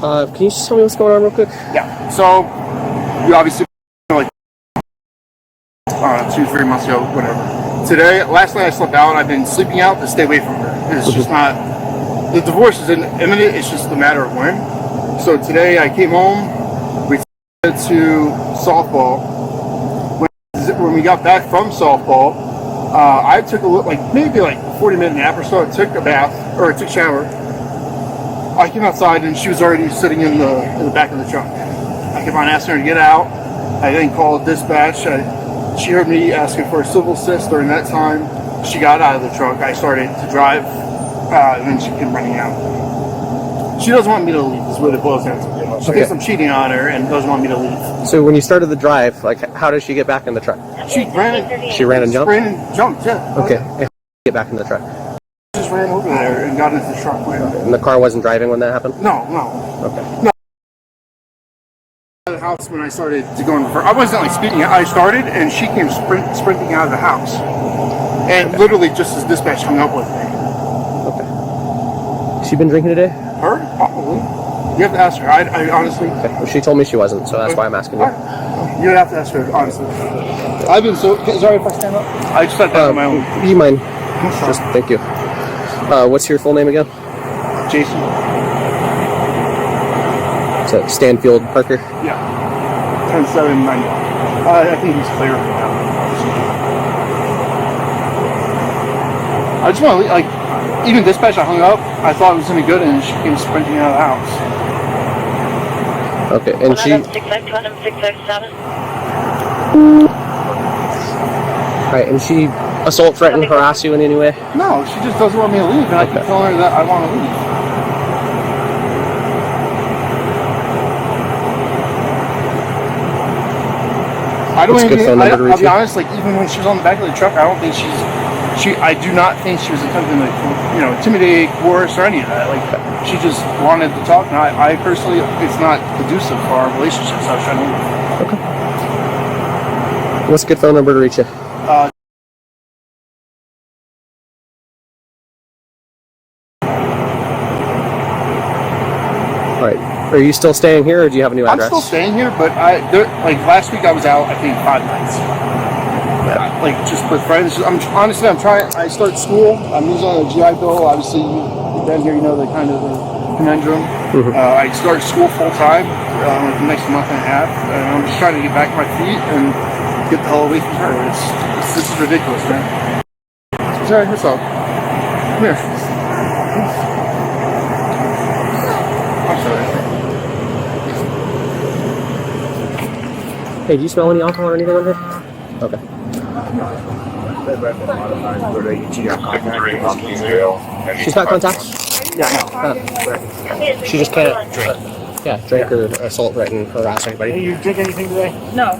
Can you just tell me what's going on real quick? Yeah. So, you obviously like 2, 3 months ago, whatever. Last night I slept out. I've been sleeping out to stay away from her. It's just not. The divorce is imminent. It's just a matter of when. So today I came home. We went to softball. When we got back from softball, I took a look, maybe 40-minute nap or so. I took a bath, or I took a shower. I came outside and she was already sitting in the back of the truck. I kept on asking her to get out. I then called dispatch. She heard me asking for a civil assist. During that time, she got out of the truck. I started to drive, and then she came running out. She doesn't want me to leave, is what it boils down to. She thinks I'm cheating on her and doesn't want me to leave. So when you started the drive, how did she get back in the truck? She ran and jumped? Ran and jumped, yeah. Okay. And how did she get back in the truck? Just ran over there and got into the truck. And the car wasn't driving when that happened? No. Okay. No. The house when I started to go in the I wasn't speeding. I started and she came sprinting out of the house. And literally just as dispatch hung up with me. Okay. She been drinking today? Her? Probably. You have to ask her. I honestly... Okay. Well, she told me she wasn't, so that's why I'm asking you. You have to ask her, honestly. I've been so... Sorry if I stand up? I just sat down on my own. Do you mind? Just, thank you. What's your full name again? Jason. Is that Stanfield Parker? Yeah. 10-7-9. I think he's clear for now. I just want to, even dispatch, I hung up. I thought it was gonna be good, and she came sprinting out of the house. Okay, and she. 657. Right, and she assault, threaten, harass you in any way? No, she just doesn't want me to leave, and I keep telling her that I want to leave. I don't even. I'll be honest. Like even when she was on the back of the truck, I don't think I do not think she was attempting to, intimidate, coerce, or any of that. Like she just wanted to talk, and I personally, it's not conducive for our relationship. So I was trying to leave. Okay. What's a good phone number to reach you? All right. Are you still staying here, or do you have a new address? I'm still staying here, but last week I was out, I think 5 nights. Yeah. Like just with friends. I'm trying. I start school. I'm losing on a GI Bill. Obviously, you've been here. You know the kind of the conundrum. Mm-hmm. I start school full time like the next month and a half, and I'm just trying to get back on my feet and get the hell away from her. This is ridiculous, man. Sorry, what's up? Come here. I'm sorry. Hey, do you smell any alcohol or anything on here? Okay. She's got contacts? Yeah, She just can't drink. Yeah, drink or assault, threaten, harass anybody. Hey, you drink anything today? No.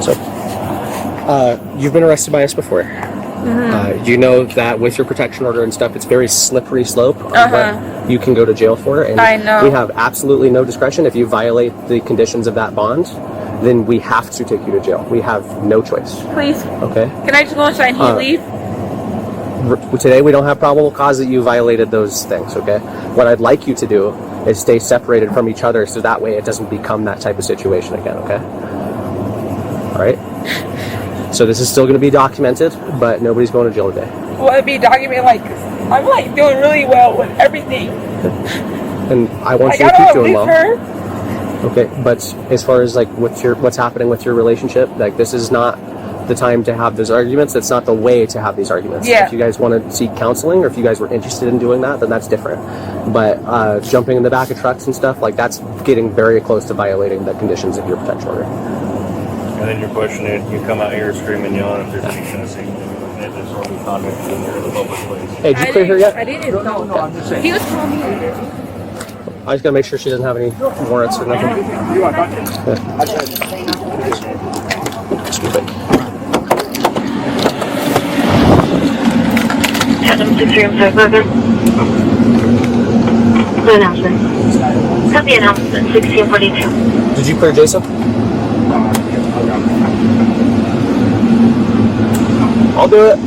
So, you've been arrested by us before. You know that with your protection order and stuff, it's very slippery slope on what you can go to jail for. And I know. we have absolutely no discretion. If you violate the conditions of that bond, then we have to take you to jail. We have no choice. Please. Okay? Can I just go inside and leave? Today we don't have probable cause that you violated those things, okay? What I'd like you to do is stay separated from each other so that way it doesn't become that type of situation again, okay? Alright? So this is still going to be documented, but nobody's going to jail today. Will it be documented like this? I'm like doing really well with everything. And I want you to keep doing well. Okay, but as far as like what's happening with your relationship, like this is not the time to have those arguments. That's not the way to have these arguments. Yeah. If you guys want to seek counseling or if you guys were interested in doing that, then that's different. But jumping in the back of trucks and stuff, like that's getting very close to violating the conditions of your protection order. And then your question is, you come out here screaming, yelling if there's any kind of thing, if there's any conduct in there in the public place. Hey, did you clear her yet? I didn't know. No, I'm just saying. He was calling me. I just gotta make sure she doesn't have any warrants or nothing. You want to Stupid. Adam 635 further. The announcement. Cut the announcement, 1642. Did you clear Jason? I'll do it.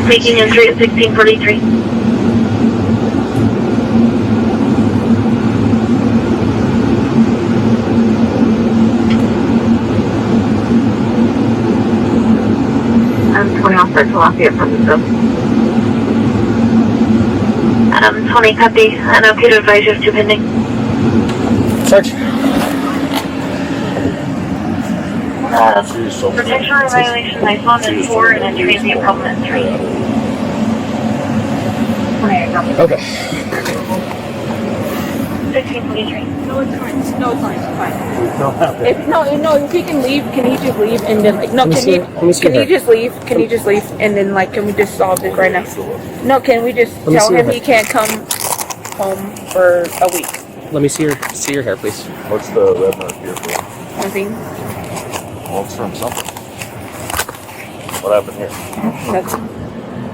Making entry at 1643. I'm 20 off for Lafayette from the sub. 20 copy, and okay to advise you of 2 pending. Search. Protection order violation, I saw in 4 and a transient problem at 3. Okay. 1643. No, it's fine. No, it's fine. It's fine. If he can leave, can he just leave and then like no? Can he just leave? Can he just leave and then like can we just solve this right now? No, can we just tell him he can't come home for a week? Let me see your hair, please. What's the red mark here for? Nothing. Well, it's from something. What happened here?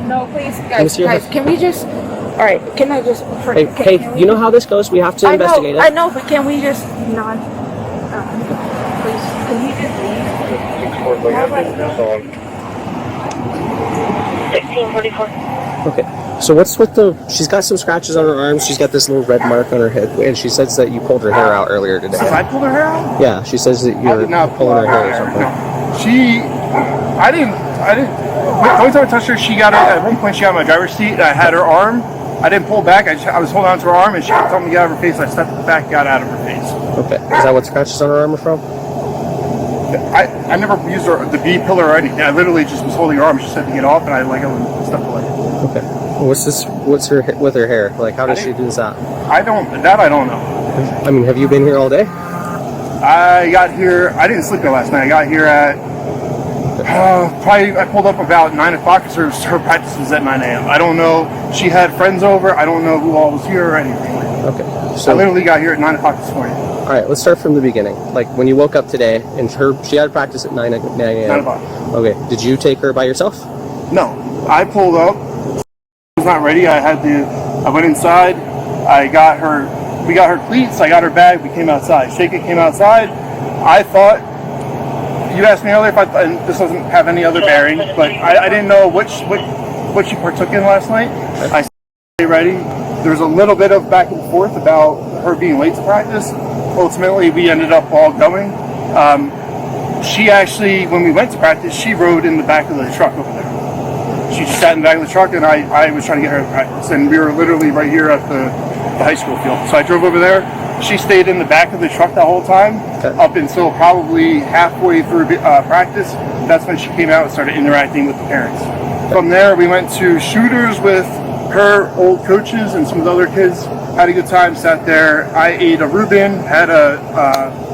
No, please, Let me guys. see your Guys, can we just? All right. Can I just? Hey, you know how this goes. We have to investigate it. I know, but can we just not? Please, can he just leave? 1644. Okay. So what's with she's got some scratches on her arms. She's got this little red mark on her head, and she says that you pulled her hair out earlier today. Since I pulled her hair out? Yeah, she says that you're pulling her hair or something. No. I didn't I didn't. The only time I touched her, she got it. At one point, she got my driver's seat. I had her arm. I didn't pull back. I was holding on to her arm, and she kept telling me to get out of her face. I stepped back, got out of her face. Okay. Is that what scratches on her arm are from? I never used the B pillar or anything. I literally just was holding her arm. She said to get off, and I stepped away. Okay. What's her with her hair? Like, how does she do that? I don't know. I mean, have you been here all day? I got here. I didn't sleep there last night. I got here at probably. I pulled up about 9 o'clock because her practice was at 9 a.m. I don't know. She had friends over. I don't know who all was here or anything. Okay. So I literally got here at 9 o'clock this morning. All right. Let's start from the beginning. Like when you woke up today, and she had practice at 9 a.m. 9 o'clock. Okay. Did you take her by yourself? No. I pulled up. I was not ready. I went inside. We got her cleats. I got her bag. We came outside. Shake It came outside. I thought. You asked me earlier if and this doesn't have any other bearing, but I didn't know what she partook in last night. I said, ready. There was a little bit of back and forth about her being late to practice. Ultimately, we ended up all going. She actually, when we went to practice, she rode in the back of the truck over there. She just sat in the back of the truck, and I was trying to get her to practice. And we were literally right here at the high school field. So I drove over there. She stayed in the back of the truck the whole time, up until probably halfway through practice. That's when she came out and started interacting with the parents. From there, we went to Shooters with her old coaches and some of the other kids. Had a good time, sat there. I ate a Reuben, had a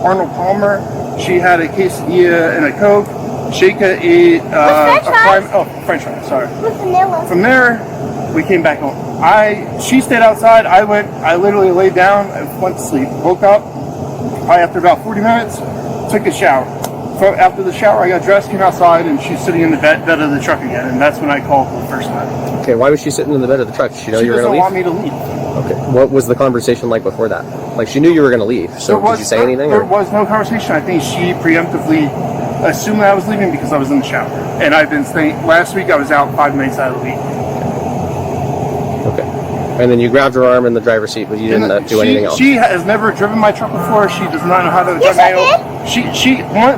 Arnold Palmer. She had a quesadilla and a Coke. Sheikah ate French fries, sorry. With vanilla. From there, we came back home. She stayed outside. I literally laid down and went to sleep. Woke up, probably after about 40 minutes, took a shower. After the shower, I got dressed, came outside, and she's sitting in the bed of the truck again. And that's when I called for the first time. Okay, why was she sitting in the bed of the truck? Did she know you were going to leave? She doesn't want me to leave. Okay, what was the conversation like before that? Like, she knew you were going to leave, so did you say anything? There was no conversation. I think she preemptively assumed that I was leaving because I was in the shower. And I've been staying, last week I was out 5 nights out of the week. Okay. And then you grabbed her arm in the driver's seat, but you didn't do anything else? She has never driven my truck before. She does not know how to drive manual.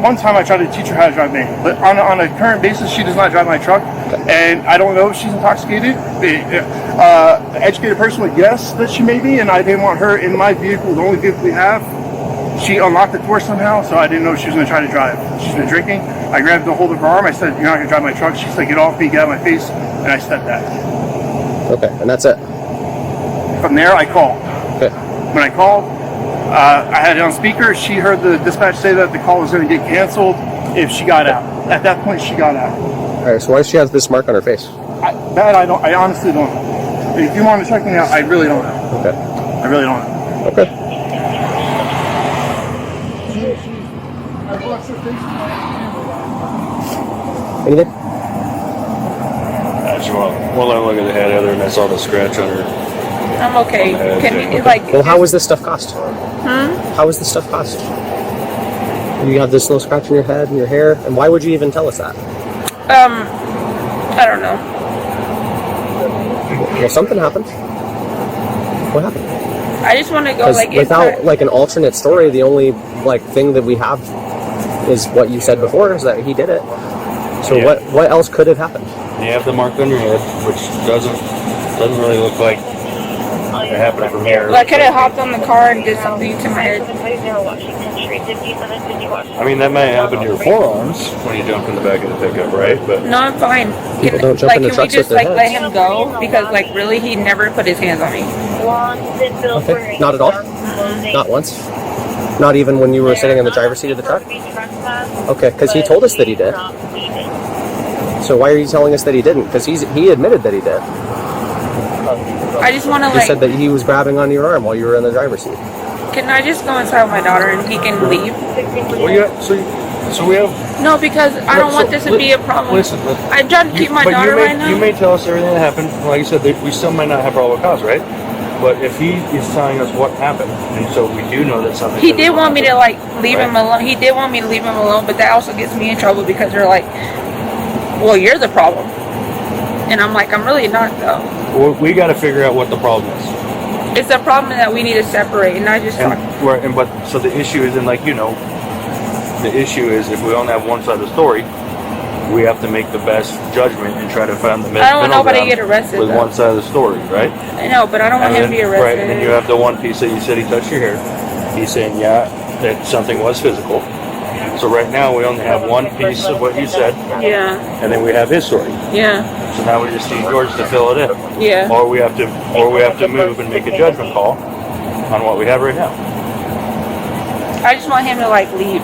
One time I tried to teach her how to drive manual, but on a current basis, she does not drive my truck. Okay. And I don't know if she's intoxicated. An educated person would guess that she may be, and I didn't want her in my vehicle, the only vehicle we have. She unlocked the door somehow, so I didn't know she was going to try to drive. She's been drinking. I grabbed the hold of her arm. I said, "You're not going to drive my truck." She said, "Get off me, get out of my face," and I stepped back. Okay, and that's it. From there, I called. Okay. When I called, I had it on speaker. She heard the dispatch say that the call was going to get canceled if she got out. At that point, she got out. All right, so why does she have this mark on her face? I honestly don't know. If you want to check me out, I really don't know. Okay. I really don't know. Okay. Anything? Well, I look at the head, other than I saw the scratch on her. I'm okay. Can you, Well, how was this stuff cost? How was this stuff cost? You have this little scratch on your head and your hair, and why would you even tell us that? I don't know. Well, something happened. What happened? I just want to go without an alternate story, the only thing that we have is what you said before, is that he did it. So what else could have happened? You have the mark on your head, which doesn't really look like it happened from here. Well, I could have hopped on the car and did something to my head. I mean, that may happen to your forearms when you jump in the back of the pickup, right? But no, I'm fine. People don't jump in the trucks with their heads. Let him go? Because really, he never put his hands on me. Okay, not at all? Not once? Not even when you were sitting in the driver's seat of the truck? Okay, because he told us that he did. So why are you telling us that he didn't? Because he admitted that he did. I just want to He said that he was grabbing on your arm while you were in the driver's seat. Can I just go inside with my daughter and he can leave? Well, yeah. So we have. No, because I don't want this to be a problem. Listen, I'm trying to keep my daughter right now. You may tell us everything that happened. Like you said, we still might not have probable cause, right? But if he is telling us what happened, and so we do know that something. He did want me to leave him alone. He did want me to leave him alone, but that also gets me in trouble because they're like, "Well, you're the problem," and I'm like, "I'm really not though." Well, we got to figure out what the problem is. It's a problem that we need to separate, and I just talk. So the issue is the issue is if we only have one side of the story, we have to make the best judgment and try to find the middle I don't want nobody to ground get arrested, with though. one side of the story, right? I know, but I don't want him to be arrested. Right, and then you have the one piece that you said he touched your hair. He's saying, yeah, that something was physical. So right now we only have one piece of what you said. Yeah. And then we have his story. Yeah. So now we just need George to fill it in. Yeah. Or we have to move and make a judgment call on what we have right now. I just want him to like leave.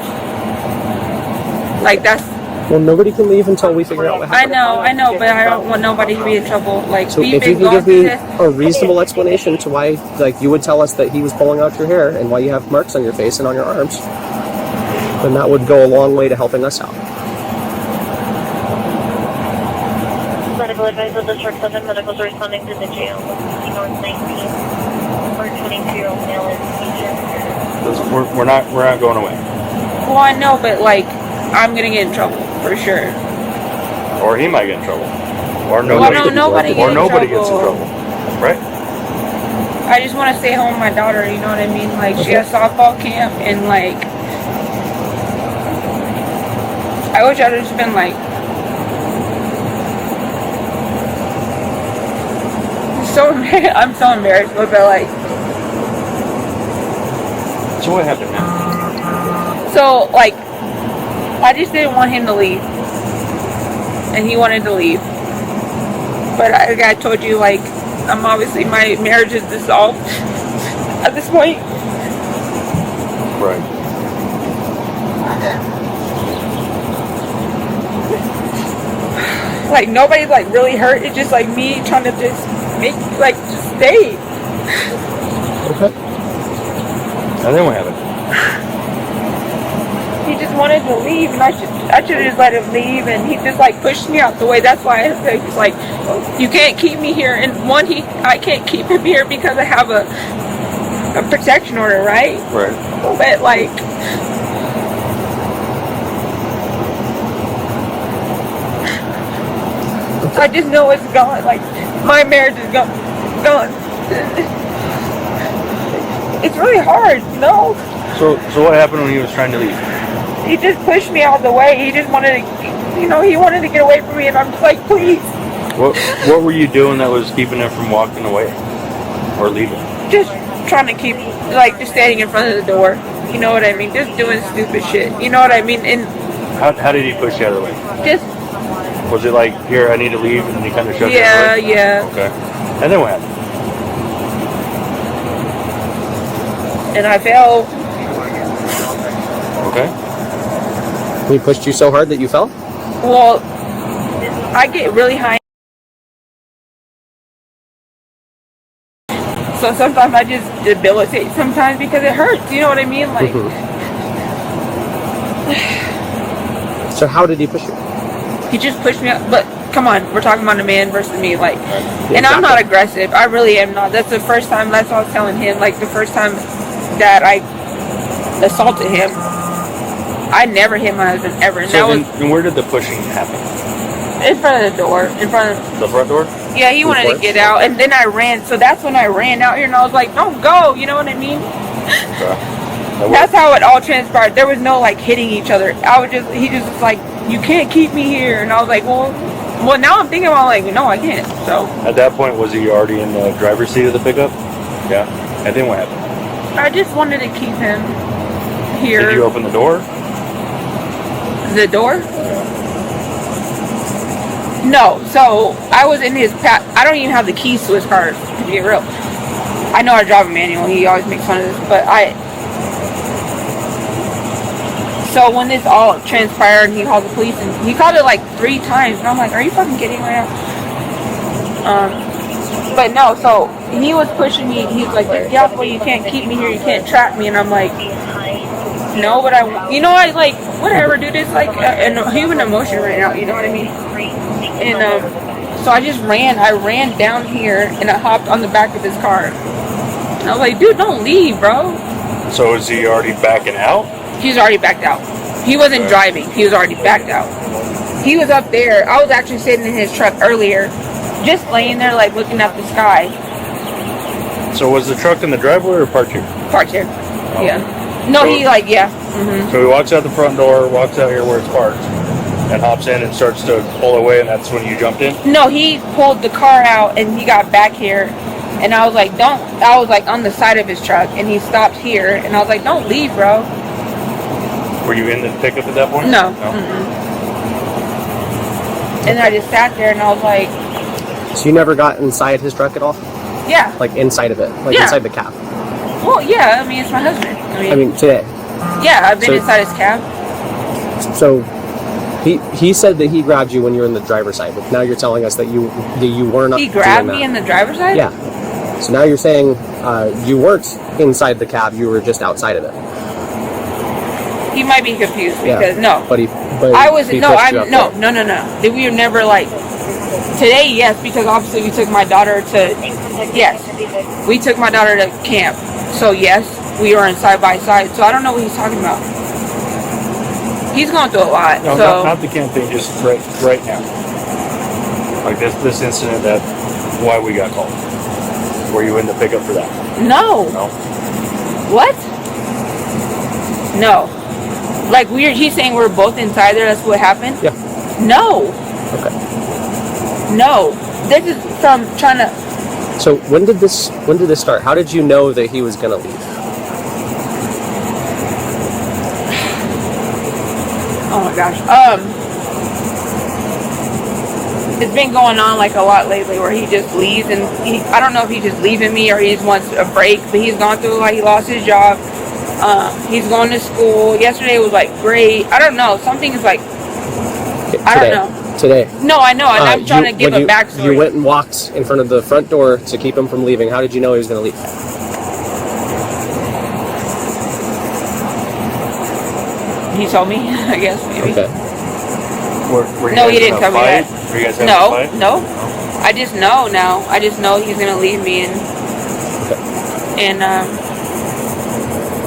Like that's. Well, nobody can leave until we figure out what happened. I know, but I don't want nobody to be in trouble. Like, So we've if you been can going give me through this. a reasonable explanation to why, like, you would tell us that he was pulling out your hair and why you have marks on your face and on your arms, then that would go a long way to helping us out. Medical advice of District 7, medicals responding to the jail with North 19 or 22-year-old male in seizure. We're not going away. Well, I know, but like, I'm gonna get in trouble for sure. Or he might get in trouble. Or nobody gets in trouble. Right? I just want to stay home with my daughter. You know what I mean? Like, she has softball camp, and like, I wish I'd just been like. I'm so embarrassed, but like. So what happened now? So like, I just didn't want him to leave, and he wanted to leave. But I told you, like, obviously my marriage is dissolved at this point. Right. Like nobody's like really hurt. It's just like me trying to just make just stay. Okay. And then what happened? He just wanted to leave, and I should have just let him leave, and he just like pushed me out the way. That's why I said he's like, you can't keep me here. And I can't keep him here because I have a protection order, right? Right. But like. I just know it's gone. Like, my marriage is gone. It's really hard, you know? So what happened when he was trying to leave? He just pushed me out of the way. He just wanted to, he wanted to get away from me, and I'm just like, please. What were you doing that was keeping him from walking away or leaving? Just trying to keep, just standing in front of the door. You know what I mean? Just doing stupid shit. You know what I mean? And how did he push you out of the way? just. Was it like, here, I need to leave, and he kind of shoved you out of the way? Yeah. Okay. And then what happened? And I fell. Okay. He pushed you so hard that you fell? Well, I get really high. So sometimes I just debilitate sometimes because it hurts. You know what I mean? Like. So how did he push you? He just pushed me up, but come on, we're talking about a man versus me, like, Yeah, and I'm not aggressive. I really am not. That's the first time. That's what I was telling him. Like the first time that I assaulted him, I never hit my husband ever. And So and where did the pushing happen? in front of the door, in front of the front door. Yeah, he wanted to get out, and then I ran. So that's when I ran out here, and I was like, "Don't go," you know what I mean? That's how it all transpired. There was no like hitting each other. He just was like, "You can't keep me here," and I was like, "Well, now I'm thinking about like, no, I can't." So at that point, was he already in the driver's seat of the pickup? Yeah. And then what happened? I just wanted to keep him here. Did you open the door? The door? No. So I was in his I don't even have the keys to his car, to be real. I know how to drive a manual. He always makes fun of this, but So when this all transpired, he called the police, and he called it like 3 times, and I'm like, "Are you fucking kidding right now?" But no, so he was pushing me. He's like, "Yeah, well, you can't keep me here. You can't trap me." And I'm like, "No, but I like whatever, dude. It's like a human emotion right now. You know what I mean?" And so I just ran. I ran down here, and I hopped on the back of his car. And I was like, "Dude, don't leave, bro." So is he already backing out? He's already backed out. He wasn't driving. He was already backed out. He was up there. I was actually sitting in his truck earlier, just laying there, like, looking at the sky. So was the truck in the driveway or parked here? Parked here. Oh. Yeah. No, So- yeah. Mm-hmm. So he walks out the front door, walks out here where it's parked, and hops in and starts to pull away, and that's when you jumped in? No, he pulled the car out and he got back here, and I was like, don't. I was like on the side of his truck, and he stopped here, and I was like, don't leave, bro. Were you in the pickup at that point? No. And I just sat there, and I was like, So you never got inside his truck at all? yeah. Like inside of it? Like Yeah. inside the cab? Well, yeah. I mean, it's my husband. I mean, today. yeah, I've been so- inside his cab. So he said that he grabbed you when you were in the driver's side, but now you're telling us that you were not. He grabbed doing me that. in the driver's side? Yeah. So now you're saying you weren't inside the cab; you were just outside of it. He might be confused Yeah. because no. But I was he no, pushed I'm you up no, there. no. We were never like today. Yes, because obviously we took my daughter to. Yes, we took my daughter to camp. So yes, we were in side by side. So I don't know what he's talking about. He's going through a lot. No, so not the camp thing, just right now. Like this incident, that why we got called. Were you in the pickup for that? no. No. What? No. Like he's saying we're both inside there. That's what happened. Yeah. No. Okay. No. This is from trying to. So when did this start? How did you know that he was gonna leave? Oh my gosh. It's been going on like a lot lately where he just leaves and I don't know if he's just leaving me or he just wants a break, but he's gone through like he lost his job. He's going to school. Yesterday was like great. I don't know. Something is like I don't know. Today. No, I know. And I'm trying to give a You backstory. went and walked in front of the front door to keep him from leaving. How did you know he was going to leave? He told me, I guess maybe. Okay. Were you No, guys he in didn't a tell me fight? that. Were you guys having a No, fight? no. I just know now. I just know he's gonna leave me, and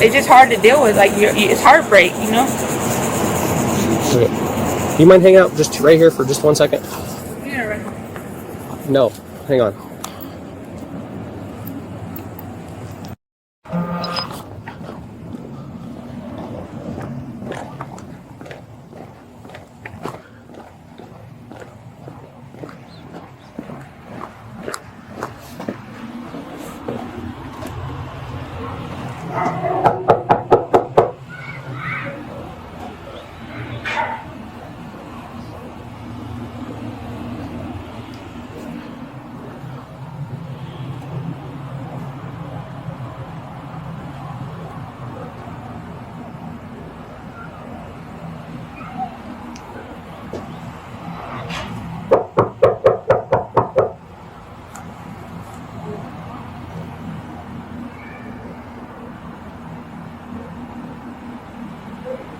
it's just hard to deal with. Like it's heartbreak, you know. Okay. Do you mind hanging out just right here for just 1 second? Yeah, right. No. Hang on.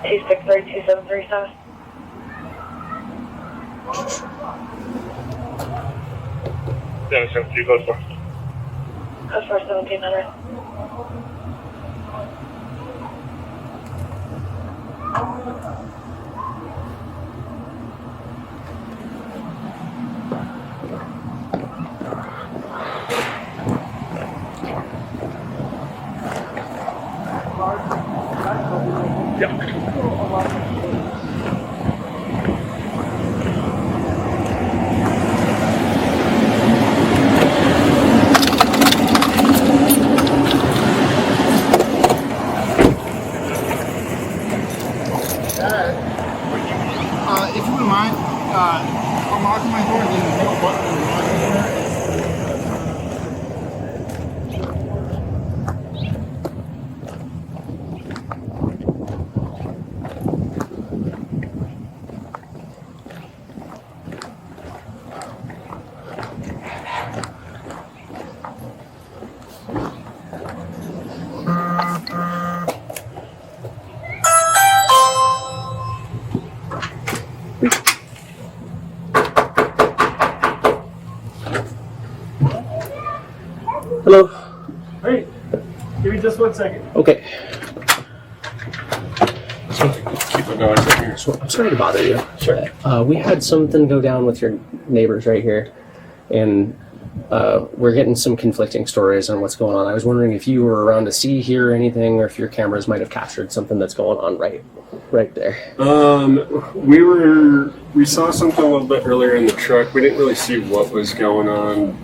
Two 632-737. Code 4. Code 4 1700. If you wouldn't mind, unlocking my door and then there's no button and unlocking it. Hello. Hey, give me just 1 second. Okay. Keep it going right here. So I'm sorry to bother you. Sure. We had something go down with your neighbors right here, and we're getting some conflicting stories on what's going on. I was wondering if you were around to see, hear anything, or if your cameras might have captured something that's going on right there. We saw something a little bit earlier in the truck. We didn't really see what was going on.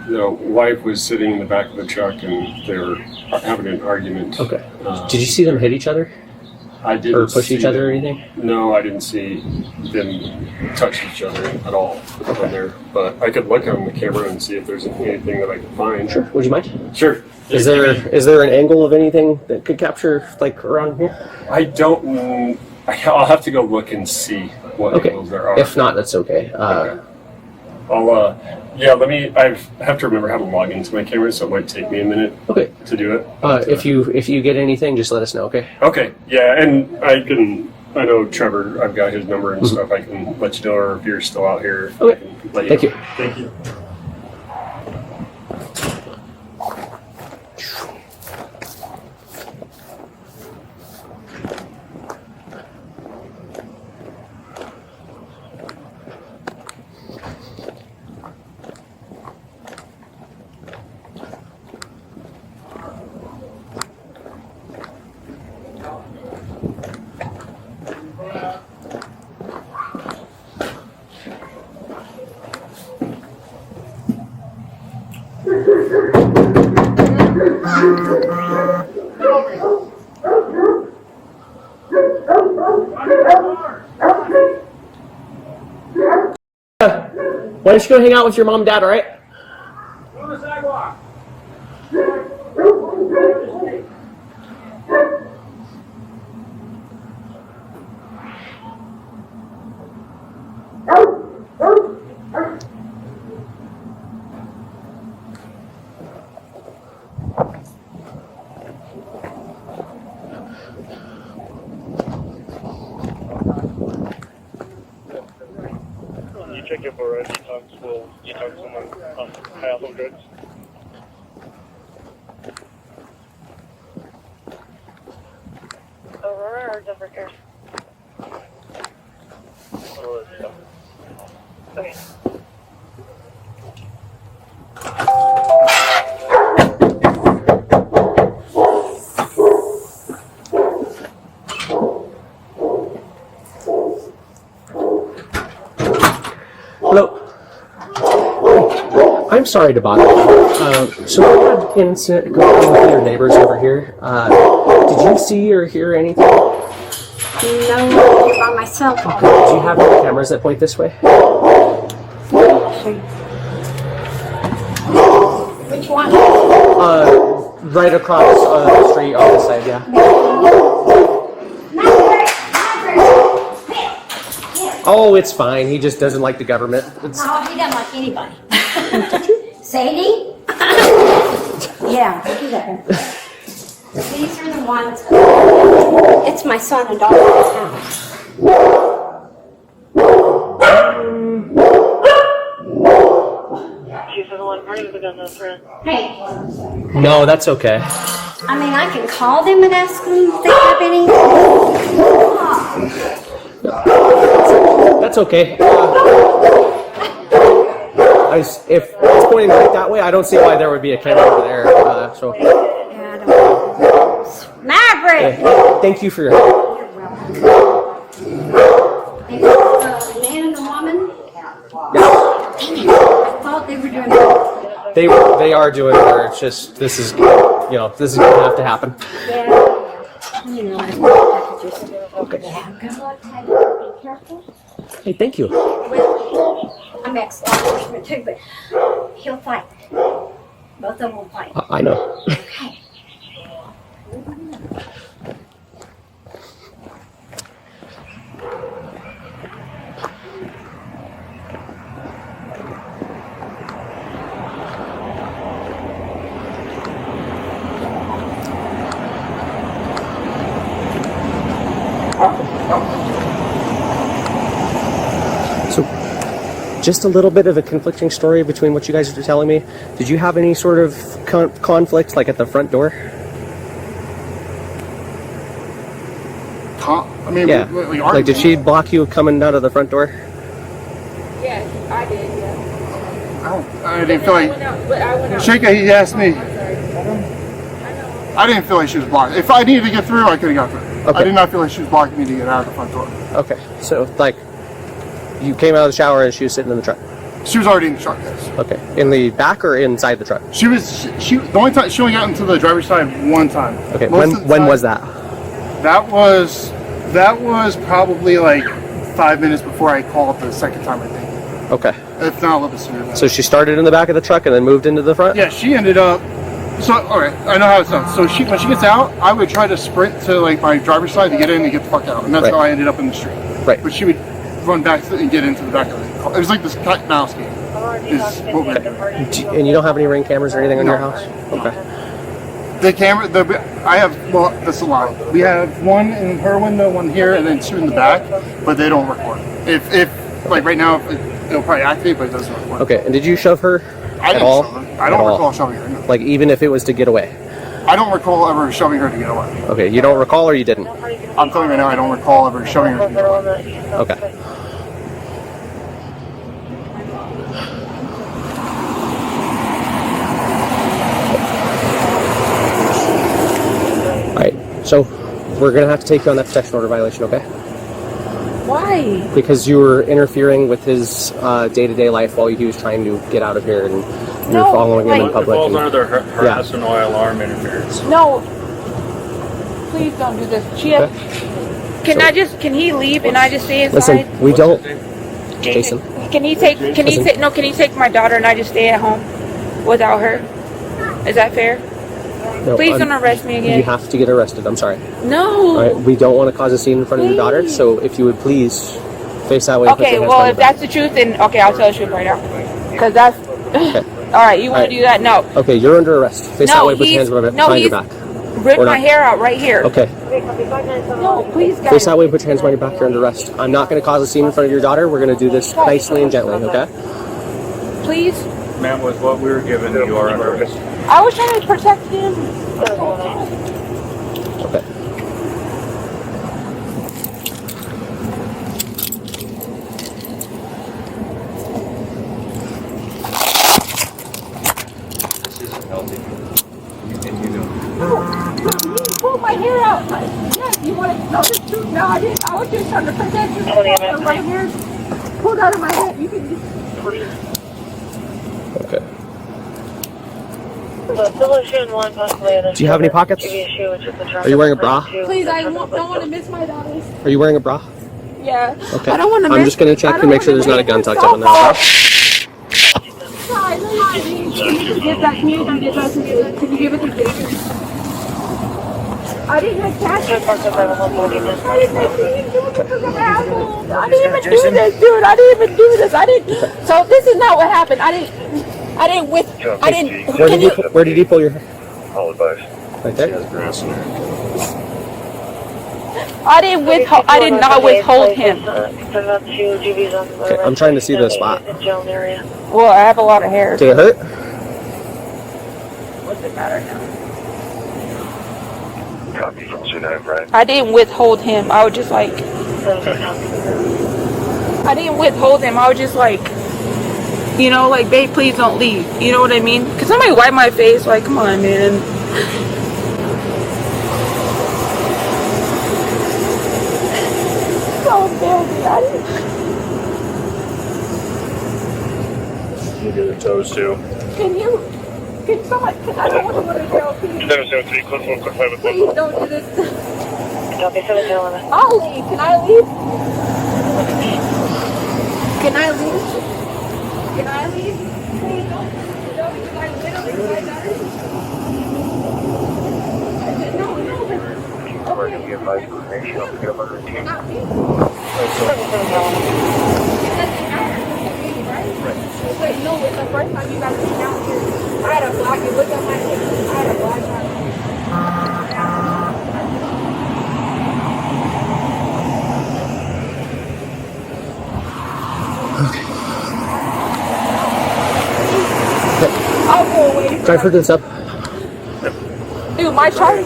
The wife was sitting in the back of the truck and they were having an argument. Okay. Did you see them hit each other? I didn't. Or push each other or anything? No, I didn't see them touch each other at all on there. But I could look on the camera and see if there's anything that I could find. Sure. Would you mind? Sure. Is there an angle of anything that could capture like around here? I don't. I'll have to go look and see what angles there are. If not, that's okay. Okay. I have to remember how to log into my camera, so it might take me a minute to do it. If you get anything, just let us know, okay? Okay, yeah, and I know Trevor, I've got his number and stuff, I can let you know, or if you're still out here, okay. I can let Thank know. you. Thank you. Why don't you go hang out with your mom and dad, all right? On the sidewalk. You check your for detox. Will detox someone on high alcohol drugs? Aurora or Denver? Okay. Hello. I'm sorry to bother you. So we had an incident going with your neighbors over here. Did you see or hear anything? No, by my cell phone. Okay. Do you have any cameras that point this way? Which one? Right across the street on this side, yeah. Oh, it's fine. He just doesn't like the government. No, he doesn't like anybody. Sadie? Yeah, do that. These are the ones. It's my son and daughter's house. She's the one running the gun, that's right. Hey. No, that's okay. I mean, I can call them and ask them if they have any. That's okay. If it's pointing right that way, I don't see why there would be a camera over there. So. Yeah, I don't know. Maverick! Yeah, thank you for your help. You're welcome. They got a man and a woman. Yeah. Dang it. I thought they were doing better. They are doing better. It's just this is gonna have to happen. Yeah. You know, I just. Okay. Yeah. Good luck, Ted. Be careful. Hey, thank you. I'm ex-law enforcement too, but he'll fight. Both of them will fight. I know. Okay. So, just a little bit of a conflicting story between what you guys are telling me. Did you have any sort of conflict, like at the front door? I mean, yeah. Like, did she block you coming out of the front door? Yes, I did, yeah. I didn't feel like Sheikah. He asked me. I didn't feel like she was blocking. If I needed to get through, I could have got through. Okay. I did not feel like she was blocking me to get out of the front door. Okay, so like, you came out of the shower and she was sitting in the truck. She was already in the truck. Yes. Okay, in the back or inside the truck? She was. She the only time she only got into the driver's side one time. Okay, when was that? That was probably like 5 minutes before I called the second time, I think. Okay. If not a little bit sooner. So she started in the back of the truck and then moved into the front? Yeah, she ended up. So, alright, I know how it sounds. So when she gets out, I would try to sprint to like my driver's side to get in and get the fuck out. And that's how I ended up in the street. Right. But she would run back and get into the back of the car. It was like this cat and mouse game. Is what we do. And you don't have any Ring cameras or anything in your house? Okay. The camera, I have, well, that's a lie. We have one in her window, one here, and then two in the back, but they don't record. If like right now, it'll probably activate, but it doesn't record. Okay, and did you shove her I at all? I don't recall shoving her. No. Like even if it was to get away? I don't recall ever shoving her to get away. Okay, you don't recall or you didn't? I'm telling you right now, I don't recall ever shoving her to get away. Okay. Alright, so we're going to have to take you on that protection order violation, okay? Why? Because you were interfering with his day-to-day life while he was trying to get out of here, and you were following him in It public. falls and- under the harassment or alarm interference. No. Please don't do this. Can he leave and I just stay inside? Listen, we don't. Jason. Can he take my daughter and I just stay at home without her? Is that fair? No, Please don't arrest me again. You have to get arrested. I'm sorry. No. All right, we don't want to cause a scene in front of your daughter, so if you would please face that way. and put Okay, your hands well, behind if your back. that's the truth, then okay, I'll tell the truth right now. Because that's. All right, you want to do that? No. Okay, you're under arrest. Face that way, put your hands behind your back. Rip Or my not. hair out right here. Okay. No, please, guys. Face that way, put your hands behind your back, you're under arrest. I'm not going to cause a scene in front of your daughter. We're going to do this nicely and gently, okay? Please. Ma'am, with what we were given, you are under arrest. I was trying to protect him. Okay. This isn't healthy. And you know. You pulled my hair out. Yes, you want to know the truth? No, I didn't. I was just trying to protect you. My hair pulled out of my head. You can just. Okay. Do you have any pockets? Are you wearing a bra? Please, I don't want to miss my daughters. Are you wearing a bra? Yeah. Okay. I don't want to miss. I'm just going to check and make sure there's not a gun tucked up in there. Can you give that to me? Can you give it to me? I didn't have cash. I didn't even do this, dude. I didn't even do this. I didn't. So this is not what happened. I didn't. Where did he pull your hair? Right there. I did not withhold him. Okay, I'm trying to see the spot. Well, I have a lot of hair. Did it hurt? What's it matter now? I didn't withhold him. I was just like. I didn't withhold him. I was just like. You know, like, babe, please don't leave. You know what I mean? Could somebody wipe my face? Like, come on, man. So filthy. I didn't. You do the toes too. Can somebody, because I don't want to go to jail. Please don't do this. I'll leave. Can I leave? Can I leave? Can I leave? Please don't. Because I literally my daughter. Wait, no, it's the first time you guys came out here. I had a black, you look at my hair. I had a black eye. I'll go away. Try for this up. Dude, my charge.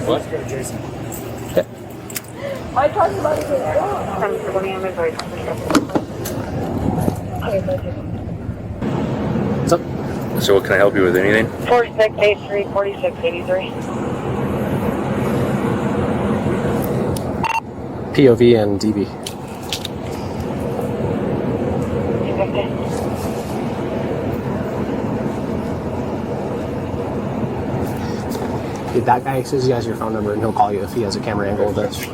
What? Okay. My charge is about to get What's up? So what can I help you with? Anything? 4683, 4683. POV and DB. That guy says he has your phone number and he'll call you if he has a camera angle of this.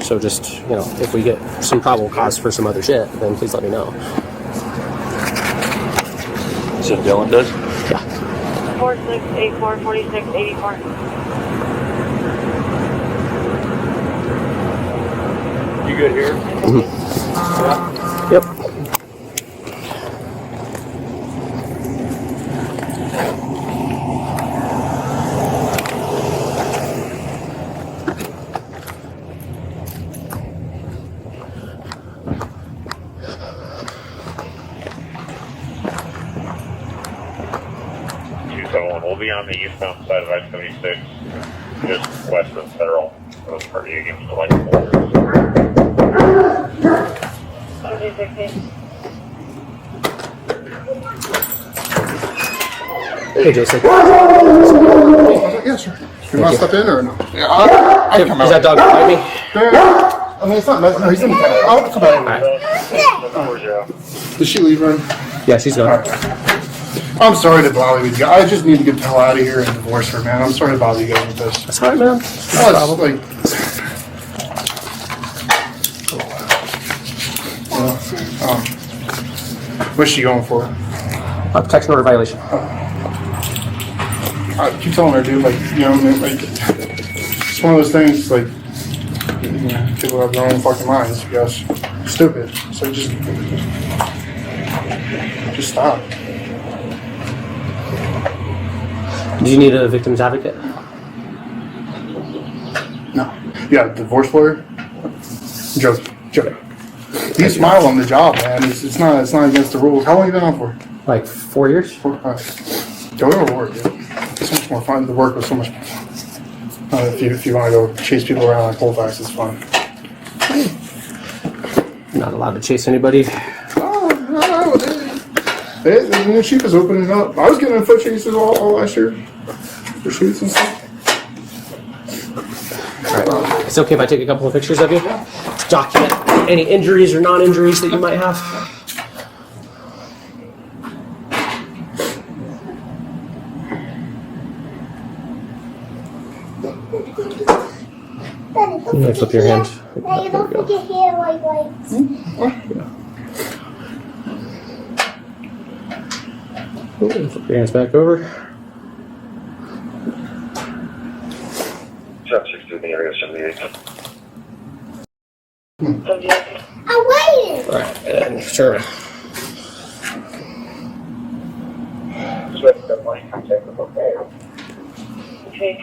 So just, you know, if we get some probable cause for some other shit, then please let me know. So Dylan does? Yeah. 4684, 4684. You good here? Mm-hmm. Yep. We'll be on the eastbound side of I-76, just west of Federal. Those party against the light poles. Hey, Jason. Yeah, sure. You want to step in or no? Yeah, I'll come out. Does that dog bite me? I mean, it's not messing. No, he's in the kennel. I'll come back. Did she leave room? Yeah, she's gone. I'm sorry to bother you guys. I just need to get the hell out of here and divorce her, man. I'm sorry to bother you guys with this. That's all right, man. What's she going for? A protection order violation. I keep telling her, dude, like, you know, like, it's one of those things, like, you know, people have their own fucking minds, I guess. Stupid. So just stop. Do you need a victim's advocate? No. Yeah, divorce lawyer? Joking. You smile on the job, man. It's not against the rules. How long have you been on for? Like 4 years? Go to work, dude. It's so much more fun. The work was so much. If you want to go chase people around like Colfax, it's fun. Not allowed to chase anybody. The chief is opening up. I was getting in foot chases all last year for shoots and stuff. Alright. It's okay if I take a couple of pictures of you? Document any injuries or non-injuries that you might have. You might flip your hand. Daddy, don't forget here, like lights. Flip your hands back over. Traffic 60 in the area, 78. I waited. Alright, and turn. Just wait for the line contact with okay. Okay.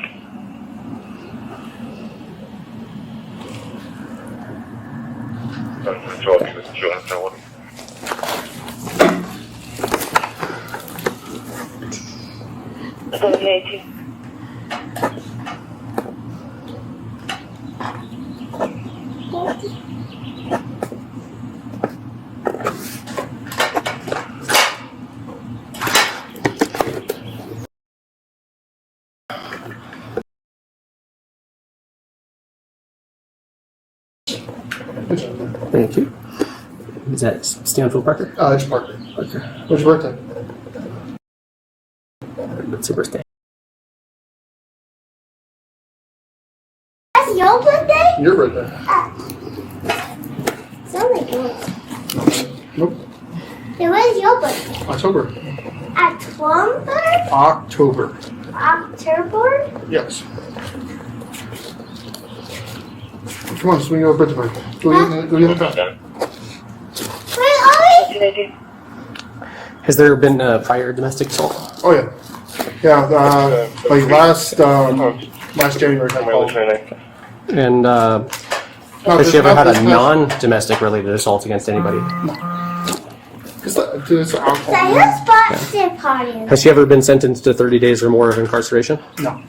Thank you. Is that Stanfield Parker? It's Parker. What's your birthday? What's your birthday? That's your birthday? Your birthday. It's only yours. Nope. It was your birthday. October. October? October. October? Yes. Come on, swing your birthday party. Go get a pen. Where are we? Has there been prior domestic assault? Oh yeah. Yeah, like last January. And has she ever had a non-domestic related assault against anybody? It's alcohol. birthday party. Has she ever been sentenced to 30 days or more of incarceration? No.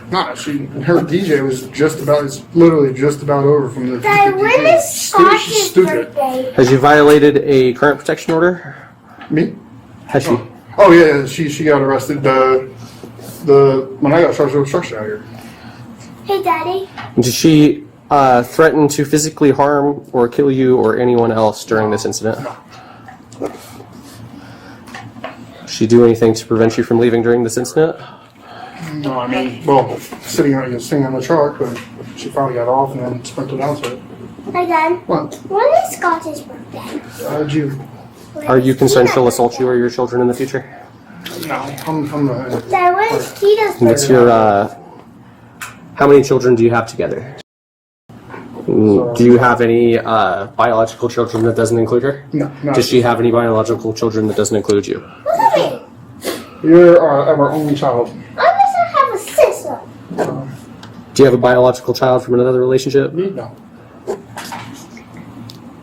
No, her DJ was it's literally just about over from the When is Scott's birthday? Has she violated a current protection order? Me? Has she? Oh yeah, she got arrested. When I got charged with obstruction out here. Hey, Daddy. Did she threaten to physically harm or kill you or anyone else during this incident? No. Did she do anything to prevent you from leaving during this incident? No, I mean, well, sitting on the truck, but she finally got off and then sprinted out to it. Hey, Dad. What? When is Scotty's birthday? June. Are you concerned she'll assault you or your children in the future? No, I'm not. Dad, when is Tina's birthday? What's your, how many children do you have together? Do you have any biological children that doesn't include her? No. Does she have any biological children that doesn't include you? You're our only child. I wish I have a sister. Do you have a biological child from another relationship? No.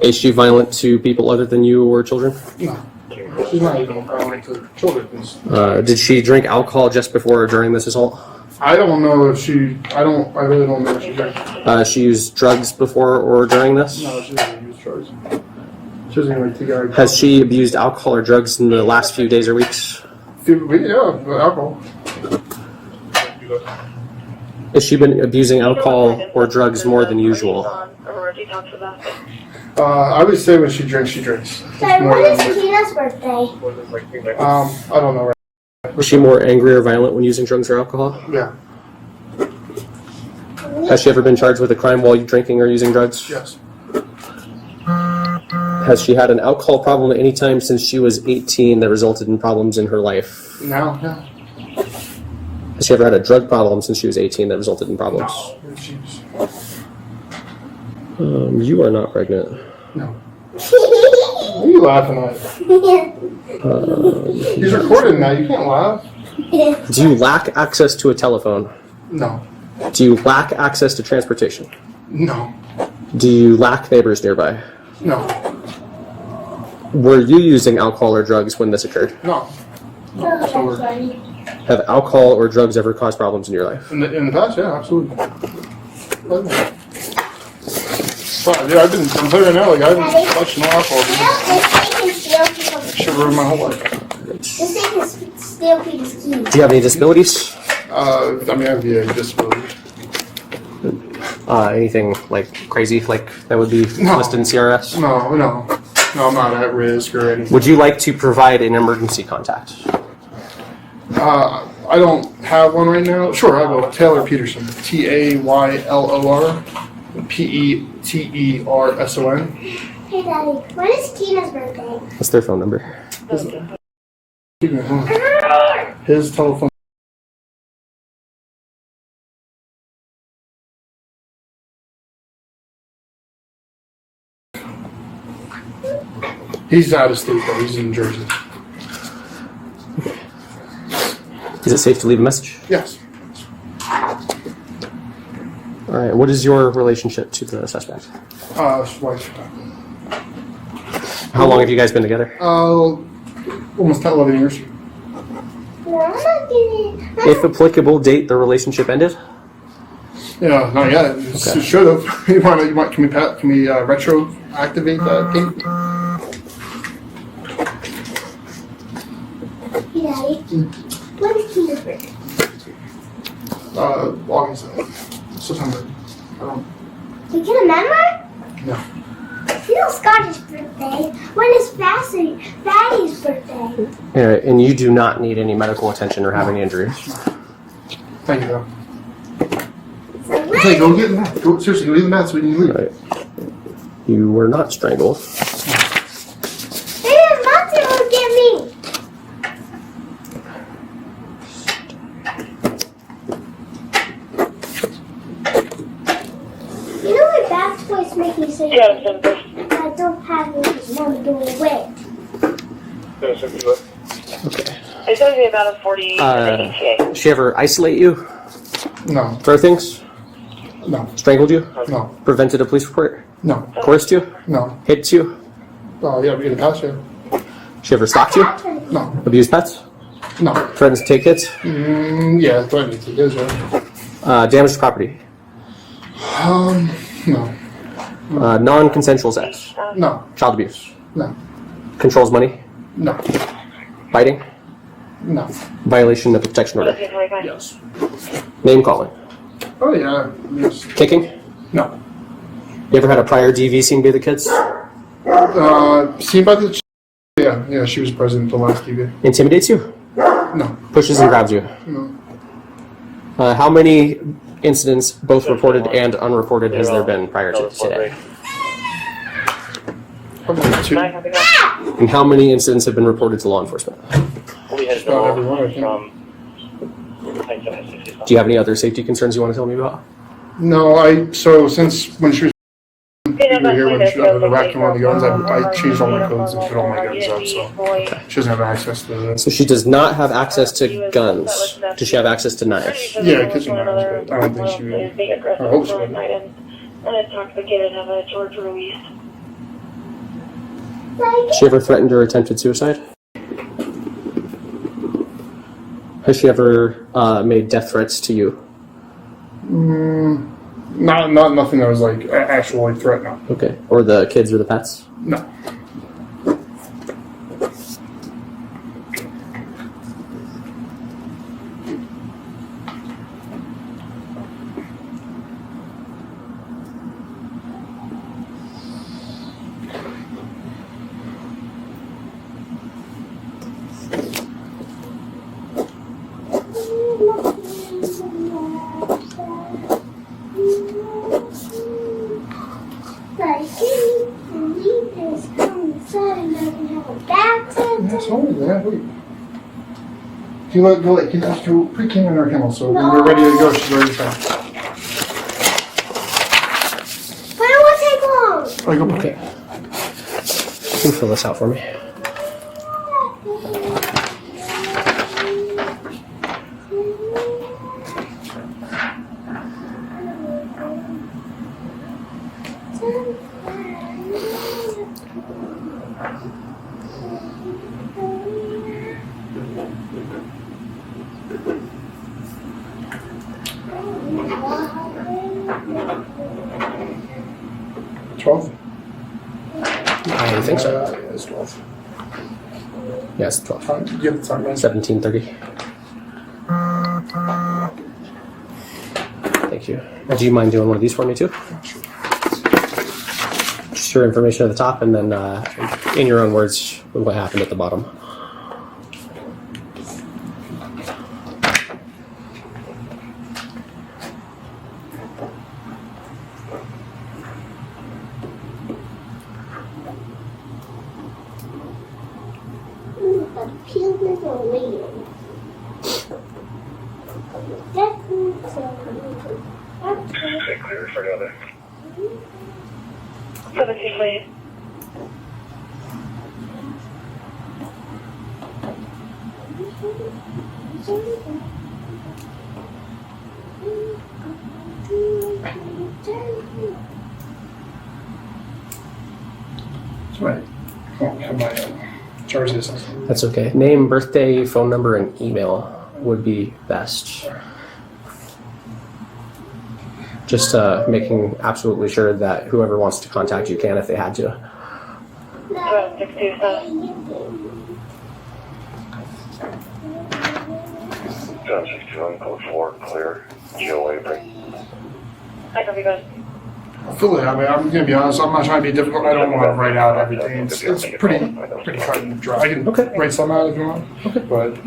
Is she violent to people other than you or children? No. She's not even violent to children. Did she drink alcohol just before or during this assault? I don't know if she. I really don't know if she did. She used drugs before or during this? No, she doesn't use drugs. She doesn't even take it. Has she abused alcohol or drugs in the last few days or weeks? Yeah, alcohol. Has she been abusing alcohol or drugs more than usual? I would say when she drinks, she drinks. Dad, when is Tina's birthday? I don't know. Is she more angry or violent when using drugs or alcohol? Yeah. Has she ever been charged with a crime while drinking or using drugs? Yes. Has she had an alcohol problem at any time since she was 18 that resulted in problems in her life? No. Has she ever had a drug problem since she was 18 that resulted in problems? You are not pregnant. No. What are you laughing at? He's recording now. You can't laugh. Do you lack access to a telephone? No. Do you lack access to transportation? No. Do you lack neighbors nearby? No. Were you using alcohol or drugs when this occurred? No. Have alcohol or drugs ever caused problems in your life? In the past, yeah, absolutely. But, yeah, I'm telling you now, like, I haven't touched no alcohol. Should ruin my whole life. This thing can steal people's keys. Do you have any disabilities? I mean, I have a disability. Anything like crazy, like that would be listed in CRS? No, I'm not at risk or anything. Would you like to provide an emergency contact? I don't have one right now. Sure, I will. Taylor Peterson. TAYLOR PETERSON. Hey, Daddy, when is Tina's birthday? What's their phone number? His telephone. He's out of state though. He's in Jersey. Is it safe to leave a message? Yes. All right. What is your relationship to the suspect? His wife. How long have you guys been together? Almost 11 years. No, I'm not getting. If applicable, date the relationship ended. Yeah, not yet. It should have. Can we retroactivate that date? Hey, Daddy, when is Tina's birthday? August, September. I don't. You can remember? No. You know Scotty's birthday. When is Fatty's birthday? And you do not need any medical attention or have any injuries. Thank you, though. Okay, go get the mat. Seriously, go get the mat so we can leave. Right. You were not strangled. Maybe the monster will get me. You know my back toys make me say I don't have it because Mom doing away. Okay. It's going to be about a 40 Did she ever isolate you? No. Throw things? No. Strangled you? No. Prevented a police report? No. Coerced you? No. Hit you? Yeah, in the past, yeah. She ever stalked you? No. Abused pets? No. Threatens to take hits? Yeah, threatening to his, right? Damaged property? No. Non-consensual sex? No. Child abuse? No. Controls money? No. Biting? No. Violation of the protection order? Yes. Name calling? Oh yeah. Yes. Kicking? No. You ever had a prior DV seen by the kids? Seen by the. Yeah, she was present at the last TV. Intimidates you? No. Pushes and grabs you? No. How many incidents, both reported and unreported, has there been prior to today? Probably 2. And how many incidents have been reported to law enforcement? About every one, I think. Do you have any other safety concerns you want to tell me about? No, so since when she was here, when she the rack came on the guns, I changed all my codes and put all my guns up, so she doesn't have access to this. So she does not have access to guns. Does she have access to knives? Yeah, kitchen knives, but I don't think she would. I hope she would. And intoxicated have a charge release. Has she ever threatened or attempted suicide? Has she ever made death threats to you? Not nothing that was like actual like threat. No. Okay. Or the kids or the pets? No. If you go like, can you put Kim in her kennel so when we're ready to go, she's ready to start. But it won't take long. Oh, go okay. Can you fill this out for me? I think so. Yeah, it's 12. Yes, 12. Yeah, the time, man. 17:30. Thank you. Do you mind doing one of these for me too? Just your information at the top, and then in your own words, what happened at the bottom. Clear for the other. 17, please. That's right. I don't have my driver's license. That's okay. Name, birthday, phone number, and email would be best. Just making absolutely sure that whoever wants to contact you can if they had to. 627. John 61, code 4, clear. GOA break. I copy, guys. I feel it. I mean, I'm gonna be honest. I'm not trying to be difficult. I don't want to write out everything. It's pretty cut and dry. I can write some out if you want. Okay. But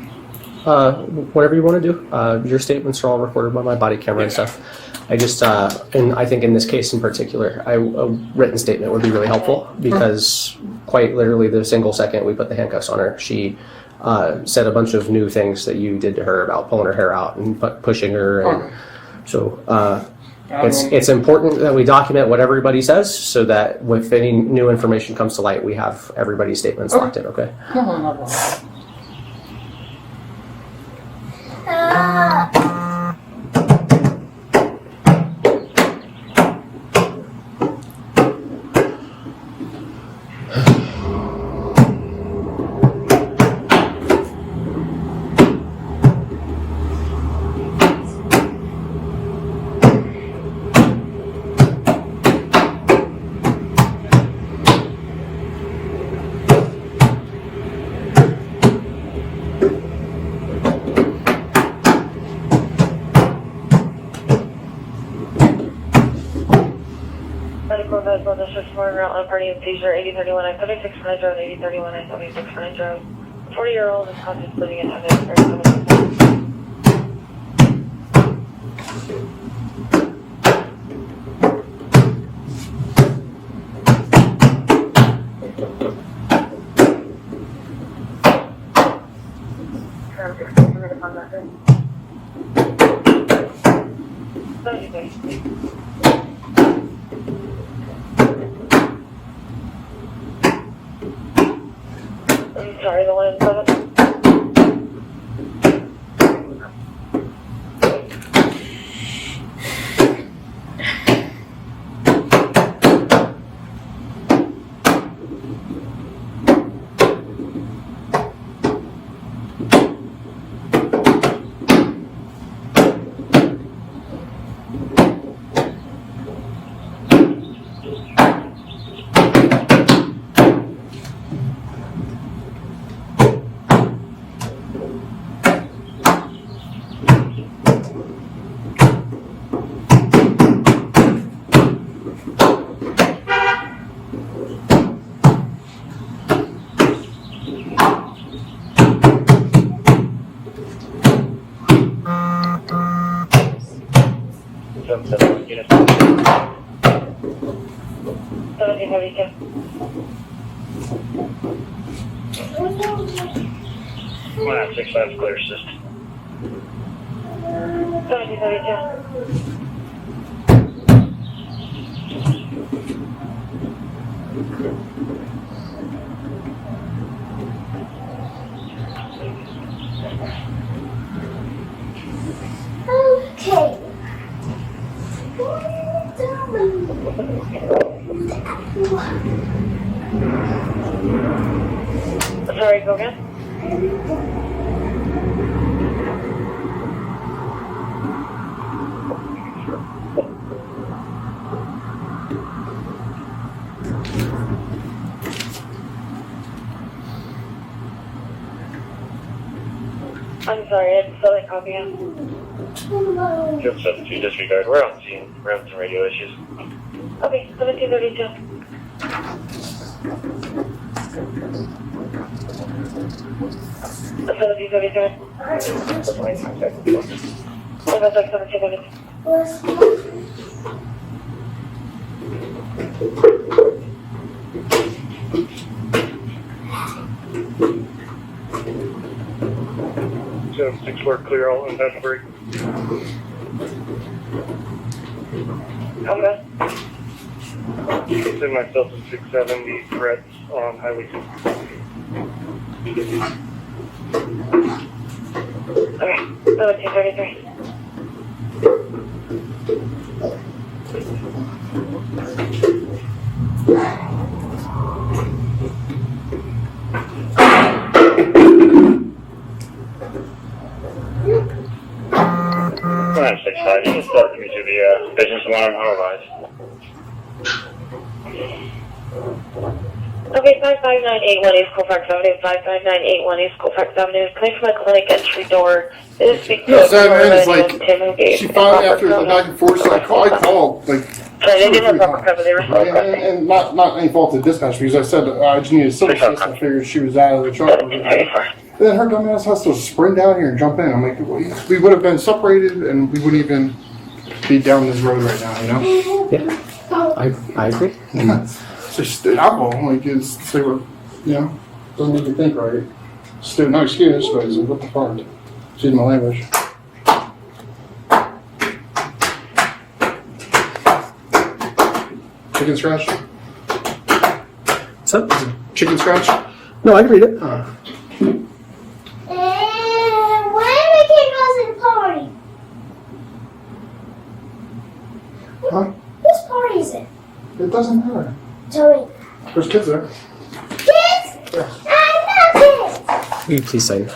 whatever you want to do. Your statements are all recorded by my body camera and stuff. I just, and I think in this case in particular, a written statement would be really helpful because quite literally the single second we put the handcuffs on her, she said a bunch of new things that you did to her about pulling her hair out and pushing her. And so it's important that we document what everybody says so that if any new information comes to light, we have everybody's statements locked in, okay? No. District 4 Route Party and Seizure 8031 I-76 Frontage Road 8031 I-76 Frontage Road. 40-year-old is conscious living in I'm sorry, the one in front of Clear system. 1732. Okay. Sorry, go again? I'm sorry, I didn't fill that copy out. 272, disregard. We're on scene. We're having some radio issues. Okay, 1732. Six work clear all in that break. Okay. Consider myself at 670 threats on Highway 2. Okay, 1733. Alright, 6-5, you can start to me to the business alarm otherwise. Okay, 55981 East Colfax Avenue, 55981 East Colfax Avenue. Coming from my clinic entry door. This is speaking No, 7 minutes, like, she finally, after the back and forth, so I called, like, they didn't have proper cover, they were slow. and not any fault of dispatch, because I said, I just needed a civil assist, I figured she was out of the truck. And then her dumbass has to sprint down here and jump in. I'm like, we would have been separated, and we wouldn't even be down this road right now, you know? Yeah, I agree. It's just alcohol, like, they were, you know, doesn't make you think right. Still, no excuse, but it's like, what the fuck? Excuse my language. Chicken scratch? What's up? Chicken scratch? No, I can read it. And when we can go to the party? Huh? Whose party is it? It doesn't matter. Tell me. There's kids there. Kids? Yeah. I'm not kids. Will you please sign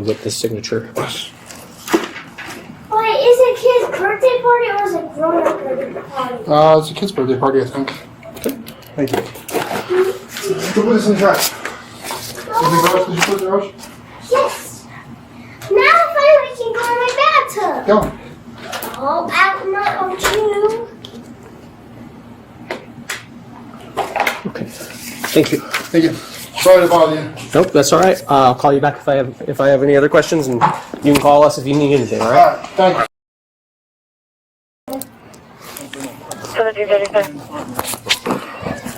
with the signature? Wait, is it kid's birthday party or is it grown-up birthday party? It's a kid's birthday party, I think. Okay. Thank you. Go put this in the trash. Anything else? Did you put in the trash? Yes. Now finally can go in my bathtub. Go. All out my own too. Thank you. Thank you. Sorry to bother you. Nope, that's all right. I'll call you back if I have any other questions, and you can call us if you need anything. All right. All right. Thank you.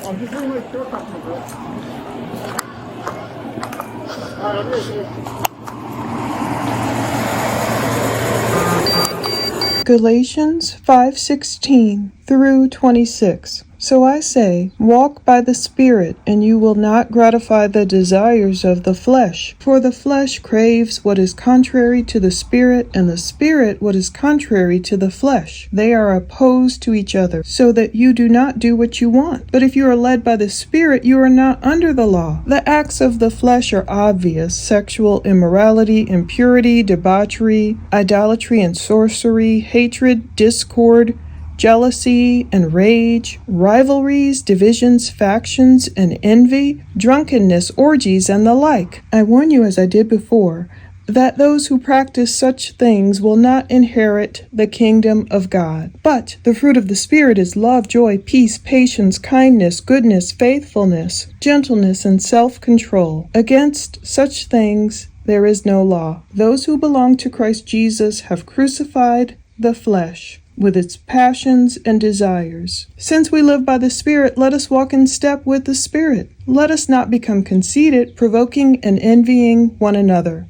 1735. Galatians 5:16 through 26. So I say, walk by the Spirit, and you will not gratify the desires of the flesh. For the flesh craves what is contrary to the Spirit, and the Spirit what is contrary to the flesh. They are opposed to each other, so that you do not do what you want. But if you are led by the Spirit, you are not under the law. The acts of the flesh are obvious: sexual immorality, impurity, debauchery, idolatry and sorcery, hatred, discord, jealousy and rage, rivalries, divisions, factions, and envy, drunkenness, orgies, and the like. I warn you, as I did before, that those who practice such things will not inherit the kingdom of God. But the fruit of the Spirit is love, joy, peace, patience, kindness, goodness, faithfulness, gentleness, and self-control. Against such things there is no law. Those who belong to Christ Jesus have crucified the flesh with its passions and desires. Since we live by the Spirit, let us walk in step with the Spirit. Let us not become conceited, provoking and envying one another.